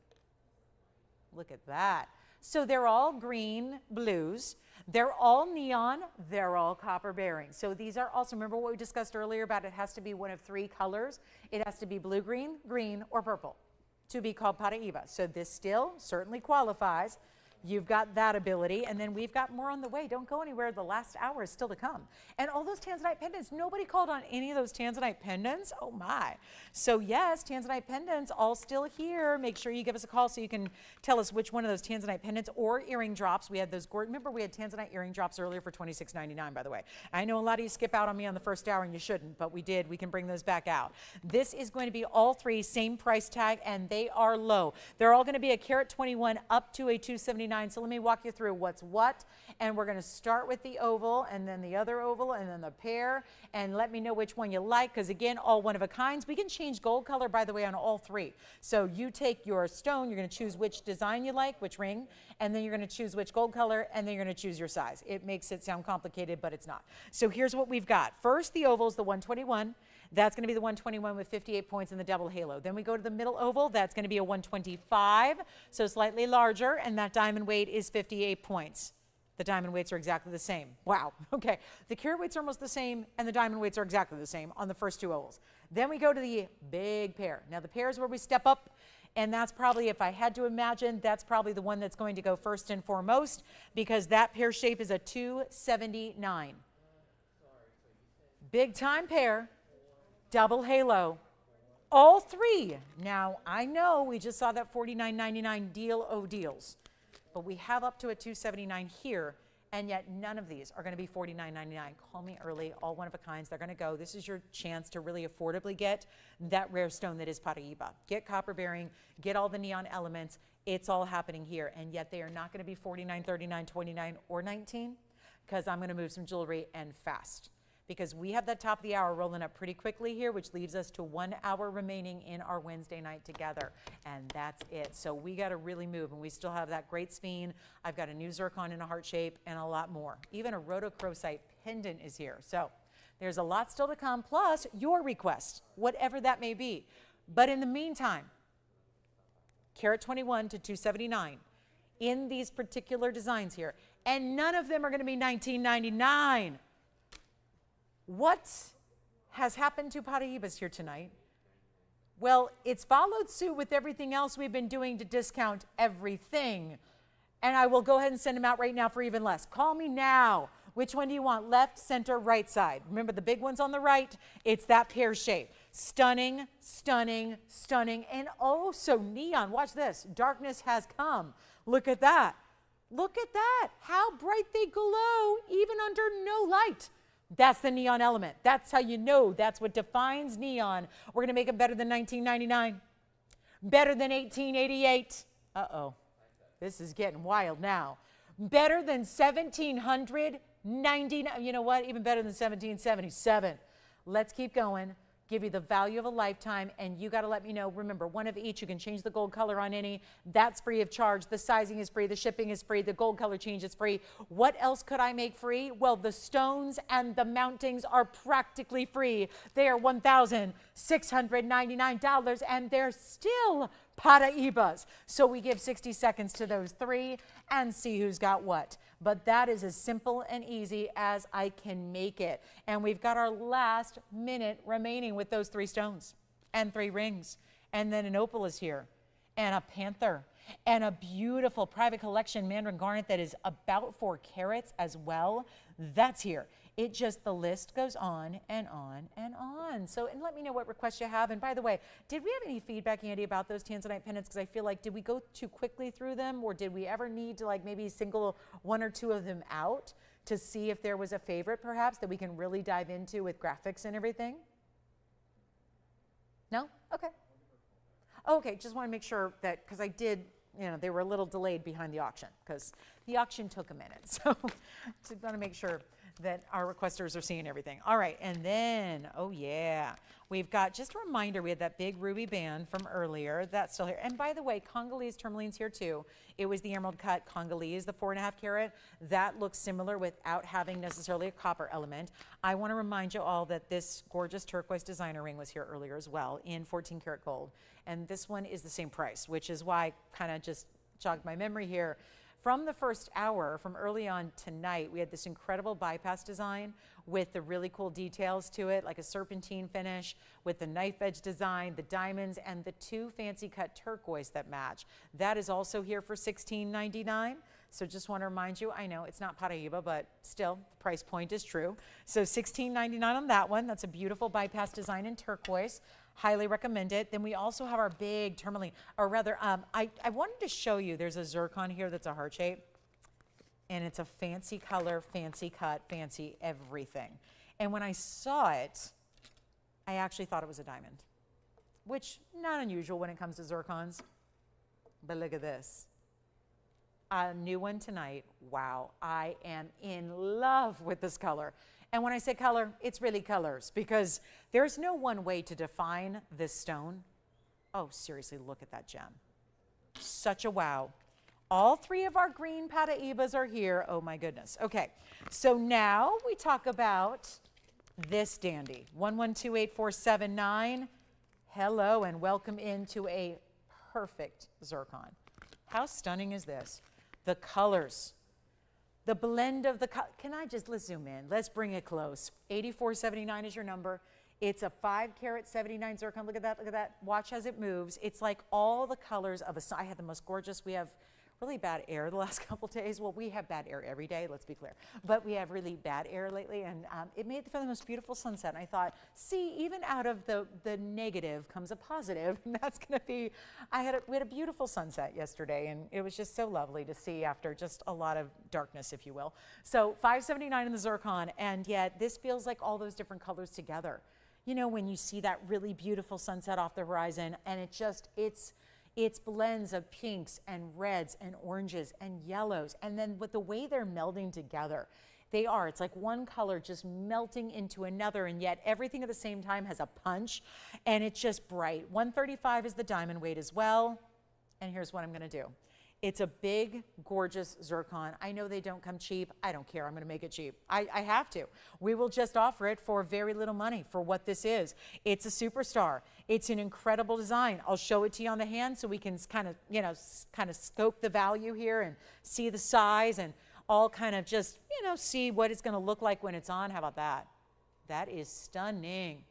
Speaker 1: Look at that. So they're all green blues. They're all neon. They're all copper bearing. So these are also, remember what we discussed earlier about it has to be one of three colors. It has to be blue, green, or purple to be called Paraíba. So this still certainly qualifies. You've got that ability, and then we've got more on the way. Don't go anywhere. The last hour is still to come. And all those tanzanite pendants, nobody called on any of those tanzanite pendants. Oh my. So yes, tanzanite pendants all still here. Make sure you give us a call so you can tell us which one of those tanzanite pendants or earring drops. We had those, remember we had tanzanite earring drops earlier for $26.99, by the way. I know a lot of you skip out on me on the first hour and you shouldn't, but we did. We can bring those back out. This is going to be all three, same price tag, and they are low. They're all going to be a carat 21 up to a 279. So let me walk you through what's what, and we're going to start with the oval and then the other oval and then the pear, and let me know which one you like, because again, all one of a kinds. We can change gold color, by the way, on all three. So you take your stone, you're going to choose which design you like, which ring, and then you're going to choose which gold color, and then you're going to choose your size. It makes it sound complicated, but it's not. So here's what we've got. First, the oval is the 121. That's going to be the 121 with 58 points in the double halo. Then we go to the middle oval. That's going to be a 125, so slightly larger, and that diamond weight is 58 points. The diamond weights are exactly the same. Wow, okay. The carat weights are almost the same, and the diamond weights are exactly the same on the first two ovals. Then we go to the big pear. Now the pear is where we step up, and that's probably, if I had to imagine, that's probably the one that's going to go first and foremost, because that pear shape is a 279. Big time pear. Double halo, all three. Now, I know we just saw that $49.99 deal o' deals, but we have up to a $279 here, and yet none of these are going to be $49.99. Call me early, all one of a kinds. They're going to go. This is your chance to really affordably get that rare stone that is Paraíba. Get copper bearing, get all the neon elements. It's all happening here, and yet they are not going to be $49, $39, $29, or $19, because I'm going to move some jewelry and fast. Because we have that top of the hour rolling up pretty quickly here, which leaves us to 1 hour remaining in our Wednesday night together. And that's it. So we got to really move. And we still have that great speen. I've got a new zircon in a heart shape and a lot more. Even a rhodochrosite pendant is here. So there's a lot still to come, plus your request, whatever that may be. But in the meantime, carat 21 to 279 in these particular designs here. And none of them are going to be $19.99. What has happened to Paraíbas here tonight? Well, it's followed suit with everything else we've been doing to discount everything. And I will go ahead and send them out right now for even less. Call me now. Which one do you want? Left, center, right side. Remember the big one's on the right? It's that pear shape. Stunning, stunning, stunning, and oh so neon. Watch this. Darkness has come. Look at that. Look at that. How bright they glow even under no light. That's the neon element. That's how you know. That's what defines neon. We're going to make it better than $19.99. Better than $18.88. Uh-oh. This is getting wild now. Better than $1,799. You know what? Even better than $1,777. Let's keep going. Give you the value of a lifetime, and you got to let me know. Remember, one of each. You can change the gold color on any. That's free of charge. The sizing is free. The shipping is free. The gold color change is free. What else could I make free? Well, the stones and the mountings are practically free. They are $1,699, and they're still Paraíbas. So we give 60 seconds to those three and see who's got what. But that is as simple and easy as I can make it. And we've got our last minute remaining with those three stones and three rings. And then an opal is here, and a panther, and a beautiful private collection mandarin garnet that is about 4 carats as well. That's here. It just, the list goes on and on and on. So, and let me know what requests you have. And by the way, did we have any feedback, Andy, about those tanzanite pendants? Because I feel like, did we go too quickly through them, or did we ever need to like maybe single 1 or 2 of them out to see if there was a favorite perhaps that we can really dive into with graphics and everything? No? Okay. Okay, just want to make sure that, because I did they were a little delayed behind the auction because the auction took a minute. So just want to make sure that our requesters are seeing everything. All right, and then, oh yeah, we've got, just a reminder, we had that big ruby band from earlier. That's still here. And by the way, Congolese tourmaline's here too. It was the emerald cut Congolese, the 4.5 carat. That looks similar without having necessarily a copper element. I want to remind you all that this gorgeous turquoise designer ring was here earlier as well in 14 karat gold. And this one is the same price, which is why I kind of just jogged my memory here. From the first hour, from early on tonight, we had this incredible bypass design with the really cool details to it, like a serpentine finish with the knife edge design, the diamonds, and the 2 fancy cut turquoise that match. That is also here for $16.99. So just want to remind you, I know it's not Paraíba, but still, the price point is true. So $16.99 on that one. That's a beautiful bypass design in turquoise. Highly recommend it. Then we also have our big tourmaline, or rather, I wanted to show you, there's a zircon here that's a heart shape, and it's a fancy color, fancy cut, fancy everything. And when I saw it, I actually thought it was a diamond, which not unusual when it comes to zircons. But look at this. A new one tonight. Wow, I am in love with this color. And when I say color, it's really colors, because there's no one way to define this stone. Oh, seriously, look at that gem. Such a wow. All 3 of our green Paraíbas are here. Oh my goodness. Okay, so now we talk about this dandy, 1128479. Hello and welcome into a perfect zircon. How stunning is this? The colors. The blend of the, can I just, let's zoom in. Let's bring it close. 8479 is your number. It's a 5 carat 79 zircon. Look at that, look at that. Watch as it moves. It's like all the colors of a, I had the most gorgeous, we have really bad air the last couple days. Well, we have bad air every day, let's be clear. But we have really bad air lately, and it made for the most beautiful sunset. And I thought, see, even out of the negative comes a positive, and that's gonna be, we had a beautiful sunset yesterday, and it was just so lovely to see after just a lot of darkness, if you will. So 579 in the zircon, and yet this feels like all those different colors together. You know, when you see that really beautiful sunset off the horizon, and it's blends of pinks and reds and oranges and yellows, and then with the way they're melding together, it's like one color just melting into another, and yet everything at the same time has a punch, and it's just bright. 135 is the diamond weight as well, and here's what I'm gonna do. It's a big, gorgeous zircon. I know they don't come cheap. I don't care. I'm going to make it cheap. I have to. We will just offer it for very little money for what this is. It's a superstar. It's an incredible design. I'll show it to you on the hand so we can kind of scope the value here and see the size and all kind of just, see what it's going to look like when it's on. How about that? That is stunning.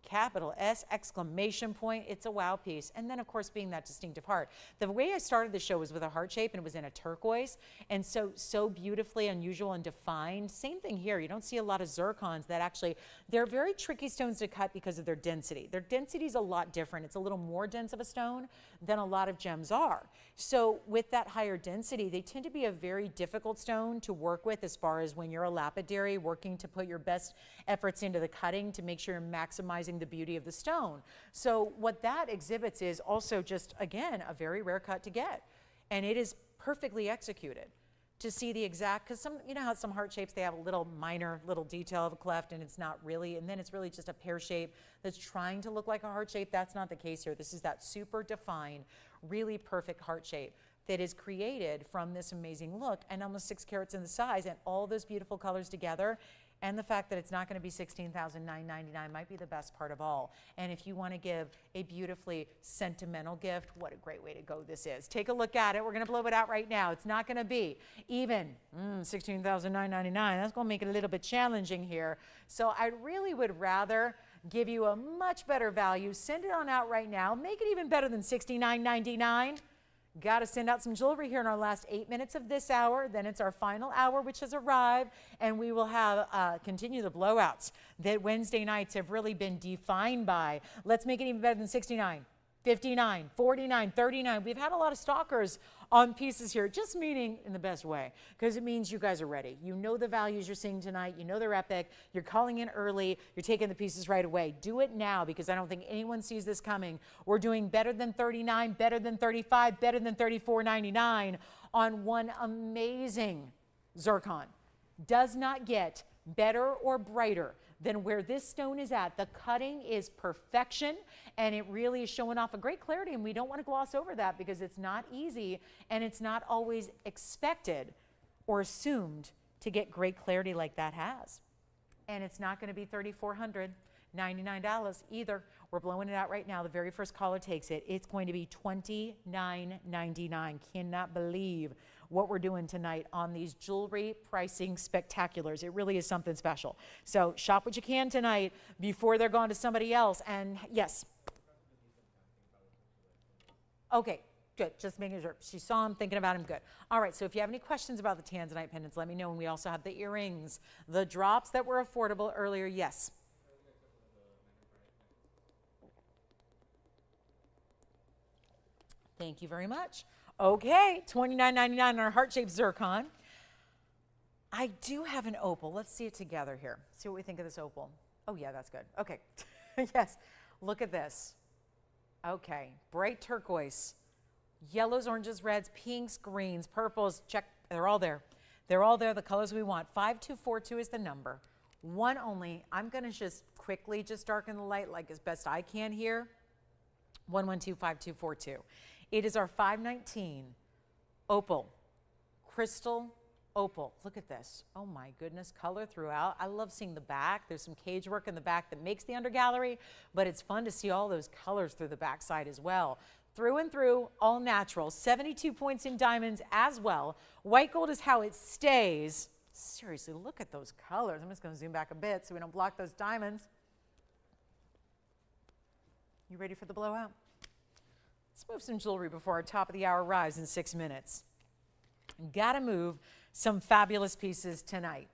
Speaker 1: Capital S, exclamation point, it's a wow piece. And then of course being that distinctive heart. The way I started the show was with a heart shape, and it was in a turquoise, and so beautifully unusual and defined. Same thing here, you don't see a lot of zircons that actually, they're very tricky stones to cut because of their density. Their density is a lot different. It's a little more dense of a stone than a lot of gems are. So with that higher density, they tend to be a very difficult stone to work with as far as when you're a lapidary working to put your best efforts into the cutting to make sure you're maximizing the beauty of the stone. So what that exhibits is also just, again, a very rare cut to get. And it is perfectly executed to see the exact, because you know how some heart shapes, they have a little minor little detail of a cleft and it's not really, and then it's really just a pear shape that's trying to look like a heart shape. That's not the case here. This is that super defined, really perfect heart shape that is created from this amazing look, and almost 6 carats in the size, and all those beautiful colors together. And the fact that it's not going to be $16,999 might be the best part of all. And if you want to give a beautifully sentimental gift, what a great way to go this is. Take a look at it. We're going to blow it out right now. It's not going to be even $16,999. That's going to make it a little bit challenging here. So I really would rather give you a much better value. Send it on out right now. Make it even better than $69.99. Got to send out some jewelry here in our last 8 minutes of this hour. Then it's our final hour, which has arrived, and we will have continue the blowouts that Wednesday nights have really been defined by. Let's make it even better than 69. $59, $49, $39. We've had a lot of stalkers on pieces here, just meaning in the best way, because it means you guys are ready. You know the values you're seeing tonight. You know they're epic. You're calling in early. You're taking the pieces right away. Do it now, because I don't think anyone sees this coming. We're doing better than 39, better than 35, better than 34.99 on one amazing zircon. Does not get better or brighter than where this stone is at. The cutting is perfection, and it really is showing off a great clarity, and we don't want to gloss over that because it's not easy, and it's not always expected or assumed to get great clarity like that has. And it's not going to be $3,499 either. We're blowing it out right now. The very first caller takes it. It's going to be $29.99. Cannot believe what we're doing tonight on these jewelry pricing spectaculars. It really is something special. So shop what you can tonight before they're gone to somebody else. And yes. Okay, good. Just making sure. She saw him, thinking about him. Good. All right, so if you have any questions about the tanzanite pendants, let me know. And we also have the earrings, the drops that were affordable earlier. Yes. Thank you very much. Okay, $29.99 on our heart-shaped zircon. I do have an opal. Let's see it together here. See what we think of this opal. Oh, yeah, that's good. Okay. Yes, look at this. Okay, bright turquoise, yellows, oranges, reds, pinks, greens, purples. Check, they're all there. They're all there, the colors we want. 5242 is the number. One only. I'm going to just quickly just darken the light like as best I can here. 1125242. It is our 519 opal, crystal opal. Look at this. Oh my goodness, color throughout. I love seeing the back. There's some cage work in the back that makes the undergallery, but it's fun to see all those colors through the backside as well. Through and through, all natural. 72 points in diamonds as well. White gold is how it stays. Seriously, look at those colors. I'm just going to zoom back a bit so we don't block those diamonds. You ready for the blowout? Let's move some jewelry before our top of the hour arrives in 6 minutes. Gotta move some fabulous pieces tonight.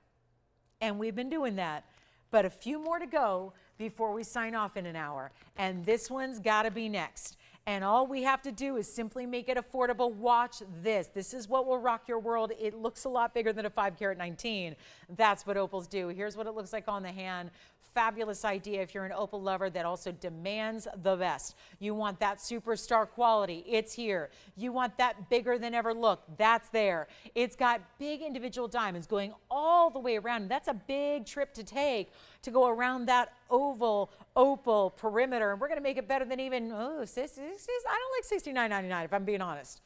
Speaker 1: And we've been doing that, but a few more to go before we sign off in an hour. And this one's gotta be next. And all we have to do is simply make it affordable. Watch this. This is what will rock your world. It looks a lot bigger than a 5 carat 19. That's what opals do. Here's what it looks like on the hand. Fabulous idea if you're an opal lover that also demands the best. You want that superstar quality. It's here. You want that bigger than ever look. That's there. It's got big individual diamonds going all the way around. That's a big trip to take to go around that oval opal perimeter. And we're going to make it better than even, I don't like $69.99 if I'm being honest.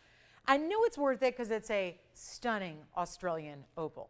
Speaker 1: I know it's worth it because it's a stunning Australian opal.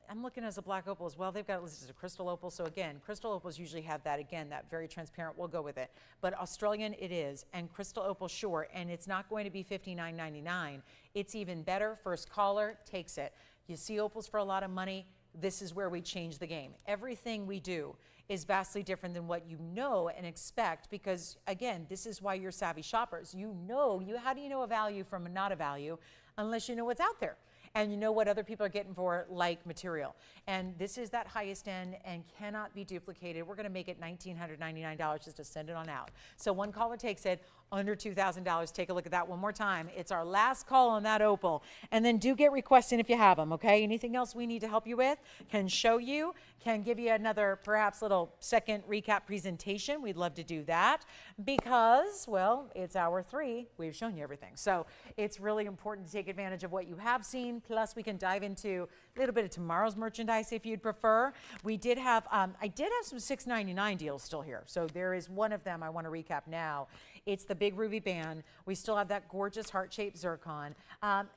Speaker 1: I'm looking as a black opal as well. They've got it listed as a crystal opal. So again, crystal opals usually have that, again, that very transparent. We'll go with it. But Australian it is, and crystal opal sure. And it's not going to be $59.99. It's even better. First caller takes it. You see opals for a lot of money. This is where we change the game. Everything we do is vastly different than what you know and expect because, again, this is why you're savvy shoppers. How do you know a value from a not a value unless you know what's out there? And you know what other people are getting for like material. And this is that highest end and cannot be duplicated. We're going to make it $1,999 just to send it on out. So one caller takes it under $2,000. Take a look at that one more time. It's our last call on that opal. And then do get requests in if you have them, okay? Anything else we need to help you with, can show you, can give you another perhaps little second recap presentation. We'd love to do that because, well, it's hour 3. We've shown you everything. So it's really important to take advantage of what you have seen. Plus, we can dive into a little bit of tomorrow's merchandise if you'd prefer. We did have, I did have some $6.99 deals still here. So there is one of them I want to recap now. It's the big ruby band. We still have that gorgeous heart-shaped zircon.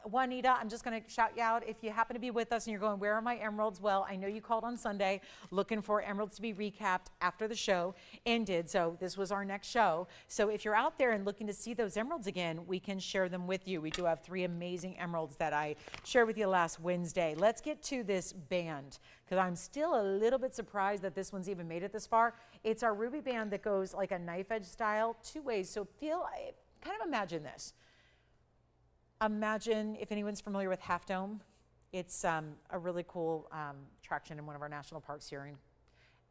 Speaker 1: Juanita, I'm just going to shout you out. If you happen to be with us and you're going, where are my emeralds? Well, I know you called on Sunday looking for emeralds to be recapped after the show ended. So this was our next show. So if you're out there and looking to see those emeralds again, we can share them with you. We do have 3 amazing emeralds that I shared with you last Wednesday. Let's get to this band because I'm still a little bit surprised that this one's even made it this far. It's our ruby band that goes like a knife edge style 2 ways. So kind of imagine this. Imagine if anyone's familiar with Half Dome. It's a really cool attraction in one of our national parks here.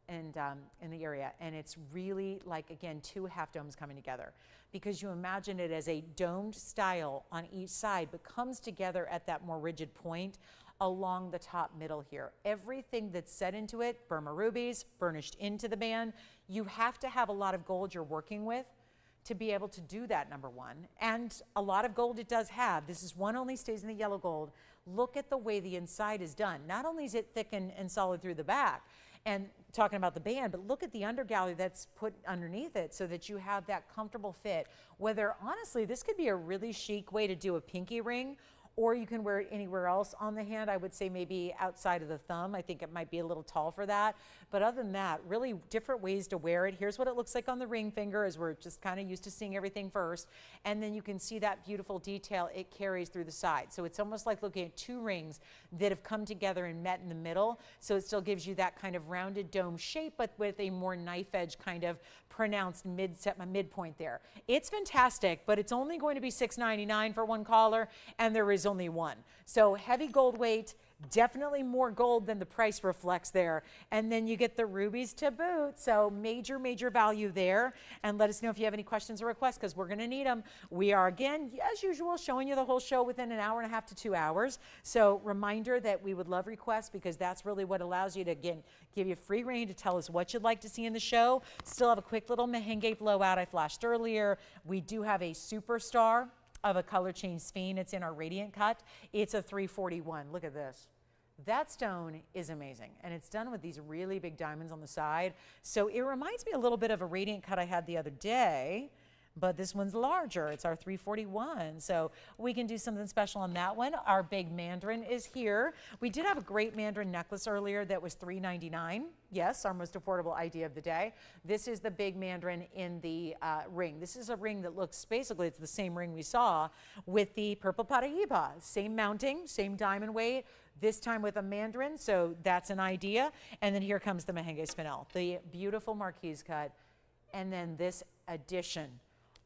Speaker 1: in the area, and it's really like, again, two half domes coming together, because you imagine it as a domed style on each side, but comes together at that more rigid point along the top middle here. Everything that's set into it, Burma rubies, burnished into the band. You have to have a lot of gold you're working with to be able to do that, number one. And a lot of gold it does have. This is one only stays in the yellow gold. Look at the way the inside is done. Not only is it thick and solid through the back, and talking about the band, but look at the undergallery that's put underneath it so that you have that comfortable fit. Whether, honestly, this could be a really chic way to do a pinky ring, or you can wear it anywhere else on the hand. I would say maybe outside of the thumb. I think it might be a little tall for that. But other than that, really different ways to wear it. Here's what it looks like on the ring finger, as we're just kind of used to seeing everything first. And then you can see that beautiful detail it carries through the side. So it's almost like looking at two rings that have come together and met in the middle. So it still gives you that kind of rounded dome shape, but with a more knife edge kind of pronounced midpoint there. It's fantastic, but it's only going to be $6.99 for one collar, and there is only one. So heavy gold weight, definitely more gold than the price reflects there. And then you get the rubies to boot. So major, major value there. And let us know if you have any questions or requests, because we're going to need them. We are, again, as usual, showing you the whole show within an hour and a half to 2 hours. So reminder that we would love requests, because that's really what allows you to, again, give you free reign to tell us what you'd like to see in the show. Still have a quick little merengue blowout I flashed earlier. We do have a superstar of a color change sphere. It's in our radiant cut. It's a 341. Look at this. That stone is amazing, and it's done with these really big diamonds on the side. So it reminds me a little bit of a radiant cut I had the other day, but this one's larger. It's our 341. So we can do something special on that one. Our big mandarin is here. We did have a great mandarin necklace earlier that was $3.99. Yes, our most affordable idea of the day. This is the big mandarin in the ring. This is a ring that looks, basically, it's the same ring we saw with the purple Paraíba. Same mounting, same diamond weight, this time with a mandarin. So that's an idea. And then here comes the merengue spinel, the beautiful marquise cut. And then this addition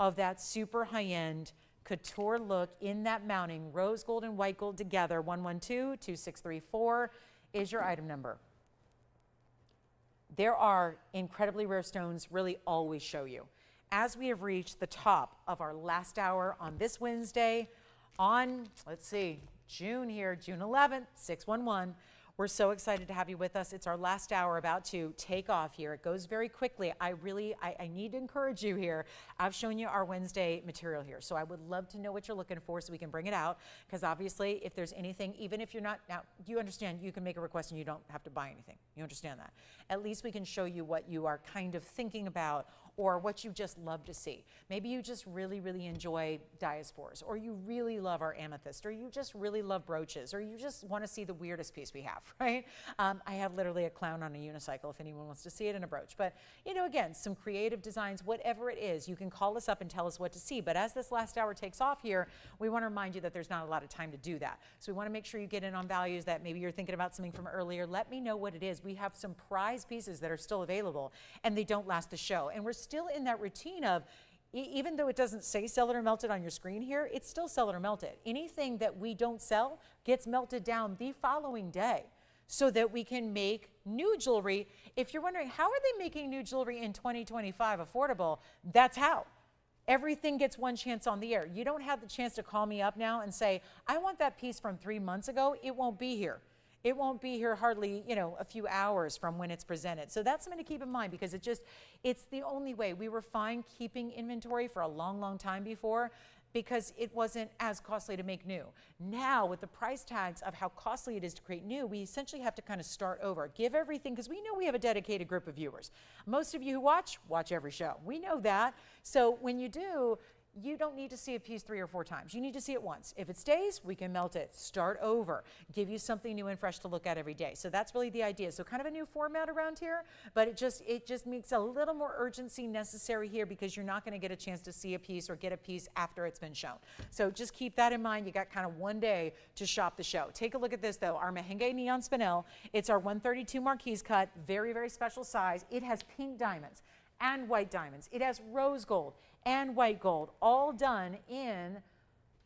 Speaker 1: of that super high-end couture look in that mounting, rose gold and white gold together. 112-2634 is your item number. There are incredibly rare stones, really always show you. As we have reached the top of our last hour on this Wednesday, on, let's see, June 11th, 611. We're so excited to have you with us. It's our last hour about to take off here. It goes very quickly. I need to encourage you here. I've shown you our Wednesday material here, so I would love to know what you're looking for so we can bring it out, because obviously if there's anything, even if you're not, now you understand you can make a request and you don't have to buy anything. You understand that. At least we can show you what you are kind of thinking about, or what you just love to see. Maybe you just really, really enjoy diaspores, or you really love our amethyst, or you just really love brooches, or you just want to see the weirdest piece we have, right? I have literally a clown on a unicycle if anyone wants to see it in a brooch. But, you know, again, some creative designs, whatever it is, you can call us up and tell us what to see. But as this last hour takes off here, we want to remind you that there's not a lot of time to do that. So we want to make sure you get in on values that maybe you're thinking about something from earlier. Let me know what it is. We have some prize pieces that are still available, and they don't last the show. And we're still in that routine of, even though it doesn't say sell it or melt it on your screen here, it's still sell it or melt it. Anything that we don't sell gets melted down the following day so that we can make new jewelry. If you're wondering, how are they making new jewelry in 2025 affordable? That's how. Everything gets one chance on the air. You don't have the chance to call me up now and say, I want that piece from 3 months ago. It won't be here. It won't be here hardly, you know, a few hours from when it's presented. So that's something to keep in mind, because it's the only way. We were fine keeping inventory for a long, long time before, because it wasn't as costly to make new. Now, with the price tags of how costly it is to create new, we essentially have to kind of start over, give everything, because we know we have a dedicated group of viewers. Most of you who watch every show. We know that. So when you do, you don't need to see a piece 3 or 4 times. You need to see it once. If it stays, we can melt it, start over, give you something new and fresh to look at every day. So that's really the idea. So kind of a new format around here, but it just makes a little more urgency necessary here, because you're not going to get a chance to see a piece or get a piece after it's been shown. So just keep that in mind. You got kind of one day to shop the show. Take a look at this though, our merengue neon spinel. It's our 132 marquise cut, very, very special size. It has pink diamonds and white diamonds. It has rose gold and white gold, all done in,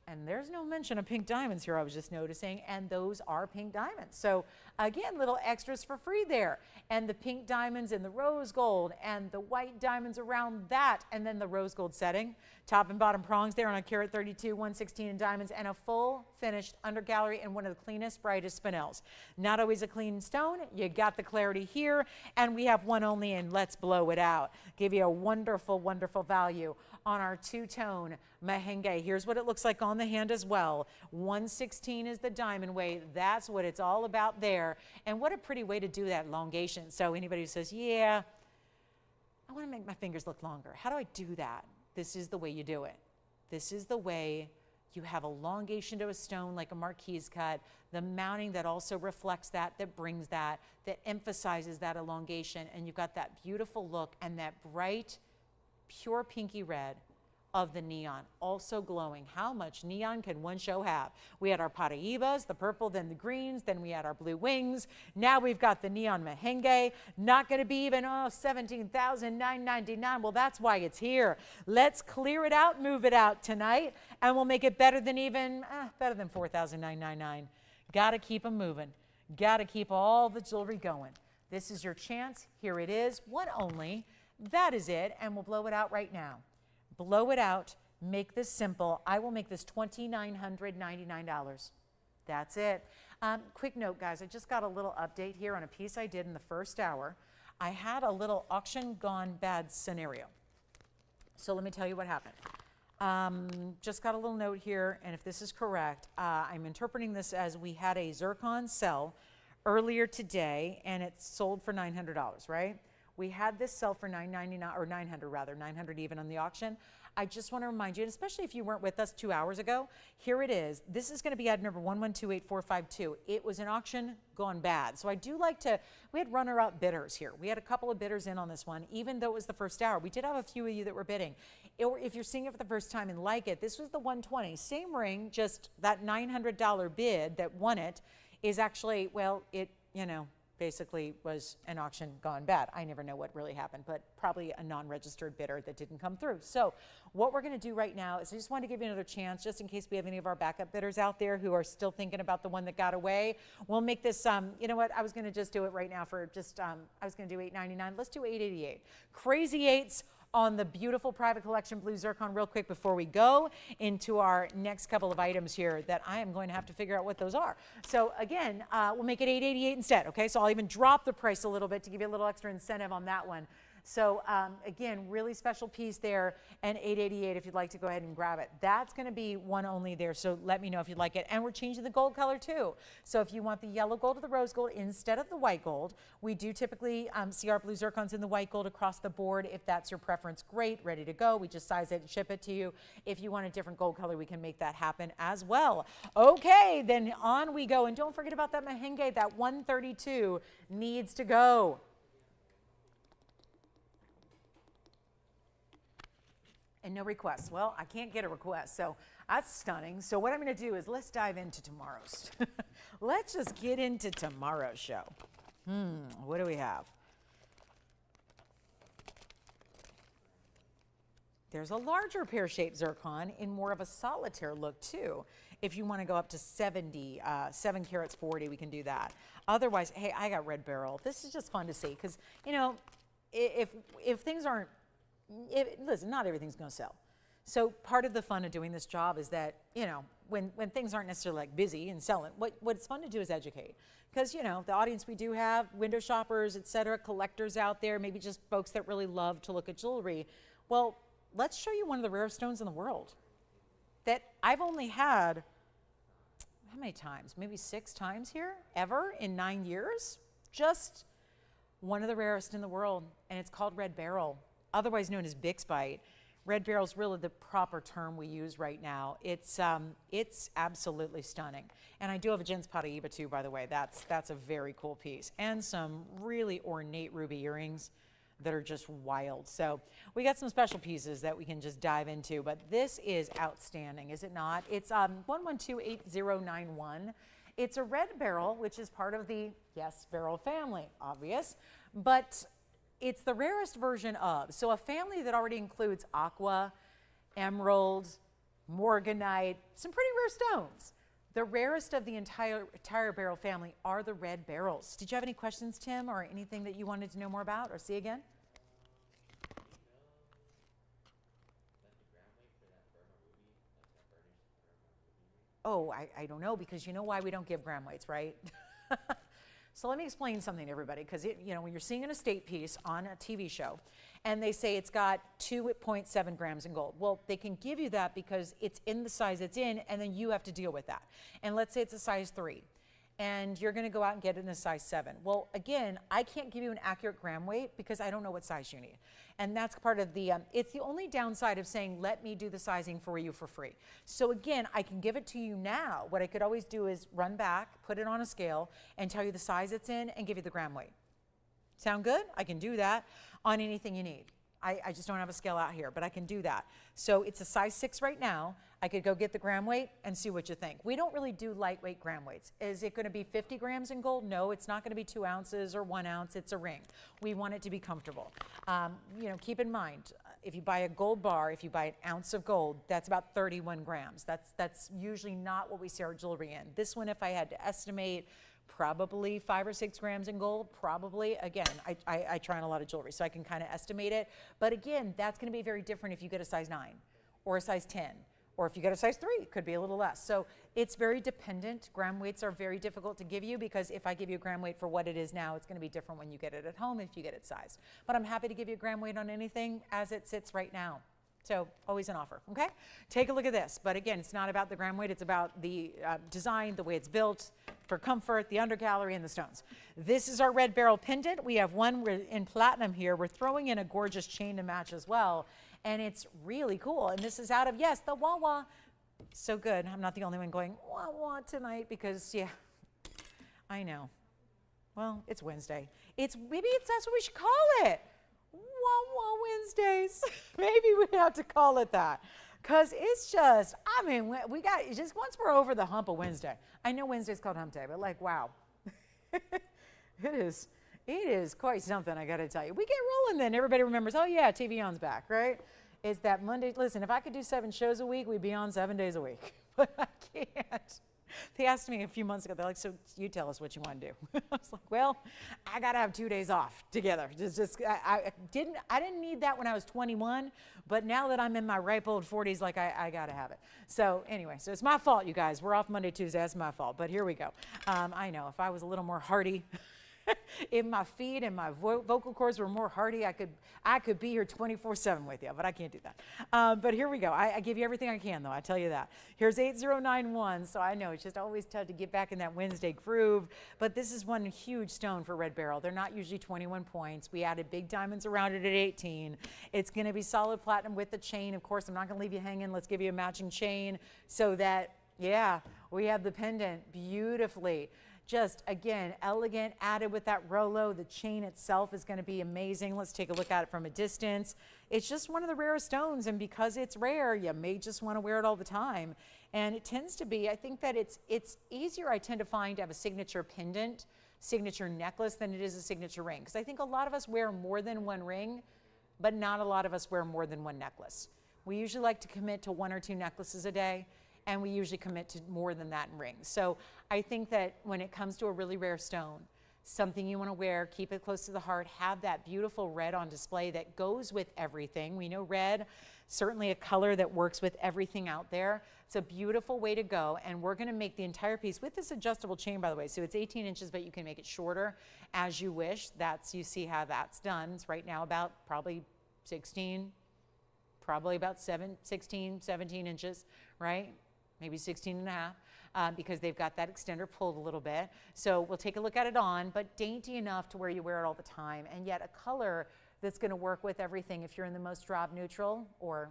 Speaker 1: and there's no mention of pink diamonds here, I was just noticing, and those are pink diamonds. So Again, little extras for free there. And the pink diamonds and the rose gold and the white diamonds around that, and then the rose gold setting. Top and bottom prongs there on a carat 32, 116 in diamonds, and a full finished under gallery and one of the cleanest, brightest spinels. Not always a clean stone. You got the clarity here, and we have one only, and let's blow it out. Give you a wonderful, wonderful value on our two-tone Mahenge. Here's what it looks like on the hand as well. 116 is the diamond weight. That's what it's all about there. And what a pretty way to do that elongation. So anybody who says, yeah, I want to make my fingers look longer. How do I do that? This is the way you do it. This is the way you have elongation to a stone like a marquise cut, the mounting that also reflects that, that brings that, that emphasizes that elongation, and you've got that beautiful look and that bright, pure pinky red of the neon, also glowing. How much neon can one show have? We had our Paraibas, the purple, then the greens, then we had our blue wings. Now we've got the neon Mahenge. Not going to be even, $17,999. Well, that's why it's here. Let's clear it out, move it out tonight, and we'll make it better than even, better than $4,999. Got to keep them moving. Got to keep all the jewelry going. This is your chance. Here it is. One only. That is it, and we'll blow it out right now. Blow it out, make this simple. I will make this $2,999. That's it. Quick note, guys, I just got a little update here on a piece I did in the first hour. I had a little auction gone bad scenario. So let me tell you what happened. Just got a little note here, and if this is correct, I'm interpreting this as we had a zircon sell earlier today, and it sold for $900, right? We had this sell for $999, or $900 rather, $900 even on the auction. I just want to remind you, and especially if you weren't with us 2 hours ago, here it is. This is going to be ad number 1128,452. It was an auction gone bad. So I do like to, we had runner-up bidders here. We had a couple of bidders in on this one, even though it was the first hour. We did have a few of you that were bidding. Or if you're seeing it for the first time and like it, this was the 120. Same ring, just that $900 bid that won it is actually, well, it, basically was an auction gone bad. I never know what really happened, but probably a non-registered bidder that didn't come through. So what we're going to do right now is I just want to give you another chance, just in case we have any of our backup bidders out there who are still thinking about the one that got away. We'll make this, you know what, I was going to just do it right now for just, I was going to do $899. Let's do $888. Crazy eights on the beautiful private collection blue zircon real quick before we go into our next couple of items here that I am going to have to figure out what those are. So again, we'll make it $888 instead, okay? So I'll even drop the price a little bit to give you a little extra incentive on that one. So again, really special piece there, and $888 if you'd like to go ahead and grab it. That's going to be one only there, so let me know if you'd like it. And we're changing the gold color too. So if you want the yellow gold or the rose gold instead of the white gold, we do typically see our blue zircons in the white gold across the board. If that's your preference, great, ready to go. We just size it and ship it to you. If you want a different gold color, we can make that happen as well. Okay, then on we go. And don't forget about that Mahenge, that 132 needs to go. And no requests. Well, I can't get a request, so that's stunning. So what I'm going to do is let's dive into tomorrow's. Let's just get into tomorrow's show. What do we have? There's a larger pear-shaped zircon in more of a solitaire look too. If you want to go up to 70, 7 carats 40, we can do that. Otherwise, hey, I got red beryl. This is just fun to see because, if things aren't, listen, not everything's going to sell. So part of the fun of doing this job is that, when things aren't necessarily like busy and selling, what's fun to do is educate. Because, the audience we do have, window shoppers, et cetera, collectors out there, maybe just folks that really love to look at jewelry. Well, let's show you one of the rarest stones in the world that I've only had, how many times? Maybe 6 times here, ever, in 9 years. Just one of the rarest in the world, and it's called red beryl, otherwise known as Bixbite. Red beryl is really the proper term we use right now. It's absolutely stunning. And I do have a Jen's Paraiba too, by the way. That's a very cool piece. And some really ornate ruby earrings that are just wild. So we got some special pieces that we can just dive into, but this is outstanding, is it not? It's 1128091. It's a red beryl, which is part of the, yes, beryl family, obvious, but it's the rarest version of. So a family that already includes aqua, emerald, morganite, some pretty rare stones. The rarest of the entire barrel family are the red barrels. Did you have any questions, Tim, or anything that you wanted to know more about or see again? Oh, I don't know, because you know why we don't give gram weights, right? So let me explain something to everybody, because when you're seeing an estate piece on a TV show and they say it's got 2.7 grams in gold, well, they can give you that because it's in the size it's in, and then you have to deal with that. And let's say it's a size 3 and you're going to go out and get it in a size 7. Well, again, I can't give you an accurate gram weight because I don't know what size you need. And that's part of the, it's the only downside of saying, let me do the sizing for you for free. So again, I can give it to you now. What I could always do is run back, put it on a scale, and tell you the size it's in and give you the gram weight. Sound good? I can do that on anything you need. I just don't have a scale out here, but I can do that. So it's a size 6 right now. I could go get the gram weight and see what you think. We don't really do lightweight gram weights. Is it going to be 50 grams in gold? No, it's not going to be 2 ounces or 1 ounce. It's a ring. We want it to be comfortable. Keep in mind, if you buy a gold bar, if you buy an ounce of gold, that's about 31 grams. That's usually not what we see our jewelry in. This one, if I had to estimate, probably 5 or 6 grams in gold, probably. Again, I try on a lot of jewelry, so I can kind of estimate it. But again, that's going to be very different if you get a size 9 or a size 10, or if you get a size 3, it could be a little less. So it's very dependent. Gram weights are very difficult to give you, because if I give you a gram weight for what it is now, it's going to be different when you get it at home if you get it sized. But I'm happy to give you a gram weight on anything as it sits right now. So always an offer, okay? Take a look at this. But again, it's not about the gram weight. It's about the design, the way it's built, for comfort, the undergallery, and the stones. This is our red barrel pendant. We have one in platinum here. We're throwing in a gorgeous chain to match as well. And it's really cool. And this is out of, yes, the wah-wah. So good. I'm not the only one going wah-wah tonight, because, yeah, I know. Well, it's Wednesday. Maybe that's what we should call it. Wah-wah Wednesdays. Maybe we have to call it that, because it's just, we got, just once we're over the hump of Wednesday. I know Wednesday's called hump day, but like, wow. It is quite something, I got to tell you. We get rolling then. Everybody remembers, oh yeah, TVON's back, right? It's that Monday. Listen, if I could do 7 shows a week, we'd be on 7 days a week, but I can't. They asked me a few months ago, they're like, so you tell us what you want to do. I was like, well, I got to have 2 days off together. I didn't need that when I was 21, but now that I'm in my ripe old 40s, like I got to have it. So anyway, so it's my fault, you guys. We're off Monday, Tuesday. That's my fault, but here we go. I know if I was a little more hardy, if my feet and my vocal cords were more hardy, I could be here 24/7 with you, but I can't do that. But here we go. I give you everything I can, though. I tell you that. Here's 8091. So I know it's just always tough to get back in that Wednesday groove. But this is one huge stone for red barrel. They're not usually 21 points. We added big diamonds around it at 18. It's going to be solid platinum with the chain. Of course, I'm not going to leave you hanging. Let's give you a matching chain so that, yeah, we have the pendant beautifully. Just, again, elegant, added with that Rolo. The chain itself is going to be amazing. Let's take a look at it from a distance. It's just one of the rarest stones, and because it's rare, you may just want to wear it all the time. And it tends to be, I think that it's easier, I tend to find, to have a signature pendant, signature necklace, than it is a signature ring. Because I think a lot of us wear more than one ring, but not a lot of us wear more than one necklace. We usually like to commit to 1 or 2 necklaces a day, and we usually commit to more than that in rings. So I think that when it comes to a really rare stone, something you want to wear, keep it close to the heart, have that beautiful red on display that goes with everything. We know red, certainly a color that works with everything out there. It's a beautiful way to go, and we're going to make the entire piece with this adjustable chain, by the way. So it's 18 inches, but you can make it shorter as you wish. You see how that's done. It's right now about probably 16, probably about 16, 17 inches, right? Maybe 16 and a half, because they've got that extender pulled a little bit. So we'll take a look at it on, but dainty enough to where you wear it all the time, and yet a color that's going to work with everything. If you're in the most drab neutral, or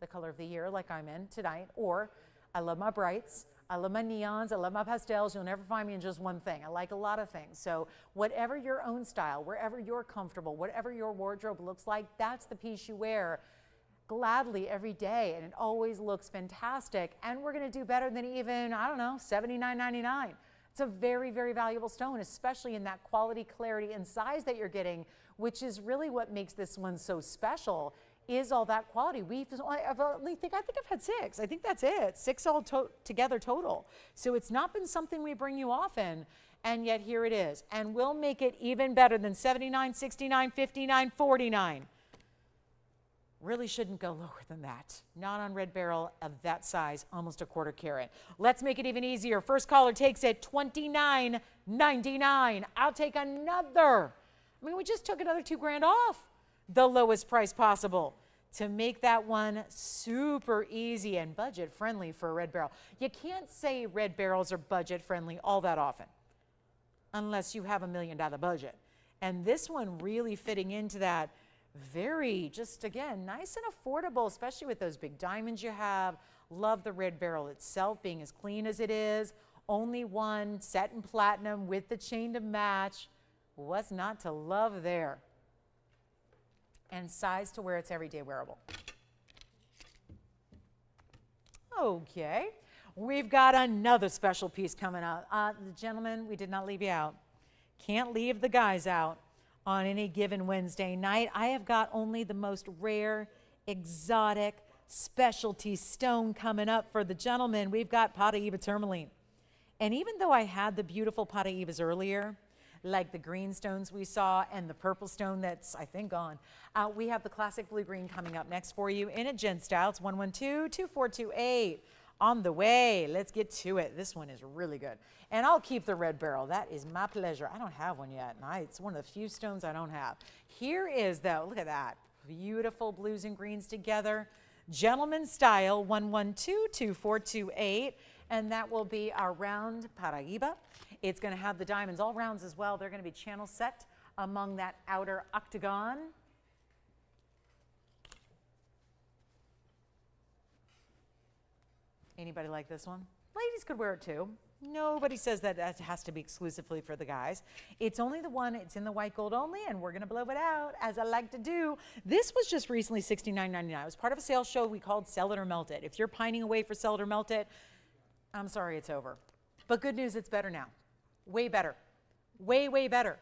Speaker 1: the color of the year like I'm in tonight, or I love my brights, I love my neons, I love my pastels. You'll never find me in just one thing. I like a lot of things. So whatever your own style, wherever you're comfortable, whatever your wardrobe looks like, that's the piece you wear gladly every day, and it always looks fantastic. And we're going to do better than even, I don't know, $79.99. It's a very, very valuable stone, especially in that quality, clarity, and size that you're getting, which is really what makes this one so special. is all that quality. I think I've had 6. I think that's it. 6 all together total. So it's not been something we bring you often, and yet here it is. And we'll make it even better than 79, 69, 59, 49. Really shouldn't go lower than that. Not on Red Barrel of that size, almost a 1/4 carat. Let's make it even easier. First caller takes it, $29.99. I'll take another. I mean, we just took another $2,000 off the lowest price possible to make that one super easy and budget friendly for a Red Barrel. You can't say Red Barrels are budget friendly all that often unless you have $1 million budget. And this one really fitting into that, very, just again, nice and affordable, especially with those big diamonds you have. Love the Red Barrel itself being as clean as it is. Only one set in platinum with the chain to match. What's not to love there? And size to where it's everyday wearable. Okay, we've got another special piece coming up. Gentlemen, we did not leave you out. Can't leave the guys out on any given Wednesday night. I have got only the most rare, exotic, specialty stone coming up for the gentlemen. We've got Paraíba tourmaline. And even though I had the beautiful Paraíbas earlier, like the green stones we saw and the purple stone that's, I think, gone, we have the classic blue-green coming up next for you in a gent style. It's 112-2428. On the way. Let's get to it. This one is really good. And I'll keep the Red Barrel. That is my pleasure. I don't have one yet. And it's one of the few stones I don't have. Here is, though, look at that. Beautiful blues and greens together. Gentleman style, 112-2428. And that will be our round Paraíba. It's going to have the diamonds, all rounds as well. They're going to be channel set among that outer octagon. Anybody like this one? Ladies could wear it too. Nobody says that that has to be exclusively for the guys. It's only the one, it's in the white gold only, and we're gonna blow it out, as I like to do. This was just recently $69.99. It was part of a sales show we called Sell It or Melt It. If you're pining away for Sell It or Melt It, I'm sorry, it's over. But good news, it's better now. Way better. Way, way better.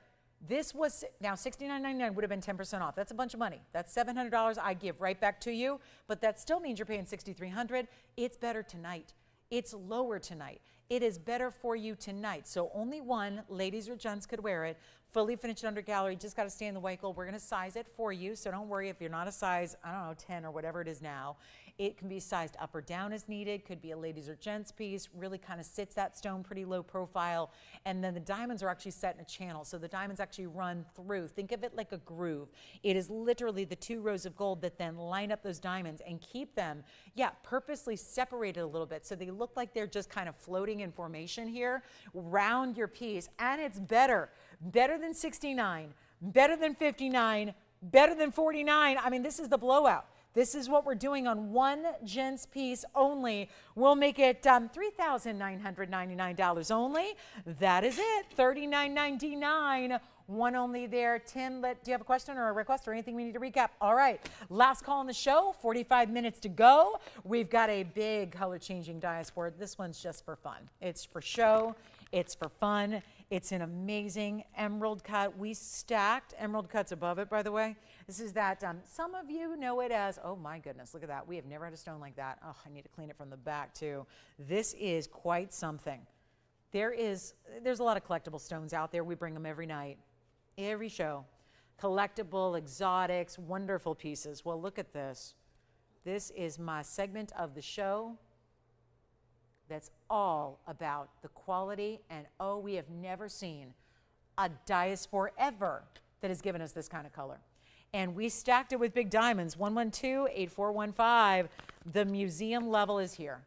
Speaker 1: This was, now $69.99 would have been 10% off. That's a bunch of money. That's $700 I give right back to you, but that still means you're paying $6,300. It's better tonight. It's lower tonight. It is better for you tonight. So only one, ladies or gents, could wear it. Fully finished under gallery, just got to stay in the white gold. We're going to size it for you, so don't worry if you're not a size, I don't know, 10 or whatever it is now. It can be sized up or down as needed, could be a ladies or gents piece, really kind of sits that stone pretty low profile. And then the diamonds are actually set in a channel, so the diamonds actually run through. Think of it like a groove. It is literally the 2 rows of gold that then line up those diamonds and keep them, purposely separated a little bit so they look like they're just kind of floating in formation here, round your piece. And it's better than 69, better than 59, better than 49. I mean, this is the blowout. This is what we're doing on one gents piece only. We'll make it $3,999 only. That is it, $39.99. One only there. Tim, do you have a question or a request or anything we need to recap? All right, last call on the show, 45 minutes to go. We've got a big color-changing diaspora. This one's just for fun. It's for show. It's for fun. It's an amazing emerald cut. We stacked emerald cuts above it, by the way. This is that, some of you know it as, oh my goodness, look at that. We have never had a stone like that. Oh, I need to clean it from the back too. This is quite something. There's a lot of collectible stones out there. We bring them every night, every show. Collectible, exotics, wonderful pieces. Well, look at this. This is my segment of the show that's all about the quality, and oh, we have never seen a diaspora ever that has given us this kind of color. And we stacked it with big diamonds, 112-8415. The museum level is here.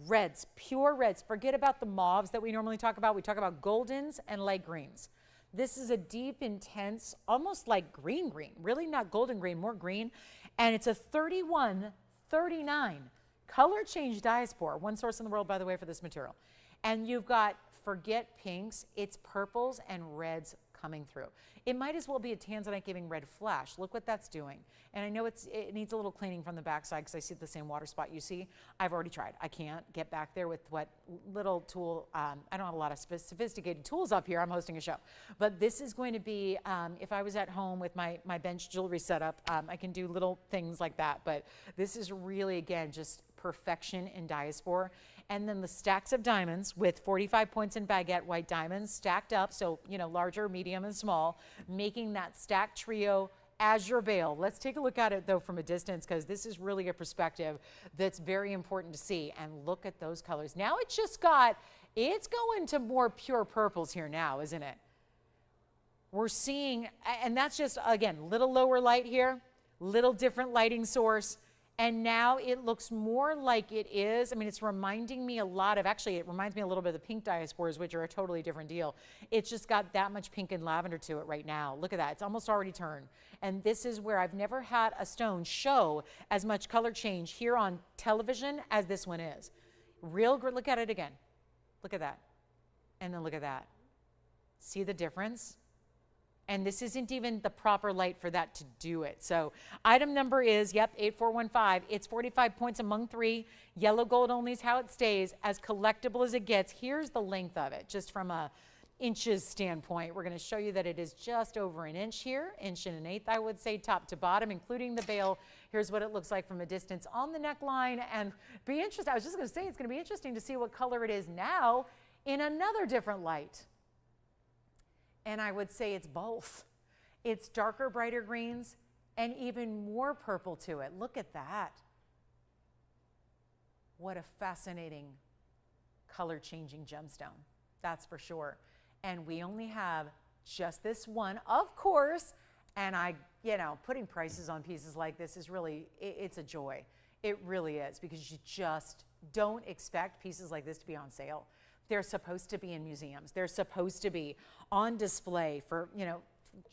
Speaker 1: Reds, pure reds. Forget about the mauves that we normally talk about. We talk about goldens and light greens. This is a deep, intense, almost like green, really not golden green, more green. And it's a 3139 color change diaspora, one source in the world, by the way, for this material. And you've got, forget pinks, it's purples and reds coming through. It might as well be a tanzanite giving red flash. Look what that's doing. And I know it needs a little cleaning from the backside because I see the same water spot you see. I've already tried. I can't get back there with what little tool. I don't have a lot of sophisticated tools up here. I'm hosting a show. But this is going to be, if I was at home with my bench jewelry setup, I can do little things like that. But this is really, again, just perfection in diaspora. And then the stacks of diamonds with 45 points in baguette white diamonds stacked up, so larger, medium, and small, making that stacked trio azure veil. Let's take a look at it though from a distance, because this is really a perspective that's very important to see. And look at those colors. Now it's going to more pure purples here now, isn't it? We're seeing, and that's just, again, little lower light here, little different lighting source. And now it looks more like it is. I mean, it's reminding me a lot of, actually, it reminds me a little bit of the pink diasporas, which are a totally different deal. It's just got that much pink and lavender to it right now. Look at that. It's almost already turned. And this is where I've never had a stone show as much color change here on television as this one is. Look at it again. Look at that. And then look at that. See the difference? And this isn't even the proper light for that to do it. So item number is, 8415. It's 45 points among 3. Yellow gold only is how it stays. As collectible as it gets. Here's the length of it, just from a inches standpoint. We're going to show you that it is just over an inch here, inch and an eighth, I would say, top to bottom, including the veil. Here's what it looks like from a distance on the neckline. And be interesting, I was just going to say, it's going to be interesting to see what color it is now in another different light. And I would say it's both. It's darker, brighter greens and even more purple to it. Look at that. What a fascinating color changing gemstone. That's for sure. And we only have just this one, of course. And putting prices on pieces like this is really, it's a joy. It really is, because you just don't expect pieces like this to be on sale. They're supposed to be in museums. They're supposed to be on display for,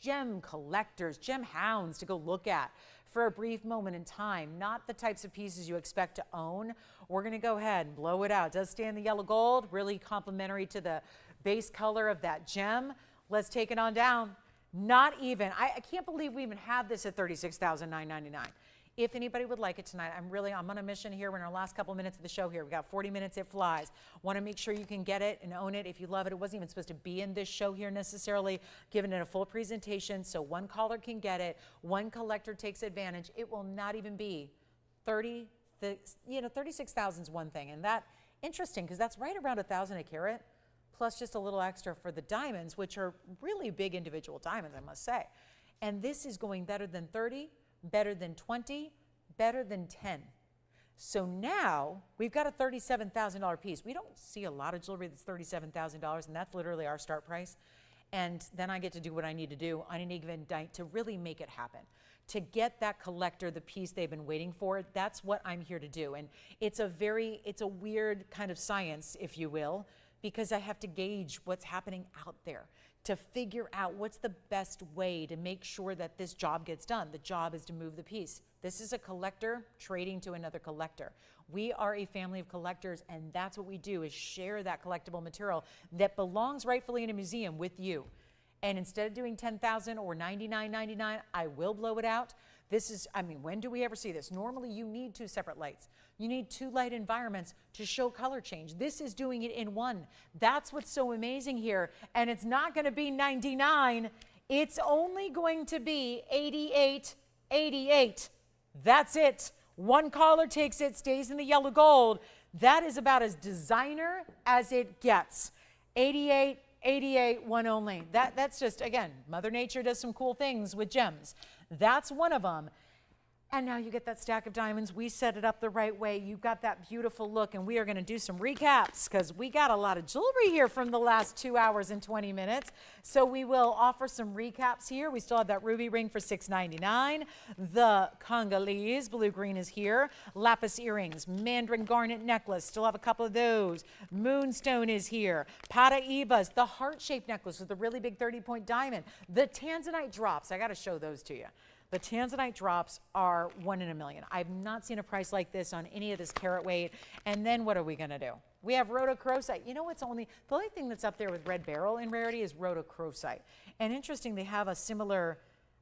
Speaker 1: gem collectors, gem hounds to go look at for a brief moment in time, not the types of pieces you expect to own. We're going to go ahead and blow it out. It does stay in the yellow gold, really complementary to the base color of that gem. Let's take it on down. Not even, I can't believe we even have this at $36,999. If anybody would like it tonight, I'm on a mission here. We're in our last couple minutes of the show here. We got 40 minutes, it flies. Want to make sure you can get it and own it if you love it. It wasn't even supposed to be in this show here necessarily, giving it a full presentation so one caller can get it, one collector takes advantage. It will not even be 36,000 is one thing. And that, interesting, because that's right around 1,000 a carat, plus just a little extra for the diamonds, which are really big individual diamonds, I must say. And this is going better than 30, better than 20, better than 10. So now we've got a $37,000 piece. We don't see a lot of jewelry that's $37,000, and that's literally our start price. And then I get to do what I need to do on any given night to really make it happen. To get that collector the piece they've been waiting for, that's what I'm here to do. And it's a weird kind of science, if you will, because I have to gauge what's happening out there to figure out what's the best way to make sure that this job gets done. The job is to move the piece. This is a collector trading to another collector. We are a family of collectors, and that's what we do, is share that collectible material that belongs rightfully in a museum with you. And instead of doing $10,000 or $99.99, I will blow it out. This is, when do we ever see this? Normally you need 2 separate lights. You need 2 light environments to show color change. This is doing it in one. That's what's so amazing here. And it's not going to be $99. It's only going to be $88.88. That's it. One caller takes it, stays in the yellow gold. That is about as designer as it gets. $88.88, one only. That's just, again, Mother Nature does some cool things with gems. That's one of them. And now you get that stack of diamonds. We set it up the right way. You got that beautiful look, and we are going to do some recaps because we got a lot of jewelry here from the last 2 hours and 20 minutes. So we will offer some recaps here. We still have that ruby ring for $6.99. The Congolese blue-green is here. Lapis earrings, mandarin garnet necklace. Still have a couple of those. Moonstone is here. Paraibas, the heart-shaped necklace with the really big 30-point diamond. The tanzanite drops. I got to show those to you. The tanzanite drops are 1 in a million. I've not seen a price like this on any of this carat weight. And then what are we gonna do? We have rhodochrosite. You know what's the only thing that's up there with red beryl in rarity is rhodochrosite. And interesting, they have a similar,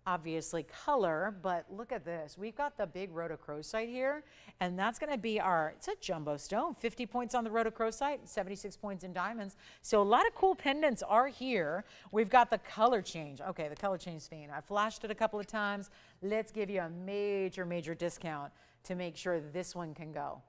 Speaker 1: obviously, color, but look at this. We've got the big rhodochrosite here, and that's gonna be it's a jumbo stone, 50 points on the rhodochrosite, 76 points in diamonds. So a lot of cool pendants are here. We've got the color change. Okay, the color change fiend. I flashed it a couple of times. Let's give you a major, major discount to make sure this one can go.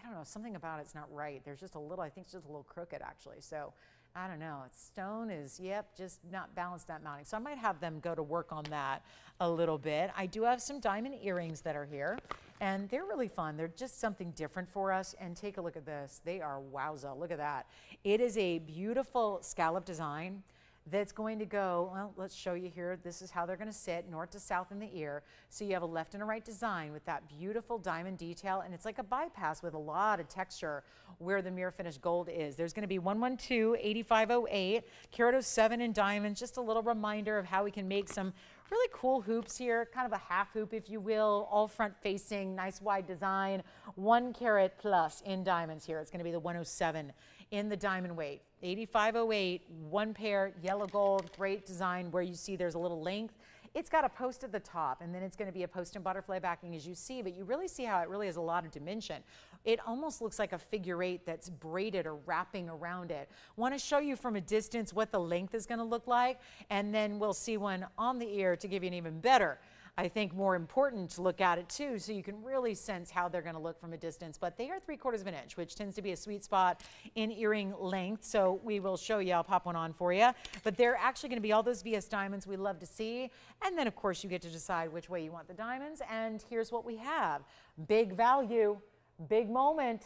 Speaker 1: I don't know, something about it's not right. There's just a little, I think it's just a little crooked actually. So I don't know, stone is, yep, just not balanced, not mounting. So I might have them go to work on that a little bit. I do have some diamond earrings that are here, and they're really fun. They're just something different for us. And take a look at this. They are wowza, look at that. It is a beautiful scallop design that's going to go, well, let's show you here. This is how they're going to sit north to south in the ear. So you have a left and a right design with that beautiful diamond detail, and it's like a bypass with a lot of texture where the mirror finished gold is. There's going to be 112-8508, carat 07 in diamonds. Just a little reminder of how we can make some really cool hoops here, kind of a half hoop, if you will, all front facing, nice wide design, 1 carat plus in diamonds here. It's going to be the 107 in the diamond weight. 8508, 1 pair, yellow gold, great design where you see there's a little length. It's got a post at the top, and then it's going to be a post and butterfly backing as you see, but you really see how it really has a lot of dimension. It almost looks like a figure 8 that's braided or wrapping around it. Want to show you from a distance what the length is going to look like, and then we'll see one on the ear to give you an even better, I think, more important to look at it too, so you can really sense how they're going to look from a distance. But they are 3/4 of an inch, which tends to be a sweet spot in earring length. So we will show you. I'll pop one on for you. But they're actually going to be all those VS diamonds we love to see. And then, of course, you get to decide which way you want the diamonds. And here's what we have. Big value, big moment,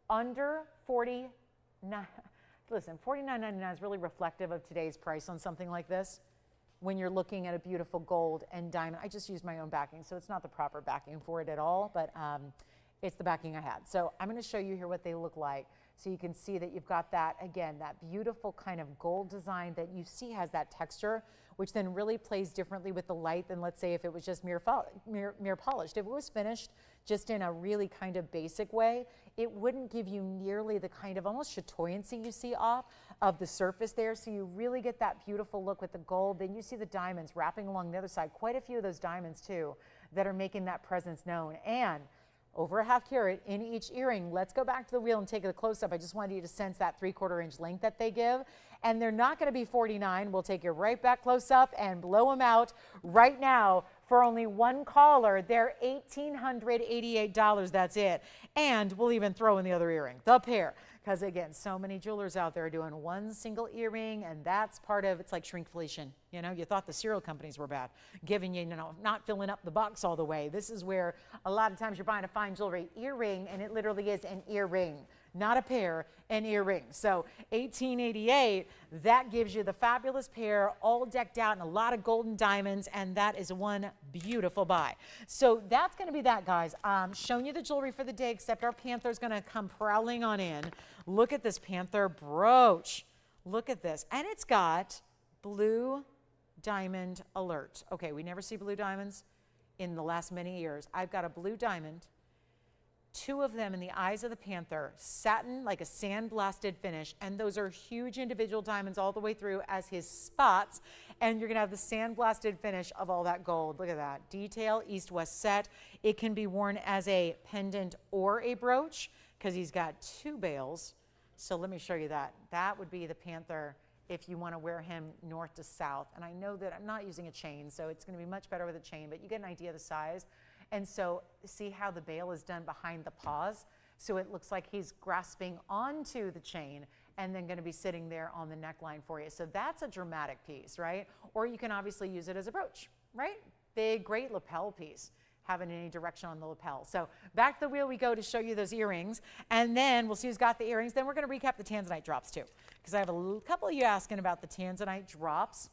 Speaker 1: under 49. Listen, $49.99 is really reflective of today's price on something like this. When you're looking at a beautiful gold and diamond. I just used my own backing, so it's not the proper backing for it at all, but it's the backing I had. So I'm going to show you here what they look like, so you can see that you've got that, again, that beautiful kind of gold design that you see has that texture, which then really plays differently with the light than, let's say, if it was just mirror polished. If it was finished just in a really kind of basic way, it wouldn't give you nearly the kind of almost chatoyancy you see off of the surface there. So you really get that beautiful look with the gold. Then you see the diamonds wrapping along the other side. Quite a few of those diamonds too that are making that presence known. And over a half carat in each earring. Let's go back to the wheel and take a close-up. I just wanted you to sense that 3/4 inch length that they give. And they're not going to be $49. We'll take you right back close up and blow them out right now for only one caller. They're $1,888. That's it. And we'll even throw in the other earring, the pair. Because again, so many jewelers out there are doing one single earring, and that's part of, it's like shrinkflation. You know, you thought the cereal companies were bad, giving you, not filling up the box all the way. This is where a lot of times you're buying a fine jewelry earring, and it literally is an earring, not a pair, an earring. So $1,888, that gives you the fabulous pair, all decked out in a lot of golden diamonds, and that is one beautiful buy. So that's going to be that, guys. Showing you the jewelry for the day, except our Panther's going to come prowling on in. Look at this Panther brooch. Look at this. And it's got blue diamond alert. Okay, we never see blue diamonds in the last many years. I've got a blue diamond, 2 of them in the eyes of the Panther, satin, like a sandblasted finish, and those are huge individual diamonds all the way through as his spots, and you're gonna have the sandblasted finish of all that gold. Look at that. Detail, east-west set. It can be worn as a pendant or a brooch, because he's got 2 bales. So let me show you that. That would be the Panther if you want to wear him north to south. And I know that I'm not using a chain, so it's going to be much better with a chain, but you get an idea of the size. And so see how the bail is done behind the paws? So it looks like he's grasping onto the chain and then going to be sitting there on the neckline for you. So that's a dramatic piece, right? Or you can obviously use it as a brooch, right? Big, great lapel piece, having any direction on the lapel. So back to the wheel we go to show you those earrings, and then we'll see who's got the earrings. Then we're going to recap the tanzanite drops too, because I have a couple of you asking about the tanzanite drops.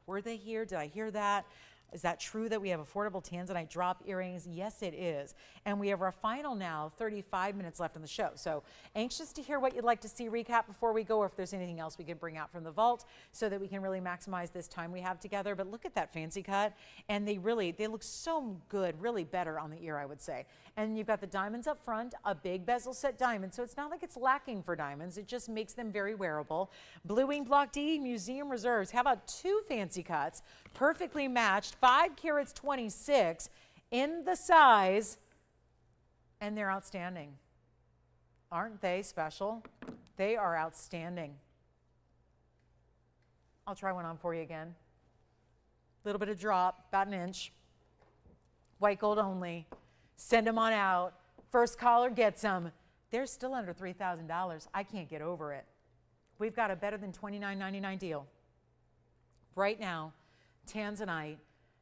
Speaker 1: Were they here? Did I hear that? Is that true that we have affordable tanzanite drop earrings? Yes, it is. And we have our final now, 35 minutes left in the show. So anxious to hear what you'd like to see recap before we go, or if there's anything else we could bring out from the vault so that we can really maximize this time we have together. But look at that fancy cut. And they look so good, really better on the ear, I would say. And you've got the diamonds up front, a big bezel set diamond. So it's not like it's lacking for diamonds. It just makes them very wearable. Blue Wing Block D, Museum Reserves. How about two fancy cuts, perfectly matched, 5 carats 26 in the size, and they're outstanding. Aren't they special? They are outstanding. I'll try one on for you again. Little bit of drop, about an inch. White gold only. Send them on out. First caller gets them. They're still under $3,000. I can't get over it. We've got a better than $29.99 deal. Right now, tanzanite,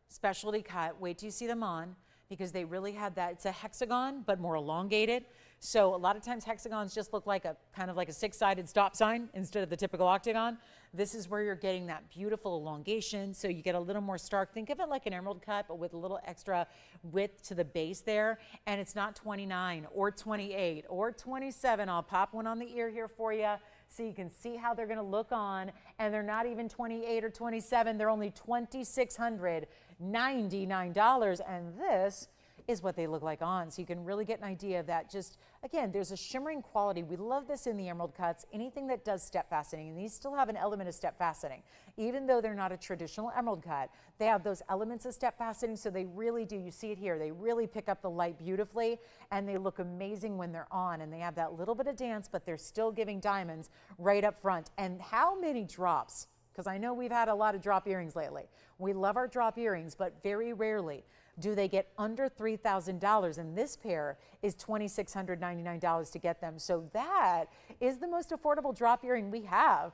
Speaker 1: specialty cut. Wait till you see them on, because they really had that. It's a hexagon, but more elongated. So a lot of times hexagons just look like a kind of like a 6-sided stop sign instead of the typical octagon. This is where you're getting that beautiful elongation. So you get a little more stark. Think of it like an emerald cut, but with a little extra width to the base there. And it's not 29 or 28 or 27. I'll pop one on the ear here for you so you can see how they're going to look on. And they're not even 28 or 27. They're only $2,699. And this is what they look like on. So you can really get an idea of that. Just, again, there's a shimmering quality. We love this in the emerald cuts, anything that does step faceting. And these still have an element of step faceting. Even though they're not a traditional emerald cut, they have those elements of step faceting. So they really do, you see it here, they really pick up the light beautifully, and they look amazing when they're on. And they have that little bit of dance, but they're still giving diamonds right up front. And how many drops? Because I know we've had a lot of drop earrings lately. We love our drop earrings, but very rarely do they get under $3,000, and this pair is $2,699 to get them. So that is the most affordable drop earring we have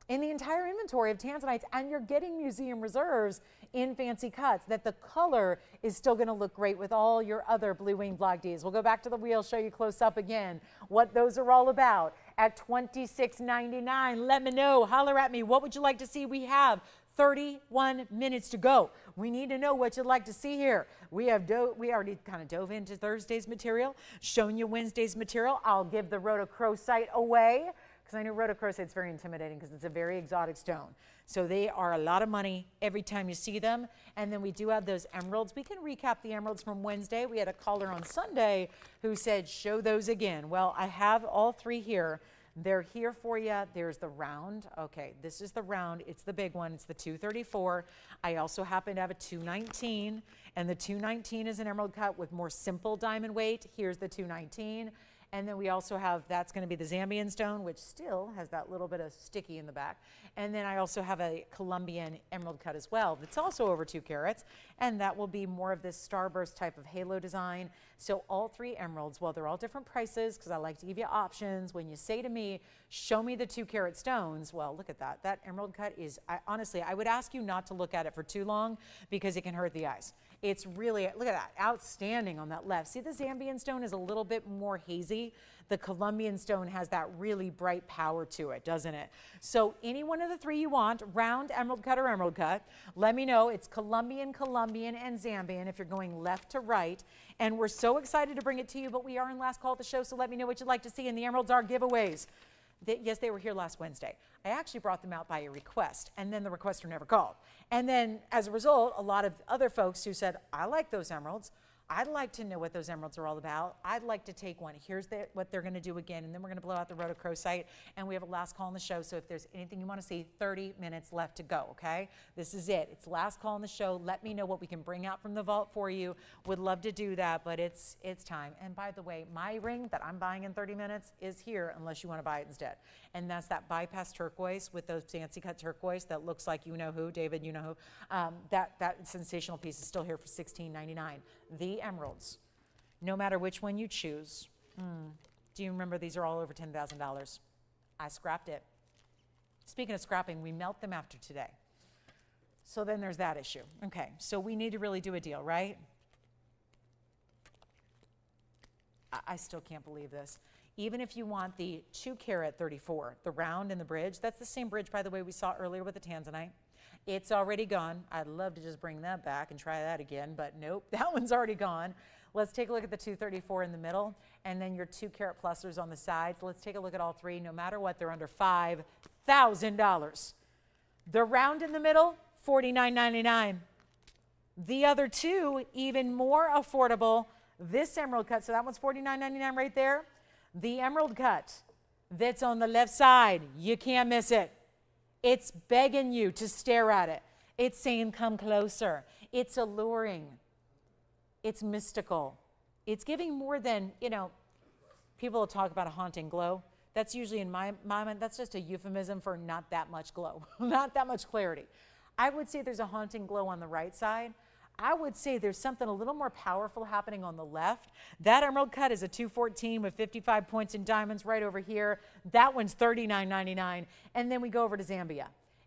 Speaker 1: in the entire inventory of tanzanites, and you're getting museum reserves in fancy cuts that the color is still going to look great with all your other Blue Wing Block Ds. We'll go back to the wheel, show you close up again what those are all about at $26.99. Let me know, holler at me. What would you like to see? We have 31 minutes to go. We need to know what you'd like to see here. We already kind of dove into Thursday's material, shown you Wednesday's material. I'll give the rhodochrosite away, because I know rhodochrosite is very intimidating because it's a very exotic stone. So they are a lot of money every time you see them. And then we do have those emeralds. We can recap the emeralds from Wednesday. We had a caller on Sunday who said, show those again. Well, I have all three here. They're here for you. There's the round. Okay, this is the round. It's the big one. It's the 234. I also happen to have a 219, and the 219 is an emerald cut with more simple diamond weight. Here's the 219. And then we also have, that's going to be the Zambian stone, which still has that little bit of sticky in the back. And then I also have a Colombian emerald cut as well. That's also over 2 carats. And that will be more of this starburst type of halo design. So all three emeralds, well, they're all different prices because I like to give you options. When you say to me, show me the 2 carat stones, well, look at that. That emerald cut is, honestly, I would ask you not to look at it for too long because it can hurt the eyes. It's really, look at that, outstanding on that left. See, the Zambian stone is a little bit more hazy. The Colombian stone has that really bright power to it, doesn't it? So any one of the three you want, round, emerald cut, or emerald cut, let me know. It's Colombian, and Zambian if you're going left to right. And we're so excited to bring it to you, but we are in last call at the show, so let me know what you'd like to see. And the emeralds are giveaways. Yes, they were here last Wednesday. I actually brought them out by a request, and then the requester never called. And then, as a result, a lot of other folks who said, I like those emeralds. I'd like to know what those emeralds are all about. I'd like to take one. Here's what they're going to do again, and then we're going to blow out the rhodochrosite, and we have a last call on the show, so if there's anything you want to see, 30 minutes left to go, okay? This is it. It's last call on the show. Let me know what we can bring out from the vault for you. Would love to do that, but it's time. And by the way, my ring that I'm buying in 30 minutes is here unless you want to buy it instead. And that's that bypass turquoise with those fancy cut turquoise that looks like you know who, David, you know who. That sensational piece is still here for $16.99. The emeralds, no matter which one you choose. Do you remember these are all over $10,000? I scrapped it. Speaking of scrapping, we melt them after today. So then there's that issue. Okay, so we need to really do a deal, right? I still can't believe this. Even if you want the 2 carat 34, the round and the bridge, that's the same bridge, by the way, we saw earlier with the tanzanite. It's already gone. I'd love to just bring that back and try that again, but nope, that one's already gone. Let's take a look at the 234 in the middle, and then your 2 carat plusers on the sides. Let's take a look at all three. No matter what, they're under $5,000. The round in the middle, $49.99. The other two, even more affordable. This emerald cut, so that one's $49.99 right there. The emerald cut that's on the left side, you can't miss it. It's begging you to stare at it. It's saying, come closer. It's alluring. It's mystical. It's giving more than, you know, people will talk about a haunting glow. That's usually, in my mind, that's just a euphemism for not that much glow, not that much clarity. I would say there's a haunting glow on the right side. I would say there's something a little more powerful happening on the left. That emerald cut is a 214 with 55 points in diamonds right over here. That one's $39.99. And then we go over to Zambia.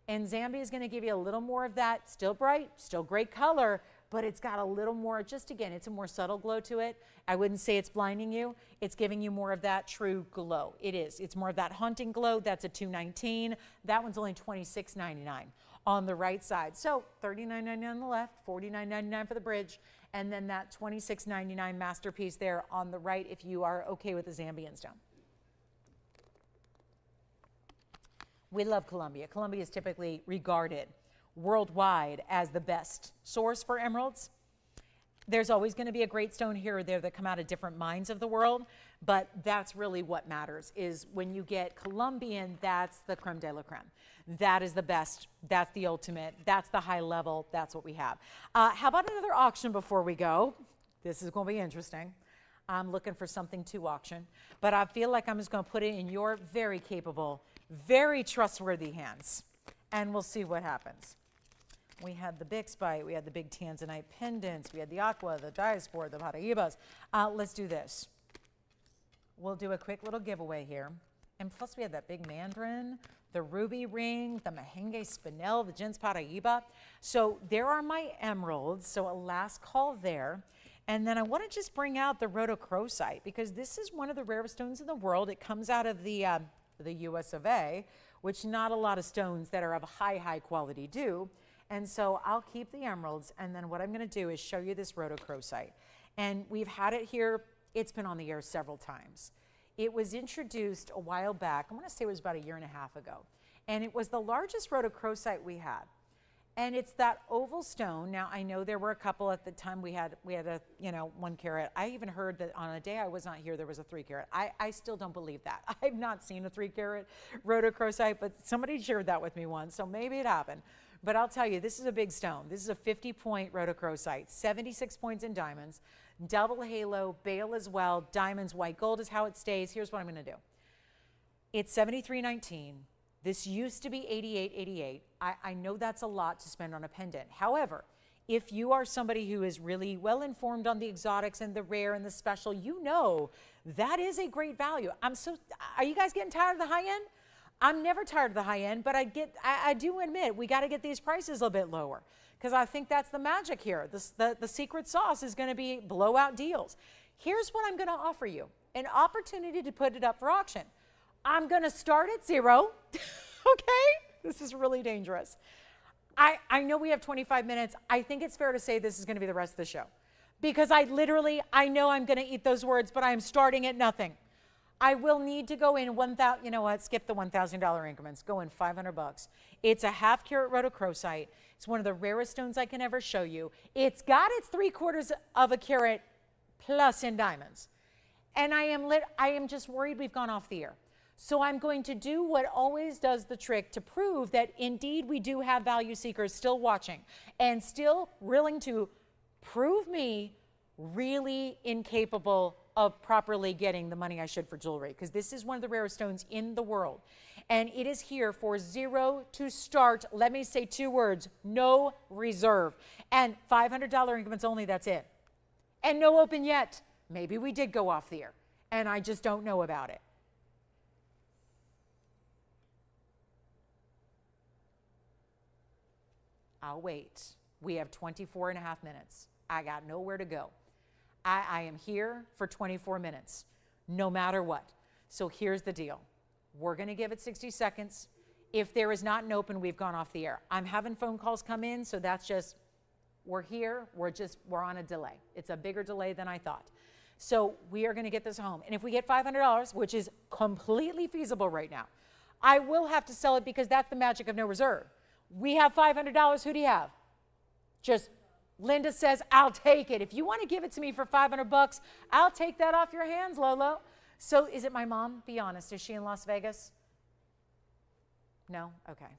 Speaker 1: And Zambia is going to give you a little more of that, still bright, still great color, but it's got a little more, just again, it's a more subtle glow to it. I wouldn't say it's blinding you. It's giving you more of that true glow. It is. It's more of that haunting glow. That's a 219. That one's only $26.99 on the right side. So $39.99 on the left, $49.99 for the bridge, and then that $26.99 masterpiece there on the right if you are okay with the Zambian stone. We love Colombia. Colombia is typically regarded worldwide as the best source for emeralds. There's always going to be a great stone here or there that come out of different mines of the world, but that's really what matters, is when you get Colombian, that's the creme de la creme. That is the best. That's the ultimate. That's the high level. That's what we have. How about another auction before we go? This is going to be interesting. I'm looking for something to auction, but I feel like I'm just going to put it in your very capable, very trustworthy hands, and we'll see what happens. We had the Bixbyte, we had the big Tanzanite pendants, we had the Aqua, the Diaspora, the Paraibas. Let's do this. We'll do a quick little giveaway here. And plus we had that big Mandarin, the Ruby Ring, the Mahenge Spinel, the Gens Paraiba. So there are my emeralds, so a last call there. And then I want to just bring out the rhodochrosite, because this is one of the rarest stones in the world. It comes out of the US of A, which not a lot of stones that are of high quality do. And so I'll keep the emeralds, and then what I'm going to do is show you this rhodochrosite. And we've had it here. It's been on the air several times. It was introduced a while back. I want to say it was about 1.5 years ago. And it was the largest rhodochrosite we had. And it's that oval stone. Now, I know there were a couple at the time. We had a, 1 carat. I even heard that on a day I was not here, there was a 3 carat. I still don't believe that. I've not seen a 3 carat rhodochrosite, but somebody shared that with me once, so maybe it happened. But I'll tell you, this is a big stone. This is a 50-point rhodochrosite, 76 points in diamonds, double halo, bale as well, diamonds, white gold is how it stays. Here's what I'm going to do. It's $73.19. This used to be $88.88. I know that's a lot to spend on a pendant. However, if you are somebody who is really well informed on the exotics and the rare and the special, you know that is a great value. Are you guys getting tired of the high end? I'm never tired of the high end, but I do admit we got to get these prices a bit lower, because I think that's the magic here. The secret sauce is going to be blowout deals. Here's what I'm going to offer you, an opportunity to put it up for auction. I'm going to start at 0, okay? This is really dangerous. I know we have 25 minutes. I think it's fair to say this is going to be the rest of the show, because I know I'm going to eat those words, but I'm starting at nothing. I will need to go in 1,000, you know what, skip the $1,000 increments, go in $500. It's a 1/2 carat rhodochrosite. It's one of the rarest stones I can ever show you. It's got its 3/4 of a carat plus in diamonds. And I am just worried we've gone off the air. So I'm going to do what always does the trick to prove that indeed we do have value seekers still watching and still willing to prove me really incapable of properly getting the money I should for jewelry, because this is one of the rarest stones in the world. And it is here for 0 to start. Let me say 2 words: no reserve. And $500 increments only, that's it. And no open yet. Maybe we did go off the air, and I just don't know about it. I'll wait. We have 24.5 minutes. I got nowhere to go. I am here for 24 minutes, no matter what. So here's the deal. We're going to give it 60 seconds. If there is not an open, we've gone off the air. I'm having phone calls come in, so that's just, we're here, we're on a delay. It's a bigger delay than I thought. So we are gonna get this home. And if we get $500, which is completely feasible right now, I will have to sell it because that's the magic of no reserve. We have $500, who do you have? Just, Linda says, I'll take it. If you wanna give it to me for 500 bucks, I'll take that off your hands, Lolo. So is it my mom? Be honest, is she in Las Vegas? No? Okay.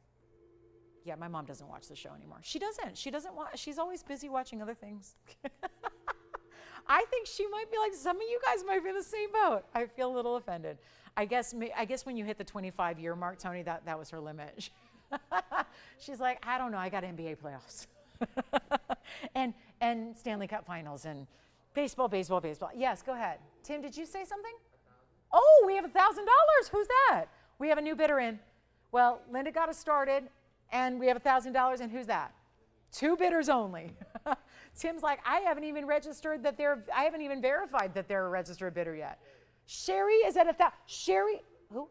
Speaker 1: Yeah, my mom doesn't watch the show anymore. She doesn't watch, she's always busy watching other things. I think she might be like, some of you guys might be in the same boat. I feel a little offended. I guess when you hit the 25-year mark, Tony, that was her limit. She's like, I don't know, I got NBA playoffs. and Stanley Cup finals and baseball. Yes, go ahead. Tim, did you say something? Oh, we have $1,000. Who's that? We have a new bidder in. Well, Linda got us started, and we have $1,000, and who's that? 2 bidders only. Tim's like, I haven't even verified that they're a registered bidder yet. Sherry is at Sherry, who?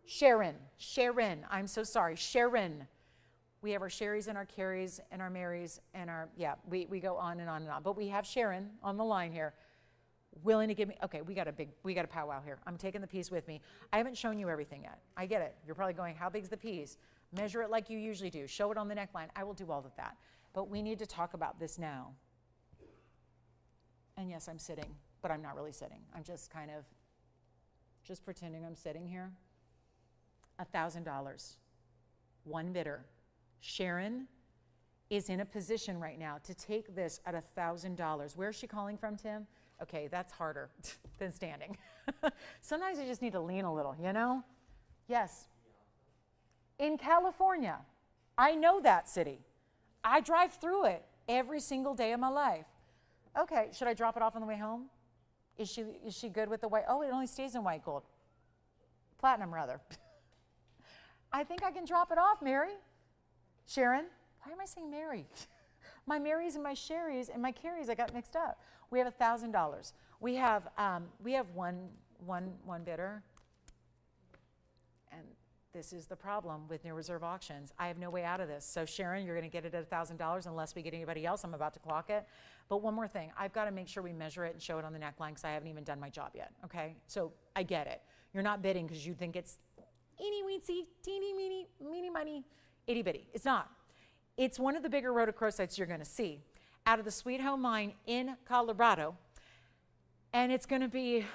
Speaker 1: Sharon, I'm so sorry, Sharon. We have our Sherrys and our Carries and our Marys and our, we go on and on and on. But we have Sharon on the line here, willing to give me, okay, we got a powwow here. I'm taking the piece with me. I haven't shown you everything yet. I get it. You're probably going, how big's the piece? Measure it like you usually do. Show it on the neckline. I will do all of that. But we need to talk about this now. And yes, I'm sitting, but I'm not really sitting. I'm just kind of, just pretending I'm sitting here. $1,000. One bidder. Sharon is in a position right now to take this at $1,000. Where is she calling from, Tim? Okay, that's harder than standing. Sometimes you just need to lean a little, you know? Yes. In California. I know that city. I drive through it every single day of my life. Okay, should I drop it off on the way home? Is she good with the white? Oh, it only stays in white gold. Platinum, rather. I think I can drop it off, Mary. Sharon, why am I saying Mary? My Marys and my Sherrys and my Carries, I got mixed up. We have $1,000. We have one bidder. And this is the problem with no reserve auctions. I have no way out of this. So Sharon, you're gonna get it at $1,000 unless we get anybody else. I'm about to clock it. But one more thing, I've gotta make sure we measure it and show it on the neckline because I haven't even done my job yet, okay? So I get it. You're not bidding because you think it's eeny-weensy, teeny-meeny money, itty-bitty. It's not. It's one of the bigger rotochrosites you're gonna see out of the Sweet Home Mine in Colorado. And it's gonna be,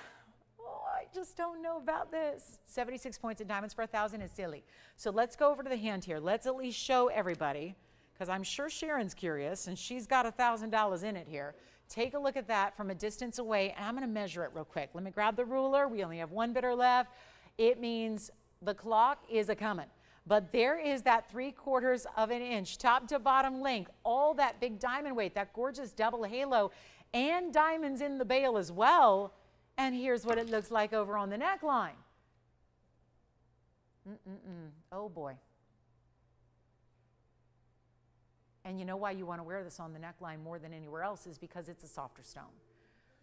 Speaker 1: I just don't know about this. 76 points in diamonds for 1,000 is silly. So let's go over to the hand here. Let's at least show everybody, because I'm sure Sharon's curious and she's got $1,000 in it here. Take a look at that from a distance away, and I'm gonna measure it real quick. Let me grab the ruler. We only have one bidder left. It means the clock is a-coming. But there is that 3/4 of an inch, top to bottom length, all that big diamond weight, that gorgeous double halo, and diamonds in the bail as well. And here's what it looks like over on the neckline. Oh boy. And you know why you want to wear this on the neckline more than anywhere else is because it's a softer stone.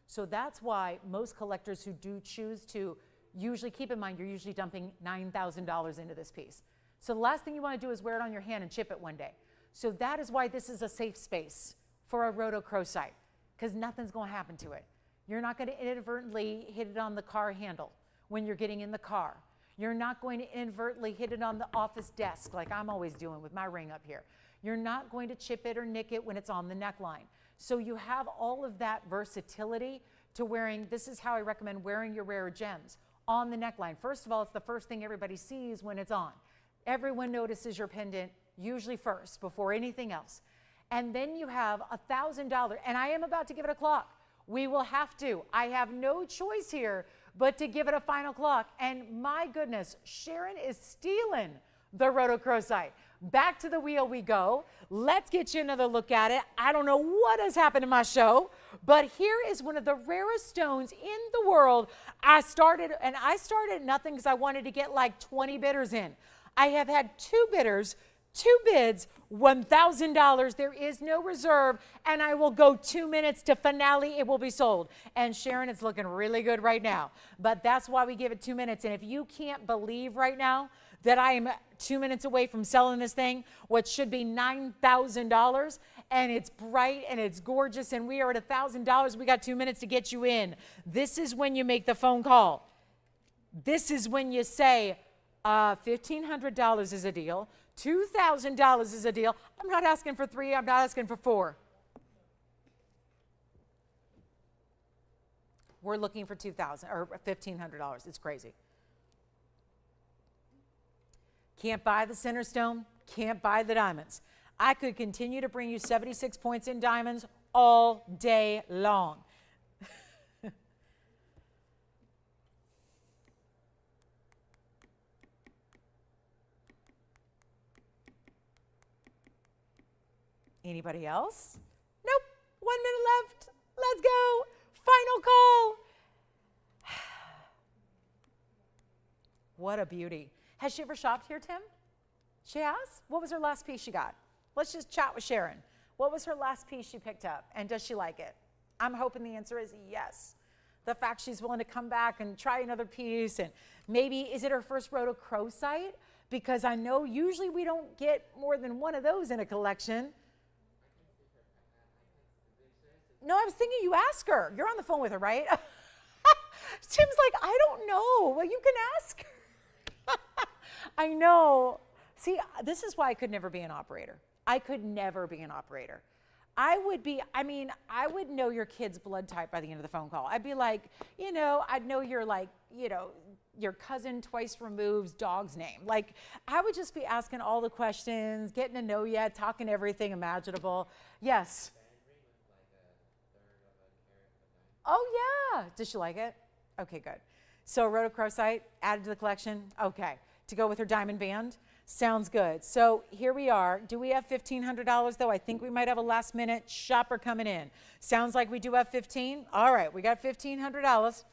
Speaker 1: So that's why most collectors who do choose to, usually keep in mind, you're usually dumping $9,000 into this piece. So the last thing you want to do is wear it on your hand and chip it one day. So that is why this is a safe space for a rotochrosite, because nothing's going to happen to it. You're not going to inadvertently hit it on the car handle when you're getting in the car. You're not going to inadvertently hit it on the office desk like I'm always doing with my ring up here. You're not going to chip it or nick it when it's on the neckline. So you have all of that versatility to wearing, this is how I recommend wearing your rare gems on the neckline. First of all, it's the first thing everybody sees when it's on. Everyone notices your pendant usually first before anything else. And then you have $1,000, and I am about to give it a clock. We will have to. I have no choice here but to give it a final clock. And my goodness, Sharon is stealing the rotochrosite. Back to the wheel we go. Let's get you another look at it. I don't know what has happened in my show, but here is one of the rarest stones in the world. I started nothing because I wanted to get like 20 bidders in. I have had 2 bidders, 2 bids, $1,000. There is no reserve, and I will go 2 minutes to finale. It will be sold. And Sharon, it's looking really good right now. But that's why we give it 2 minutes. And if you can't believe right now that I am 2 minutes away from selling this thing, what should be $9,000, and it's bright and it's gorgeous, and we are at $1,000. We got 2 minutes to get you in. This is when you make the phone call. This is when you say, $1,500 is a deal. $2,000 is a deal. I'm not asking for 3. I'm not asking for 4. We're looking for $2,000 or $1,500. It's crazy. Can't buy the center stone. Can't buy the diamonds. I could continue to bring you 76 points in diamonds all day long. Anybody else? Nope. 1 minute left. Let's go. Final call. What a beauty. Has she ever shopped here, Tim? She has? What was her last piece she got? Let's just chat with Sharon. What was her last piece she picked up, and does she like it? I'm hoping the answer is yes. The fact she's willing to come back and try another piece, and maybe, is it her first rhodochrosite? Because I know usually we don't get more than one of those in a collection. No, I was thinking you ask her. You're on the phone with her, right? Tim's like, I don't know. Well, you can ask her. I know. See, this is why I could never be an operator. I could never be an operator. I would know your kid's blood type by the end of the phone call. I'd be like, I'd know your your cousin twice removed's dog's name. Like, I would just be asking all the questions, getting to know you, talking everything imaginable. Yes. Oh, yeah. Does she like it? Okay, good. So rhodochrosite added to the collection. Okay. To go with her diamond band. Sounds good. So here we are. Do we have $1,500 though? I think we might have a last minute shopper coming in. Sounds like we do have 15. All right. We got $1,500.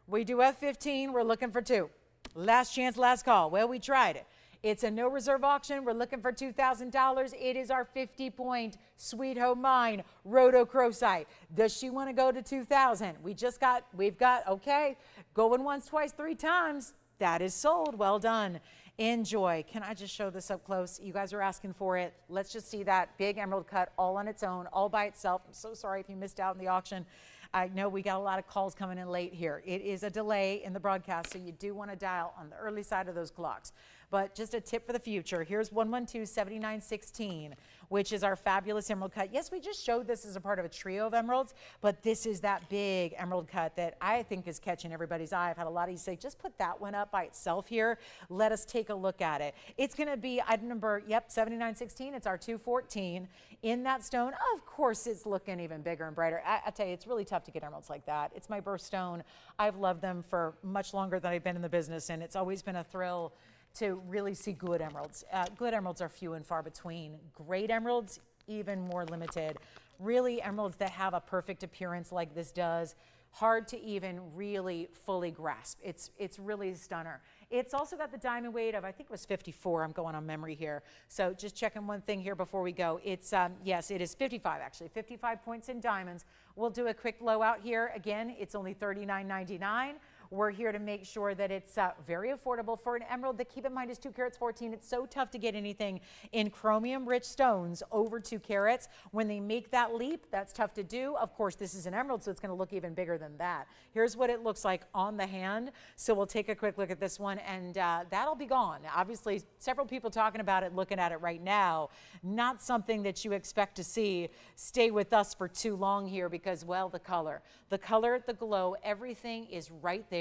Speaker 1: We do have 15. We're looking for 2. Last chance, last call. Well, we tried it. It's a no reserve auction. We're looking for $2,000. It is our 50-point Sweet Home Mine rhodochrosite. Does she want to go to 2,000? We've got, okay, going once, twice, 3 times. That is sold. Well done. Enjoy. Can I just show this up close? You guys are asking for it. Let's just see that big emerald cut all on its own, all by itself. I'm so sorry if you missed out on the auction. I know we got a lot of calls coming in late here. It is a delay in the broadcast, so you do want to dial on the early side of those clocks. But just a tip for the future. Here's 112-7916, which is our fabulous emerald cut. Yes, we just showed this as a part of a trio of emeralds, but this is that big emerald cut that I think is catching everybody's eye. I've had a lot of you say, just put that one up by itself here. Let us take a look at it. It's going to be item number, 7916. It's our 214 in that stone. Of course, it's looking even bigger and brighter. I tell you, it's really tough to get emeralds like that. It's my birthstone. I've loved them for much longer than I've been in the business, and it's always been a thrill to really see good emeralds. Good emeralds are few and far between. Great emeralds, even more limited. Really, emeralds that have a perfect appearance like this does, hard to even really fully grasp. It's really a stunner. It's also got the diamond weight of, I think it was 54. I'm going on memory here. So just checking one thing here before we go. It's, yes, it is 55 actually, 55 points in diamonds. We'll do a quick blowout here. Again, it's only $39.99. We're here to make sure that it's very affordable for an emerald that, keep in mind, is 2 carats 14. It's so tough to get anything in chromium-rich stones over 2 carats. When they make that leap, that's tough to do. Of course, this is an emerald, so it's going to look even bigger than that. Here's what it looks like on the hand. So we'll take a quick look at this one, and that'll be gone. Obviously, several people talking about it, looking at it right now. Not something that you expect to see stay with us for too long here because, well, the color, the glow, everything is right there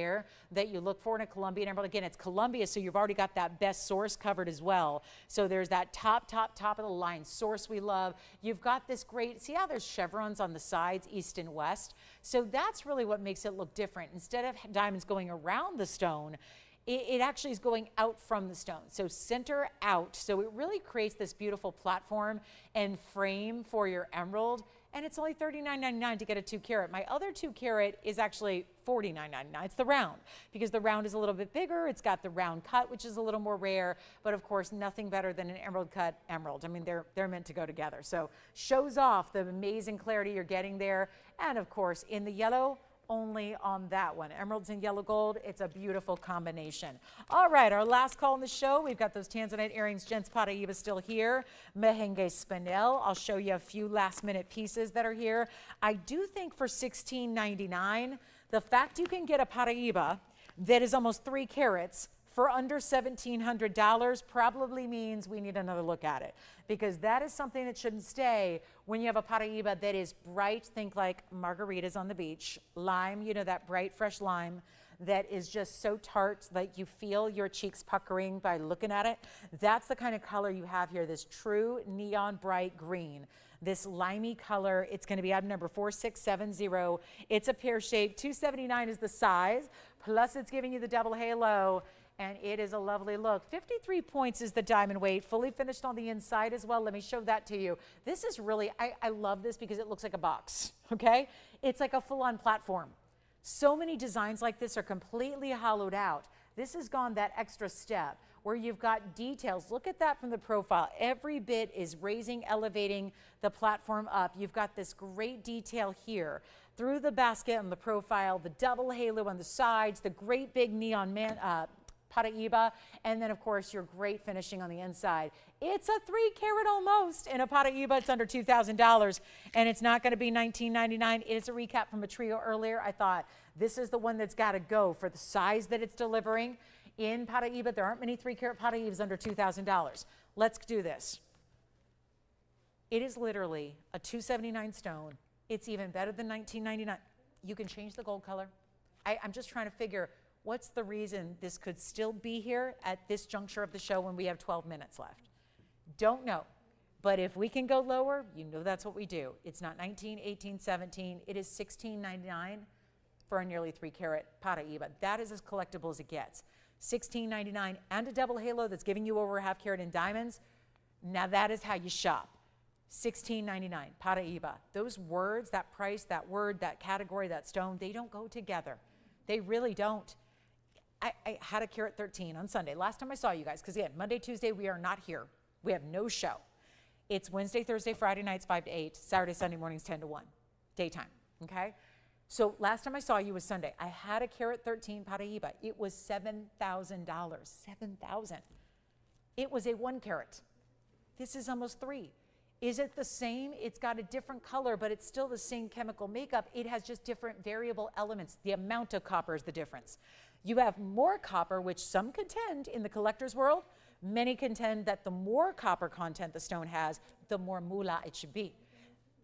Speaker 1: that you look for in a Colombian emerald. Again, it's Colombia, so you've already got that best source covered as well. So there's that top of the line source we love. You've got this great, see how there's chevrons on the sides, east and west? So that's really what makes it look different. Instead of diamonds going around the stone, it actually is going out from the stone. So center out. So it really creates this beautiful platform and frame for your emerald. And it's only $39.99 to get a 2 carat. My other 2 carat is actually $49.99. It's the round, because the round is a little bit bigger. It's got the round cut, which is a little more rare, but of course, nothing better than an emerald cut emerald. I mean, they're meant to go together. So shows off the amazing clarity you're getting there. And of course, in the yellow, only on that one. Emeralds and yellow gold, it's a beautiful combination. All right, our last call in the show, we've got those tanzanite earrings, Gents Paraíba still here, Merengue Spinel. I'll show you a few last minute pieces that are here. I do think for $16.99, the fact you can get a Paraíba that is almost 3 carats for under $1,700 probably means we need another look at it, because that is something that shouldn't stay when you have a Paraíba that is bright. Think like margaritas on the beach, lime, you know, that bright fresh lime that is just so tart, like you feel your cheeks puckering by looking at it. That's the kind of color you have here, this true neon bright green. This limey color, it's going to be item number 4670. It's a pear shape, $279 is the size, plus it's giving you the double halo, and it is a lovely look. 53 points is the diamond weight, fully finished on the inside as well. Let me show that to you. This is really, I love this because it looks like a box, okay? It's like a full-on platform. So many designs like this are completely hollowed out. This has gone that extra step where you've got details. Look at that from the profile. Every bit is raising, elevating the platform up. You've got this great detail here through the basket and the profile, the double halo on the sides, the great big neon Paraíba, and then of course your great finishing on the inside. It's a 3 carat almost in a Paraíba. It's under $2,000, and it's not going to be $19.99. It is a recap from a trio earlier. I thought this is the one that's got to go for the size that it's delivering in Paraíba. There aren't many 3 carat Paraíbas under $2,000. Let's do this. It is literally a $279 stone. It's even better than $19.99. You can change the gold color. I'm just trying to figure what's the reason this could still be here at this juncture of the show when we have 12 minutes left. Don't know. But if we can go lower, you know that's what we do. It's not 19, 18, 17. It is $16.99 for a nearly 3 carat Paraíba. That is as collectible as it gets. $16.99 and a double halo that's giving you over a ½ carat in diamonds. Now that is how you shop. $16.99 Paraíba. Those words, that price, that word, that category, that stone, they don't go together. They really don't. I had a carat 13 on Sunday. Last time I saw you guys, because again, Monday, Tuesday, we are not here. We have no show. It's Wednesday, Thursday, Friday nights, 5 to 8, Saturday, Sunday mornings, 10 to 1, daytime, okay? So last time I saw you was Sunday. I had a carat 13 Paraíba. It was $7,000, $7,000. It was a 1 carat. This is almost 3. Is it the same? It's got a different color, but it's still the same chemical makeup. It has just different variable elements. The amount of copper is the difference. You have more copper, which some contend in the collector's world. Many contend that the more copper content the stone has, the more moolah it should be.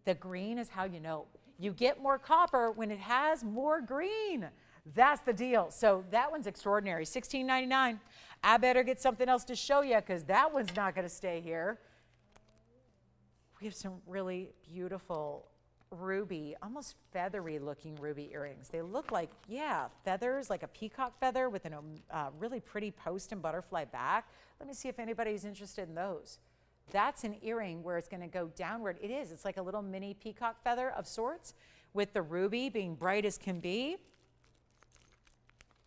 Speaker 1: The green is how you know. You get more copper when it has more green. That's the deal. So that one's extraordinary. $16.99. I better get something else to show you because that one's not going to stay here. We have some really beautiful ruby, almost feathery looking ruby earrings. They look like, yeah, feathers, like a peacock feather with a really pretty post and butterfly back. Let me see if anybody's interested in those. That's an earring where it's going to go downward. It is. It's like a little mini peacock feather of sorts with the ruby being bright as can be.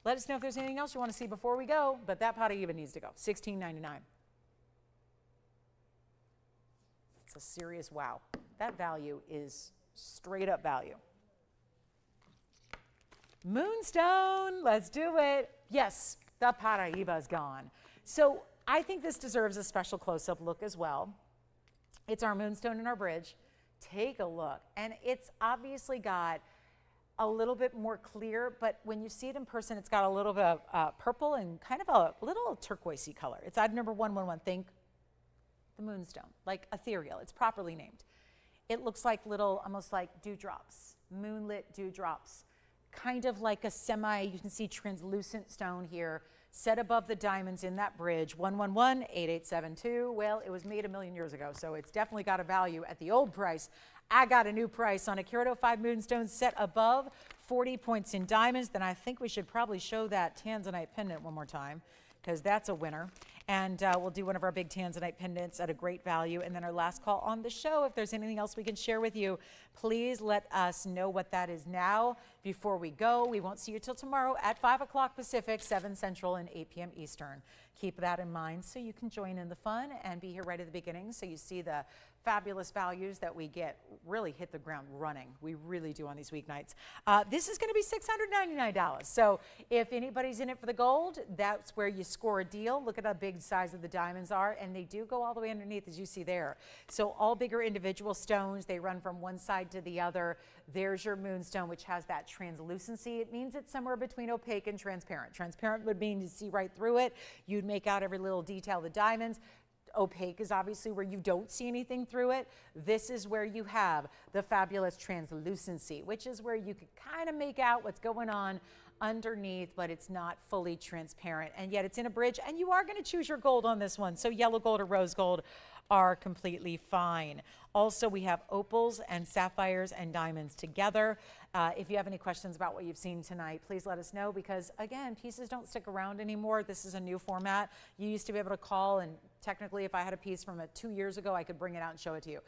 Speaker 1: Let us know if there's anything else you want to see before we go, but that Paraíba needs to go. $16.99. It's a serious wow. That value is straight up value. Moonstone, let's do it. Yes, the Paraíba is gone. So I think this deserves a special close-up look as well. It's our moonstone in our bridge. Take a look. And it's obviously got a little bit more clear, but when you see it in person, it's got a little bit of purple and kind of a little turquoisey color. It's item number 111. Think the moonstone, like ethereal. It's properly named. It looks like little, almost like dewdrops, moonlit dewdrops, kind of like a you can see translucent stone here, set above the diamonds in that bridge. 111-8872. Well, it was made 1 million years ago, so it's definitely got a value at the old price. I got a new price on a carat 05 moonstone set above 40 points in diamonds. Then I think we should probably show that tanzanite pendant one more time, because that's a winner. And we'll do one of our big tanzanite pendants at a great value. And then our last call on the show, if there's anything else we can share with you, please let us know what that is now before we go. We won't see you till tomorrow at 5 o'clock Pacific, 7 Central, and 8 p.m. Eastern. Keep that in mind so you can join in the fun and be here right at the beginning so you see the fabulous values that we get really hit the ground running. We really do on these weeknights. This is going to be $699. So if anybody's in it for the gold, that's where you score a deal. Look at how big size of the diamonds are, and they do go all the way underneath, as you see there. So all bigger individual stones, they run from one side to the other. There's your moonstone, which has that translucency. It means it's somewhere between opaque and transparent. Transparent would mean you see right through it. You'd make out every little detail of the diamonds. Opaque is obviously where you don't see anything through it. This is where you have the fabulous translucency, which is where you can kind of make out what's going on underneath, but it's not fully transparent. And yet it's in a bridge, and you are going to choose your gold on this one. So yellow gold or rose gold are completely fine. Also, we have opals and sapphires and diamonds together. If you have any questions about what you've seen tonight, please let us know, because again, pieces don't stick around anymore. This is a new format. You used to be able to call, and technically if I had a piece from 2 years ago, I could bring it out and show it to you.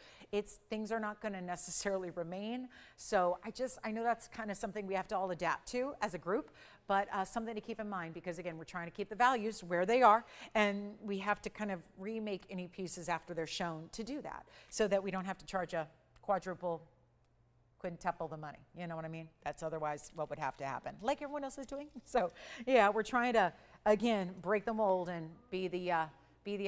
Speaker 1: Things are not going to necessarily remain. So I know that's kind of something we have to all adapt to as a group, but something to keep in mind, because again, we're trying to keep the values where they are, and we have to kind of remake any pieces after they're shown to do that, so that we don't have to charge a quadruple, quintuple the money. You know what I mean? That's otherwise what would have to happen, like everyone else is doing. So yeah, we're trying to, again, break the mold and be the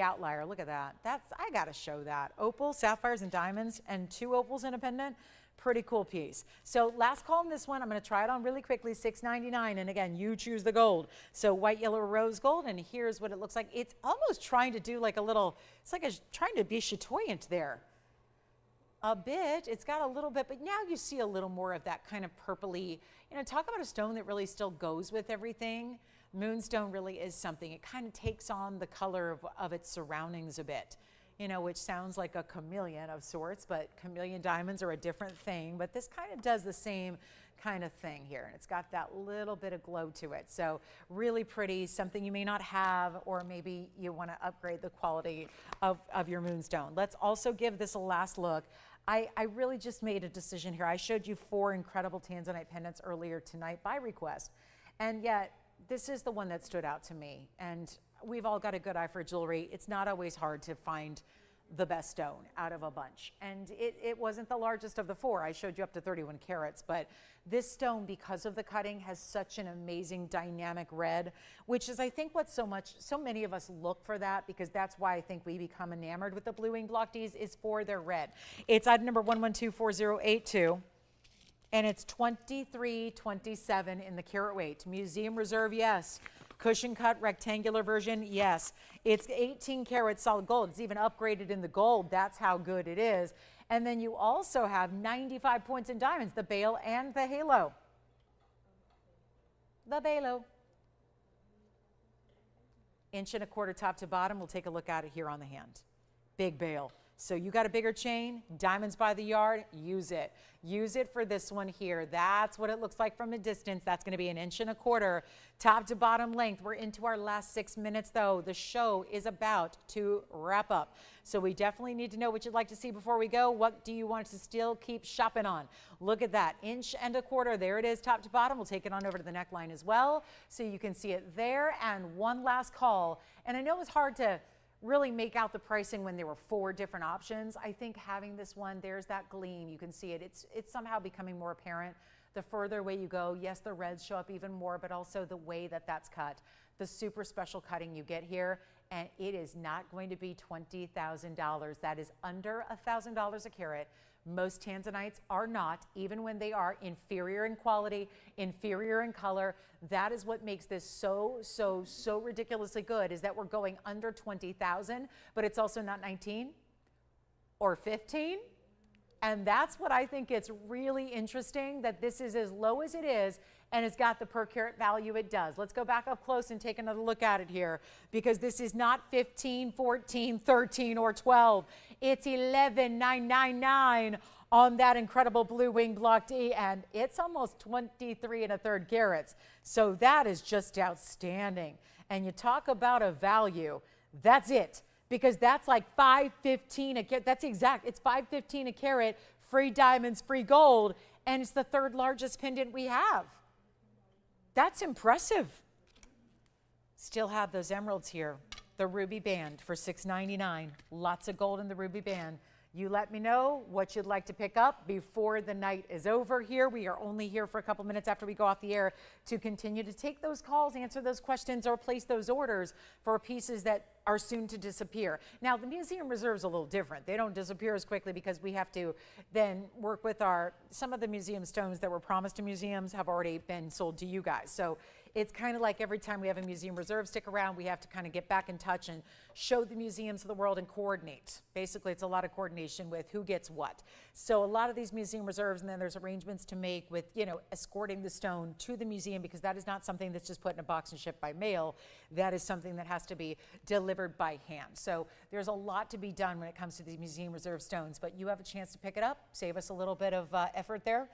Speaker 1: outlier. Look at that. I got to show that. Opals, sapphires, and diamonds, and 2 opals in a pendant. Pretty cool piece. So last call on this one. I'm going to try it on really quickly, $699. And again, you choose the gold. So white, yellow, rose gold. And here's what it looks like. It's almost trying to do like a little, it's like trying to be chatoyant there. A bit. It's got a little bit, but now you see a little more of that kind of purpley, talk about a stone that really still goes with everything. Moonstone really is something. It kind of takes on the color of its surroundings a bit, which sounds like a chameleon of sorts, but chameleon diamonds are a different thing. But this kind of does the same kind of thing here. And it's got that little bit of glow to it. So really pretty, something you may not have, or maybe you want to upgrade the quality of your moonstone. Let's also give this a last look. I really just made a decision here. I showed you 4 incredible tanzanite pendants earlier tonight by request. And yet, this is the one that stood out to me. And we've all got a good eye for jewelry. It's not always hard to find the best stone out of a bunch. And it wasn't the largest of the 4. I showed you up to 31 carats, but this stone, because of the cutting, has such an amazing dynamic red, which is, I think, what so many of us look for, that, because that's why I think we become enamored with the blue wing block Ds, is for their red. It's item number 1124082. And it's 2327 in the carat weight. Museum reserve, yes. Cushion cut rectangular version, yes. It's 18 karat solid gold. It's even upgraded in the gold. That's how good it is. And then you also have 95 points in diamonds, the bail and the halo. The balo. 1.25 inch top to bottom. We'll take a look at it here on the hand. Big bail. So you got a bigger chain, diamonds by the yard, use it. Use it for this one here. That's what it looks like from a distance. That's going to be 1.25 inches, top to bottom length. We're into our last 6 minutes, though. The show is about to wrap up. So we definitely need to know what you'd like to see before we go. What do you want to still keep shopping on? Look at that, 1.25 inches. There it is, top to bottom. We'll take it on over to the neckline as well, so you can see it there. And one last call. And I know it was hard to really make out the pricing when there were 4 different options. I think having this one, there's that gleam. You can see it. It's somehow becoming more apparent the further away you go. Yes, the reds show up even more, but also the way that that's cut. The super special cutting you get here, and it is not going to be $20,000. That is under $1,000 a carat. Most tanzanites are not, even when they are inferior in quality, inferior in color. That is what makes this so ridiculously good, is that we're going under 20,000, but it's also not 19 or 15. And that's what I think it's really interesting, that this is as low as it is, and it's got the per carat value it does. Let's go back up close and take another look at it here, because this is not 15, 14, 13, or 12. It's 11,999 on that incredible blue wing block D, and it's almost 23 1/3 carats. So that is just outstanding. And you talk about a value. That's it. Because that's like $5.15 a carat. That's exact. It's $5.15 a carat, free diamonds, free gold, and it's the third largest pendant we have. That's impressive. Still have those emeralds here. The ruby band for $6.99. Lots of gold in the ruby band. You let me know what you'd like to pick up before the night is over here. We are only here for a couple minutes after we go off the air to continue to take those calls, answer those questions, or place those orders for pieces that are soon to disappear. Now, the museum reserve is a little different. They don't disappear as quickly because we have to then work with some of the museum stones that were promised to museums have already been sold to you guys. So it's kind of like every time we have a museum reserve stick around, we have to kind of get back in touch and show the museums of the world and coordinate. Basically, it's a lot of coordination with who gets what. So a lot of these museum reserves, and then there's arrangements to make with, escorting the stone to the museum, because that is not something that's just put in a box and shipped by mail. That is something that has to be delivered by hand. So there's a lot to be done when it comes to these museum reserve stones, but you have a chance to pick it up, save us a little bit of effort there.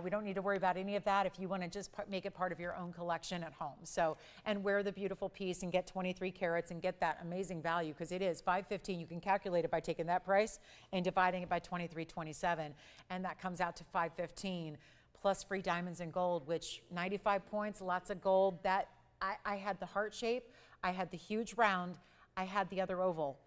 Speaker 1: We don't need to worry about any of that if you want to just make it part of your own collection at home. So, and wear the beautiful piece and get 23 carats and get that amazing value, because it is $5.15. You can calculate it by taking that price and dividing it by 23.27, and that comes out to $5.15 plus free diamonds and gold, which 95 points, lots of gold. That I had the heart shape, I had the huge round, I had the other oval.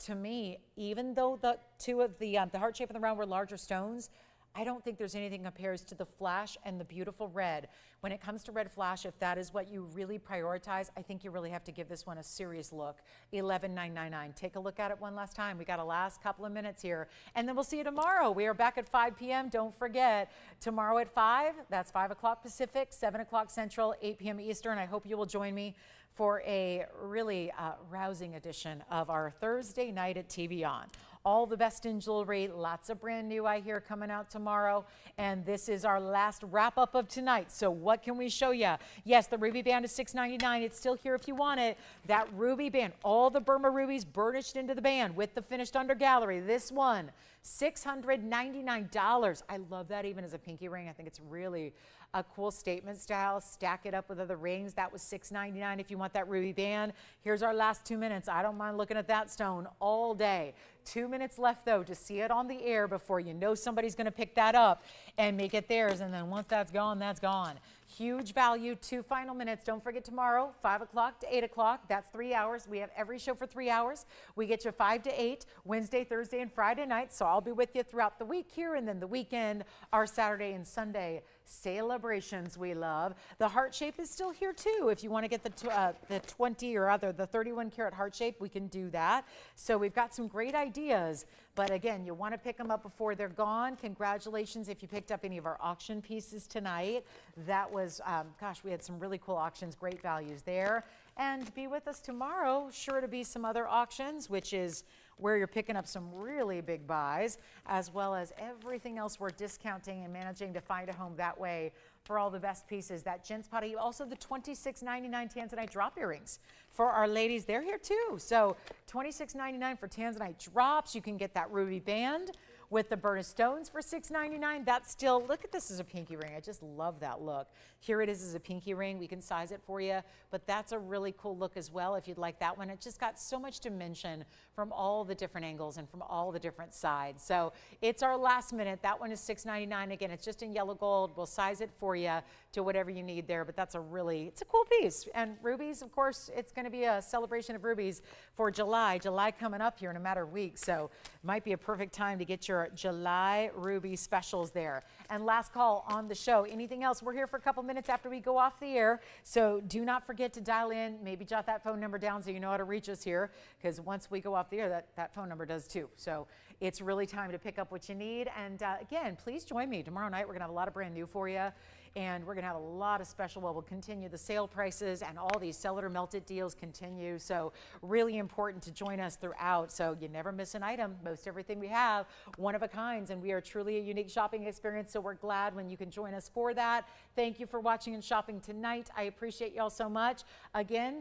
Speaker 1: To me, even though the two of the heart shape and the round were larger stones, I don't think there's anything compares to the flash and the beautiful red. When it comes to red flash, if that is what you really prioritize, I think you really have to give this one a serious look. $11,999. Take a look at it one last time. We got a last couple of minutes here, and then we'll see you tomorrow. We are back at 5 p.m. Don't forget, tomorrow at 5, that's 5 o'clock Pacific, 7 o'clock Central, 8 p.m. Eastern. I hope you will join me for a really rousing edition of our Thursday night at TVON. All the best in jewelry, lots of brand new I hear coming out tomorrow. And this is our last wrap up of tonight. So what can we show you? Yes, the ruby band is $6.99. It's still here if you want it. That ruby band, all the Burma rubies burnished into the band with the finished under gallery. This one, $699. I love that even as a pinky ring. I think it's really a cool statement style. Stack it up with other rings. That was $6.99 if you want that ruby band. Here's our last 2 minutes. I don't mind looking at that stone all day. 2 minutes left though to see it on the air before you know somebody's going to pick that up and make it theirs. And then once that's gone, that's gone. Huge value. 2 final minutes. Don't forget tomorrow, 5 o'clock to 8 o'clock. That's 3 hours. We have every show for 3 hours. We get you 5 to 8, Wednesday, Thursday, and Friday night. So I'll be with you throughout the week here, and then the weekend, our Saturday and Sunday celebrations we love. The heart shape is still here too. If you want to get the 20 or other, the 31 karat heart shape, we can do that. So we've got some great ideas, but again, you want to pick them up before they're gone. Congratulations if you picked up any of our auction pieces tonight. That was, gosh, we had some really cool auctions, great values there. And be with us tomorrow, sure to be some other auctions, which is where you're picking up some really big buys, as well as everything else we're discounting and managing to find a home that way for all the best pieces. That gents potty, also the $26.99 Tanzanite drop earrings for our ladies. They're here too. So $26.99 for Tanzanite drops. You can get that ruby band with the burnished stones for $6.99. That's still, look at this as a pinky ring. I just love that look. Here it is as a pinky ring. We can size it for you, but that's a really cool look as well if you'd like that one. It just got so much dimension from all the different angles and from all the different sides. So it's our last minute. That one is $6.99. Again, it's just in yellow gold. We'll size it for you to whatever you need there, but that's it's a cool piece. And rubies, of course, it's going to be a celebration of rubies for July coming up here in a matter of weeks. So it might be a perfect time to get your July ruby specials there. And last call on the show. Anything else? We're here for a couple minutes after we go off the air. So do not forget to dial in, maybe jot that phone number down so you know how to reach us here, because once we go off the air, that phone number does too. So it's really time to pick up what you need. And again, please join me tomorrow night. We're going to have a lot of brand new for you. And we're going to have a lot of special, we'll continue the sale prices, and all these sell it or melt it deals continue. So really important to join us throughout. So you never miss an item. Most everything we have, one of a kinds, and we are truly a unique shopping experience. So we're glad when you can join us for that. Thank you for watching and shopping tonight. I appreciate y'all so much. Again,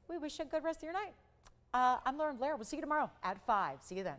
Speaker 1: we wish you a good rest of your night. I'm Lauren Blair. We'll see you tomorrow at 5. See you then.